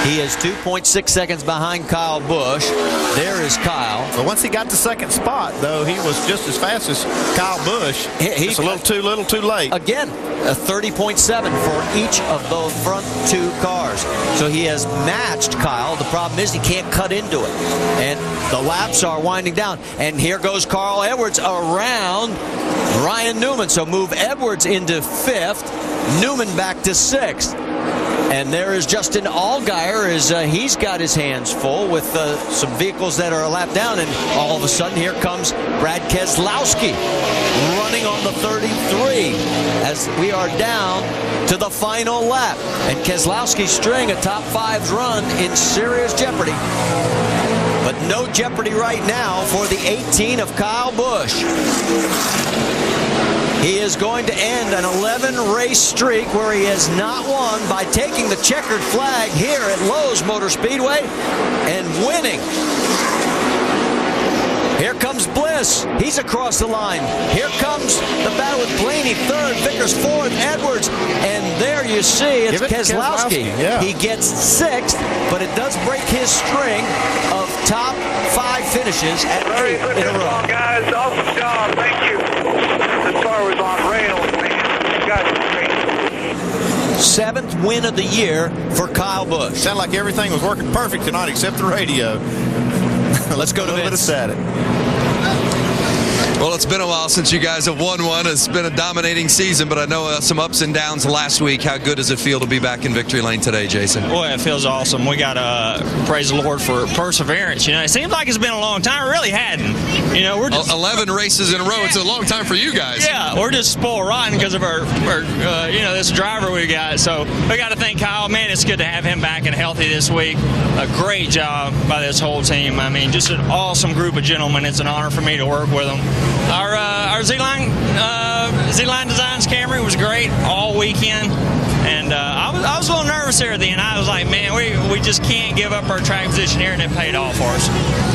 He is 2.6 seconds behind Kyle Busch. There is Kyle. But once he got to 2nd spot, though, he was just as fast as Kyle Busch. He's a little too late. Again, a 30.7 for each of those front 2 cars. So he has matched Kyle. The problem is he can't cut into it. And the laps are winding down. And here goes Carl Edwards around Ryan Newman. So move Edwards into 5th, Newman back to 6th. And there is Justin Allgaier as he's got his hands full with some vehicles that are a lap down. And all of a sudden, here comes Brad Keselowski running on the 33 as we are down to the final lap. And Keselowski's string of top 5s run in serious jeopardy. But no jeopardy right now for the 18 of Kyle Busch. He is going to end an 11-race streak where he has not won by taking the checkered flag here at Lowe's Motor Speedway and winning. Here comes Bliss. He's across the line. Here comes the battle with Blaney 3rd, Vickers 4th, Edwards. And there you see it's Keselowski. Yeah. He gets 6th, but it does break his string of top 5 finishes at 8 in a row. Guys, awesome job. Thank you. This car was on rails, man. You guys are great. 7th win of the year for Kyle Busch. Sounded like everything was working perfect tonight except the radio. Let's go to Vince. Well, it's been a while since you guys have won one. It's been a dominating season, but I know some ups and downs last week. How good does it feel to be back in victory lane today, Jason? Boy, it feels awesome. We got to praise the Lord for perseverance. You know, it seems like it's been a long time. It really hadn't. You know, we're just 11 races in a row. It's a long time for you guys. Yeah, we're just spoiled rotten because of our this driver we got. So we got to thank Kyle. Man, it's good to have him back and healthy this week. A great job by this whole team. I mean, just an awesome group of gentlemen. It's an honor for me to work with them. Our Z-Line Designs Camry was great all weekend. And I was a little nervous there at the end. I was like, man, we just can't give up our track position here, and it paid off for us.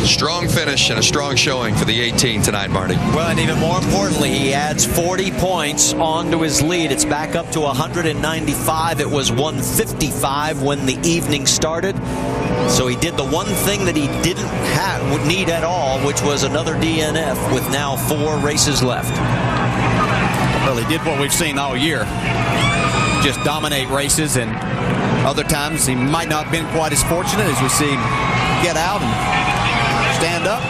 Strong finish and a strong showing for the 18 tonight, Marty. Well, and even more importantly, he adds 40 points onto his lead. It's back up to 195. It was 155 when the evening started. So he did the one thing that he didn't need at all, which was another DNF with now 4 races left. Well, he did what we've seen all year. Just dominate races, and other times he might not have been quite as fortunate as we see him get out and stand up,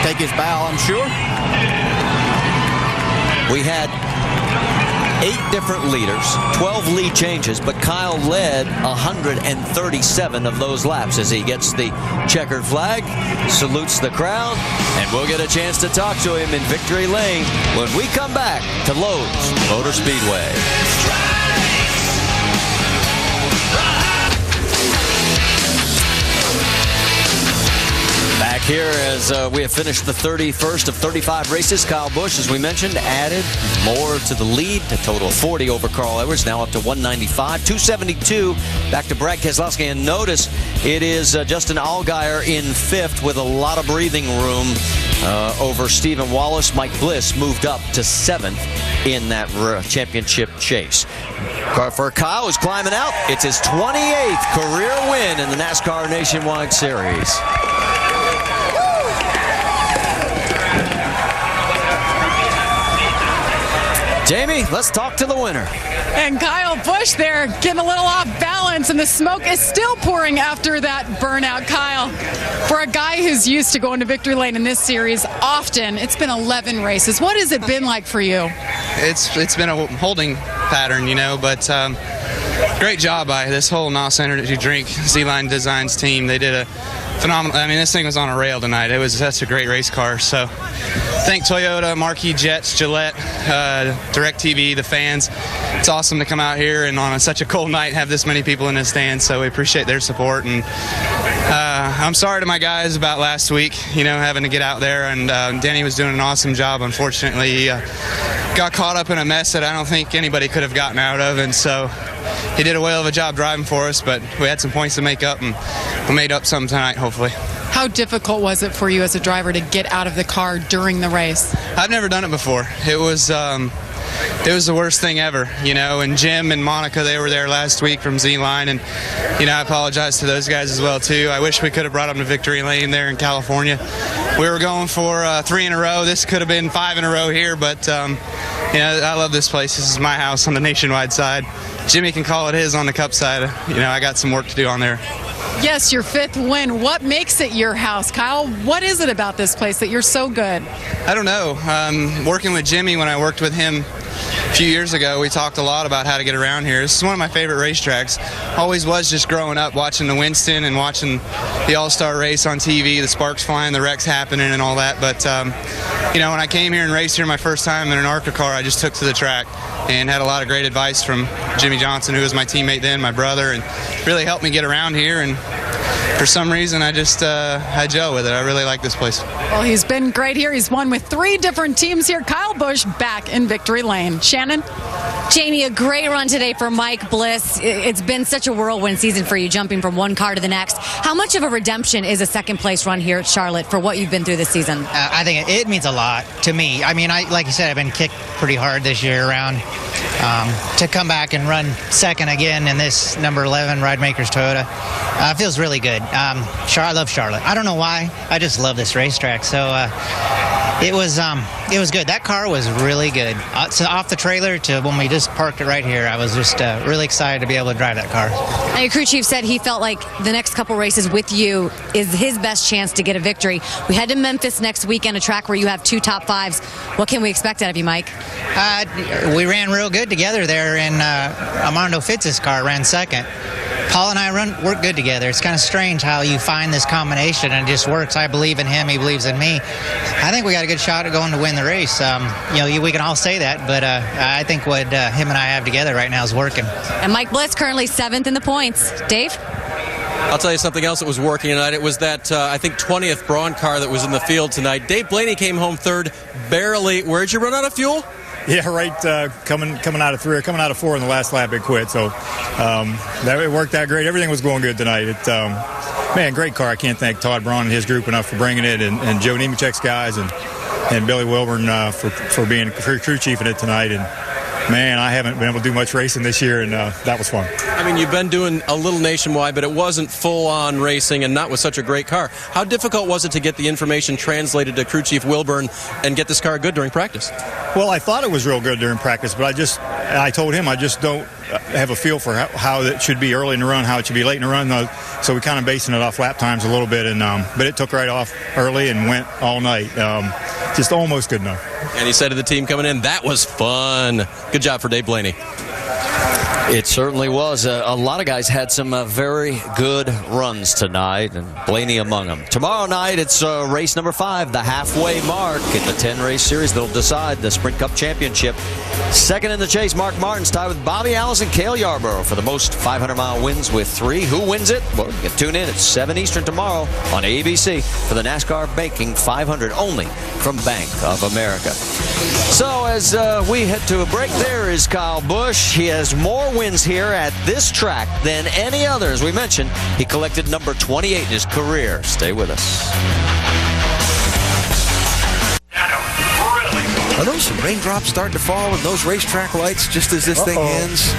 take his bow, I'm sure. We had 8 different leaders, 12 lead changes, but Kyle led 137 of those laps as he gets the checkered flag, salutes the crowd, and we'll get a chance to talk to him in victory lane when we come back to Lowe's Motor Speedway. Back Here as we have finished the 31st of 35 races, Kyle Busch, as we mentioned, added more to the lead, a total of 40 over Carl Edwards, now up to 195, 272 back to Brad Keselowski. And notice it is Justin Allgaier in 5th with a lot of breathing room over Stephen Wallace. Mike Bliss moved up to 7th in that championship chase. For Kyle, who's climbing out, it's his 28th career win in the NASCAR Nationwide Series. Jamie, let's talk to the winner. And Kyle Busch there getting a little off balance, and the smoke is still pouring after that burnout. Kyle, for a guy who's used to going to victory lane in this series often, it's been 11 races. What has it been like for you? It's been a holding pattern, but great job by this whole NOS Energy Drink Z-Line Designs team. They did a phenomenal. I mean, this thing was on a rail tonight. It was such a great race car. So thank Toyota, Marquis Jets, Gillette, DirecTV, the fans. It's awesome to come out here and on such a cold night have this many people in the stands. So we appreciate their support. And I'm sorry to my guys about last week, having to get out there. And Denny was doing an awesome job. Unfortunately, he got caught up in a mess that I don't think anybody could have gotten out of. And so he did a whale of a job driving for us, but we had some points to make up, and we made up some tonight, hopefully. How difficult was it for you as a driver to get out of the car during the race? I've never done it before. It was the worst thing ever, and Jim and Monica, they were there last week from Z-Line, and, I apologize to those guys as well, too. I wish we could have brought them to victory lane there in California. We were going for 3 in a row. This could have been 5 in a row here, but, I love this place. This is my house on the Nationwide side. Jimmy can call it his on the Cup side. I got some work to do on there. Yes, your 5th win. What makes it your house, Kyle? What is it about this place that you're so good? I don't know. Working with Jimmy, when I worked with him a few years ago, we talked a lot about how to get around here. This is one of my favorite racetracks. Always was, just growing up, watching the Winston and watching the All-Star race on TV, the sparks flying, the wrecks happening and all that. But, when I came here and raced here my first time in an ARCA car, I just took to the track and had a lot of great advice from Jimmy Johnson, who was my teammate then, my brother, and really helped me get around here. And for some reason, I just had Joe with it. I really like this place. Well, he's been great here. He's won with 3 different teams here. Kyle Busch back in victory lane. Shannon? Jamie, a great run today for Mike Bliss. It's been such a whirlwind season for you, jumping from one car to the next. How much of a redemption is a second-place run here at Charlotte for what you've been through this season? I think it means a lot to me. I mean, like you said, I've been kicked pretty hard this year around. To come back and run second again in this number 11 Ridemakers Toyota feels really good. I love Charlotte. I don't know why. I just love this racetrack. So it was good. That car was really good. So off the trailer to when we just parked it right here, I was just really excited to be able to drive that car. Now, your crew chief said he felt like the next couple races with you is his best chance to get a victory. We head to Memphis next weekend, a track where you have 2 top 5s. What can we expect out of you, Mike? We ran real good together there, and Armando Fitz's car ran second. Paul and I work good together. It's kind of strange how you find this combination and it just works. I believe in him. He believes in me. I think we got a good shot at going to win the race. We can all say that, but I think what him and I have together right now is working. And Mike Bliss currently 7th in the points. Dave? I'll tell you something else that was working tonight. It was that, I think, 20th Braun car that was in the field tonight. Dave Blaney came home 3rd, barely. Where'd you run out of fuel? Yeah, right. Coming out of 3 or coming out of 4 in the last lap, it quit. So it worked out great. Everything was going good tonight. Great car. I can't thank Todd Braun and his group enough for bringing it, and Joe Nemechek's guys and Billy Wilburn for being crew chief in it tonight. And man, I haven't been able to do much racing this year, and that was fun. I mean, you've been doing a little nationwide, but it wasn't full-on racing and not with such a great car. How difficult was it to get the information translated to crew chief Wilburn and get this car good during practice? Well, I thought it was real good during practice, but I told him I just don't have a feel for how it should be early in the run, how it should be late in the run. So we kind of basing it off lap times a little bit, but it took right off early and went all night. Just almost good enough. And he said to the team coming in, that was fun. Good job for Dave Blaney. It certainly was. A lot of guys had some very good runs tonight, and Blaney among them. Tomorrow night, it's race number 5, the halfway mark in the 10-race series that'll decide the Sprint Cup Championship. Second in the chase, Mark Martin's tied with Bobby Allison and Cale Yarborough for the most 500-mile wins with 3. Who wins it? Well, you can tune in at 7 Eastern tomorrow on ABC for the NASCAR Banking 500, only from Bank of America. So as we head to a break, there is Kyle Busch. He has more wins here at this track than any other. As we mentioned, he collected number 28 in his career. Stay with us. Are those some raindrops starting to fall in those racetrack lights just as this thing ends?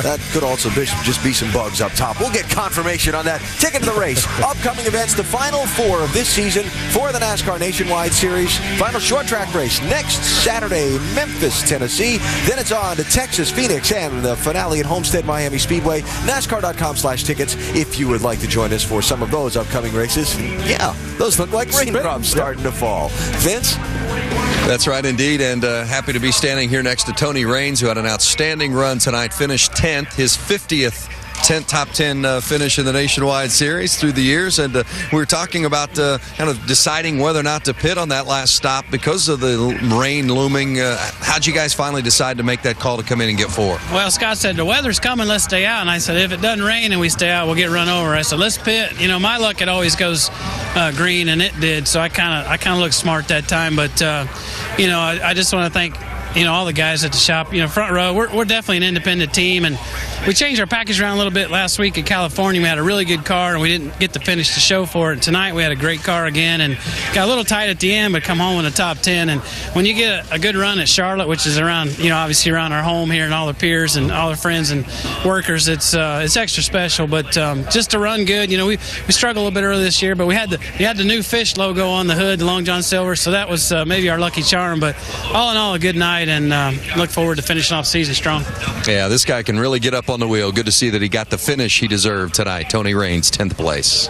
That could also just be some bugs up top. We'll get confirmation on that. Ticket to the race. Upcoming events, the final 4 of this season for the NASCAR Nationwide Series. Final short track race next Saturday, Memphis, Tennessee. Then it's on to Texas, Phoenix, and the finale at Homestead Miami Speedway. NASCAR.com/tickets if you would like to join us for some of those upcoming races. Yeah, those look like raindrops starting to fall. Vince? That's right, indeed, and happy to be standing here next to Tony Raines, who had an outstanding run tonight, finished 10th, his 50th top 10 finish in the Nationwide Series through the years, and we were talking about kind of deciding whether or not to pit on that last stop because of the rain looming. How'd you guys finally decide to make that call to come in and get 4? Well, Scott said, the weather's coming, let's stay out, and I said, if it doesn't rain and we stay out, we'll get run over. I said, let's pit. You know, my luck, it always goes green, and it did, so I kind of looked smart that time, but you know, I just want to thank, you know, all the guys at the shop. You know, front row, we're definitely an independent team, and we changed our package around a little bit last week in California. We had a really good car, and we didn't get to finish the show for it. Tonight we had a great car again, and got a little tight at the end, but come home in the top 10. And when you get a good run at Charlotte, which is around, you know, obviously around our home here and all the peers and all the friends and workers, it's extra special. But just to run good, you know, we struggled a little bit early this year, but we had the new fish logo on the hood, the Long John Silver, so that was maybe our lucky charm. But all in all, a good night, and look forward to finishing off the season strong. Yeah, this guy can really get up on the wheel. Good to see that he got the finish he deserved tonight. Tony Raines, 10th place.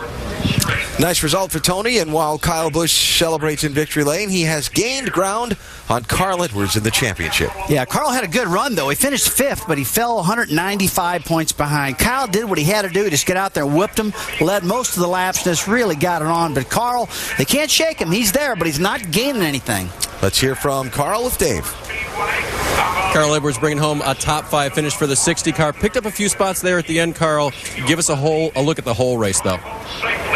Nice result for Tony, and while Kyle Busch celebrates in victory lane, he has gained ground on Carl Edwards in the championship. Yeah, Carl had a good run, though. He finished 5th, but he fell 195 points behind. Kyle did what he had to do, just get out there and whipped him, led most of the laps, just really got it on. But Carl, they can't shake him. He's there, but he's not gaining anything. Let's hear from Carl with Dave. Carl Edwards bringing home a top 5 finish for the 60 car. Picked up a few spots there at the end, Carl. Give us a look at the whole race, though.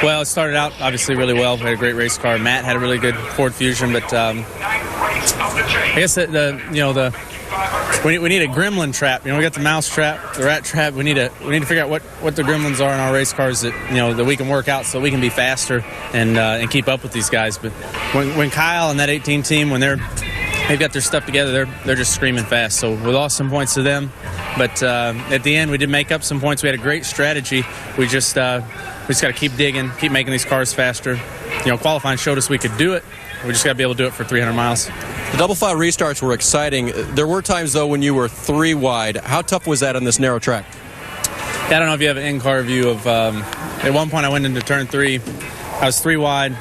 Well, it started out obviously really well. We had a great race car. Matt had a really good Ford Fusion, but I guess we need a gremlin trap. You know, we got the mouse trap, the rat trap. We need to figure out what the gremlins are in our race cars that we can work out so we can be faster and keep up with these guys. But when Kyle and that 18 team, when they've got their stuff together, they're just screaming fast. So we lost some points to them, but at the end we did make up some points. We had a great strategy. We just got to keep digging, keep making these cars faster. You know, qualifying showed us we could do it. We just got to be able to do it for 300 miles. The double file restarts were exciting. There were times, though, when you were 3 wide. How tough was that on this narrow track? Yeah, I don't know if you have an in-car view of at one point I went into turn 3. I was 3 wide.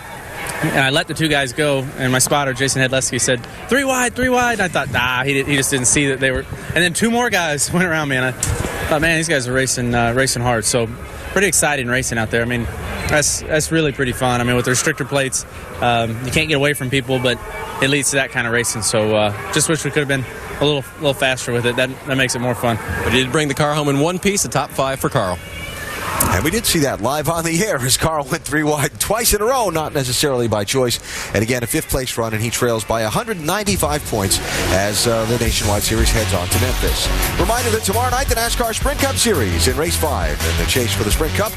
And I let the 2 guys go, and my spotter, Jason Hedleski, said, 3 wide, 3 wide. And I thought, he just didn't see that they were. And then 2 more guys went around me, and I thought, man, these guys are racing hard. So pretty exciting racing out there. I mean, that's really pretty fun. I mean, with the restrictor plates, you can't get away from people, but it leads to that kind of racing. So just wish we could have been a little faster with it. That makes it more fun. But you did bring the car home in one piece, a top 5 for Carl. And we did see that live on the air as Carl went 3 wide twice in a row, not necessarily by choice. And again, a 5th place run, and he trails by 195 points as the Nationwide Series heads on to Memphis. Reminder that tomorrow night, the NASCAR Sprint Cup Series in race 5 in the chase for the Sprint Cup.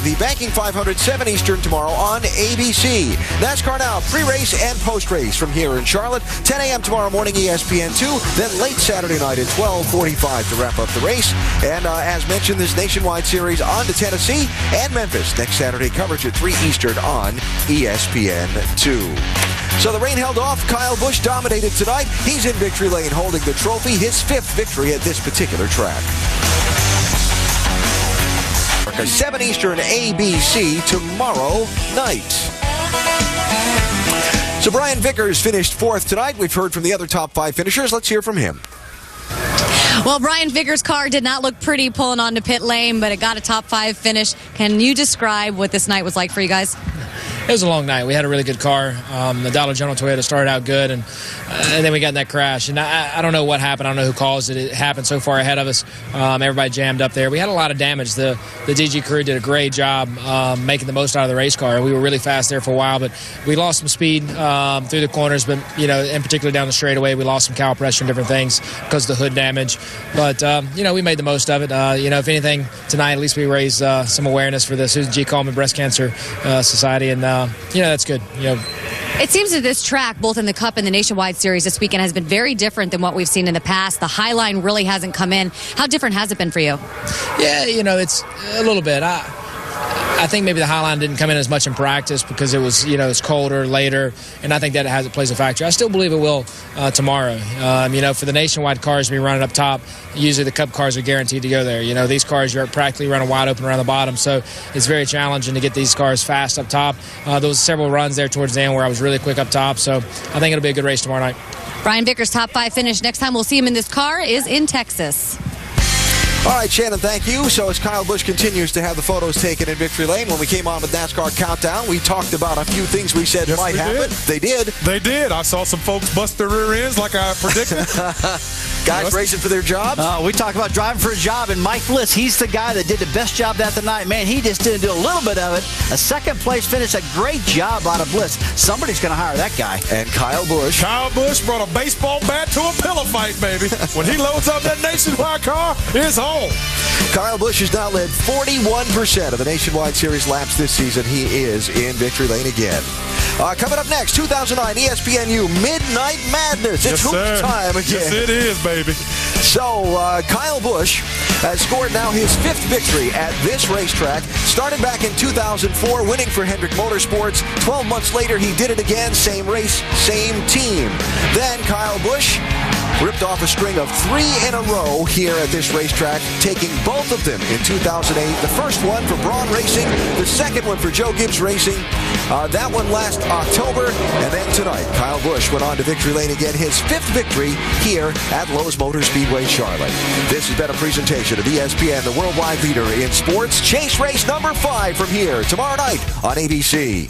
The Banking 500, 7 Eastern tomorrow on ABC. NASCAR Now, pre-race and post-race from here in Charlotte. 10 a.m. tomorrow morning, ESPN2. Then late Saturday night at 12:45 to wrap up the race. And as mentioned, this Nationwide Series on to Tennessee and Memphis next Saturday. Coverage at 3 Eastern on ESPN2. So the rain held off. Kyle Busch dominated tonight. He's in victory lane holding the trophy, his 5th victory at this particular track. 7 Eastern ABC tomorrow night. So Brian Vickers finished 4th tonight. We've heard from the other top 5 finishers. Let's hear from him. Well, Brian Vickers' car did not look pretty pulling onto pit lane, but it got a top 5 finish. Can you describe what this night was like for you guys? It was a long night. We had a really good car. The Dollar General Toyota started out good, and then we got in that crash. And I don't know what happened. I don't know who caused it. It happened so far ahead of us. Everybody jammed up there. We had a lot of damage. The DG crew did a great job making the most out of the race car. We were really fast there for a while, but we lost some speed through the corners. But in particular down the straightaway, we lost some cowl pressure and different things because of the hood damage. But we made the most of it. If anything, tonight at least we raised some awareness for the Susan G. Komen Breast Cancer Society, and that's good. It seems that this track, both in the Cup and the Nationwide Series this weekend, has been very different than what we've seen in the past. The high line really hasn't come in. How different has it been for you? Yeah, it's a little bit. I think maybe the high line didn't come in as much in practice because it was, it's colder later, and I think that it plays a factor. I still believe it will tomorrow. For the Nationwide cars to be running up top, usually the Cup cars are guaranteed to go there. These cars are practically running wide open around the bottom, so it's very challenging to get these cars fast up top. There was several runs there towards the end where I was really quick up top, so I think it'll be a good race tomorrow night. Brian Vickers' top 5 finish. Next time we'll see him in this car is in Texas. All right, Shannon, thank you. So as Kyle Busch continues to have the photos taken in Victory Lane, when we came on with NASCAR Countdown, we talked about a few things we said might happen. They did. They did. I saw some folks bust their rear ends like I predicted. Guys racing for their jobs? We talk about driving for a job, and Mike Bliss, he's the guy that did the best job that night. Man, he just didn't do a little bit of it. A second-place finish, a great job out of Bliss. Somebody's going to hire that guy. And Kyle Busch. Kyle Busch brought a baseball bat to a pillow fight, baby. When he loads up that Nationwide car, it's home. Kyle Busch has now led 41% of the Nationwide Series laps this season. He is in Victory Lane again. Coming up next, 2009 ESPNU Midnight Madness. It's hoops time again. Yes, it is, baby. So, Kyle Busch has scored now his 5th victory at this racetrack. Started back in 2004, winning for Hendrick Motorsports. 12 months later, he did it again. Same race, same team. Then Kyle Busch ripped off a string of 3 in a row here at this racetrack, taking both of them in 2008. The first one for Braun Racing, the second one for Joe Gibbs Racing. That one last October, and then tonight, Kyle Busch went on to Victory Lane again, his 5th victory here at Lowe's Motor Speedway, Charlotte. This has been a presentation of ESPN, the worldwide leader in sports. Chase race number 5 from here tomorrow night on ABC.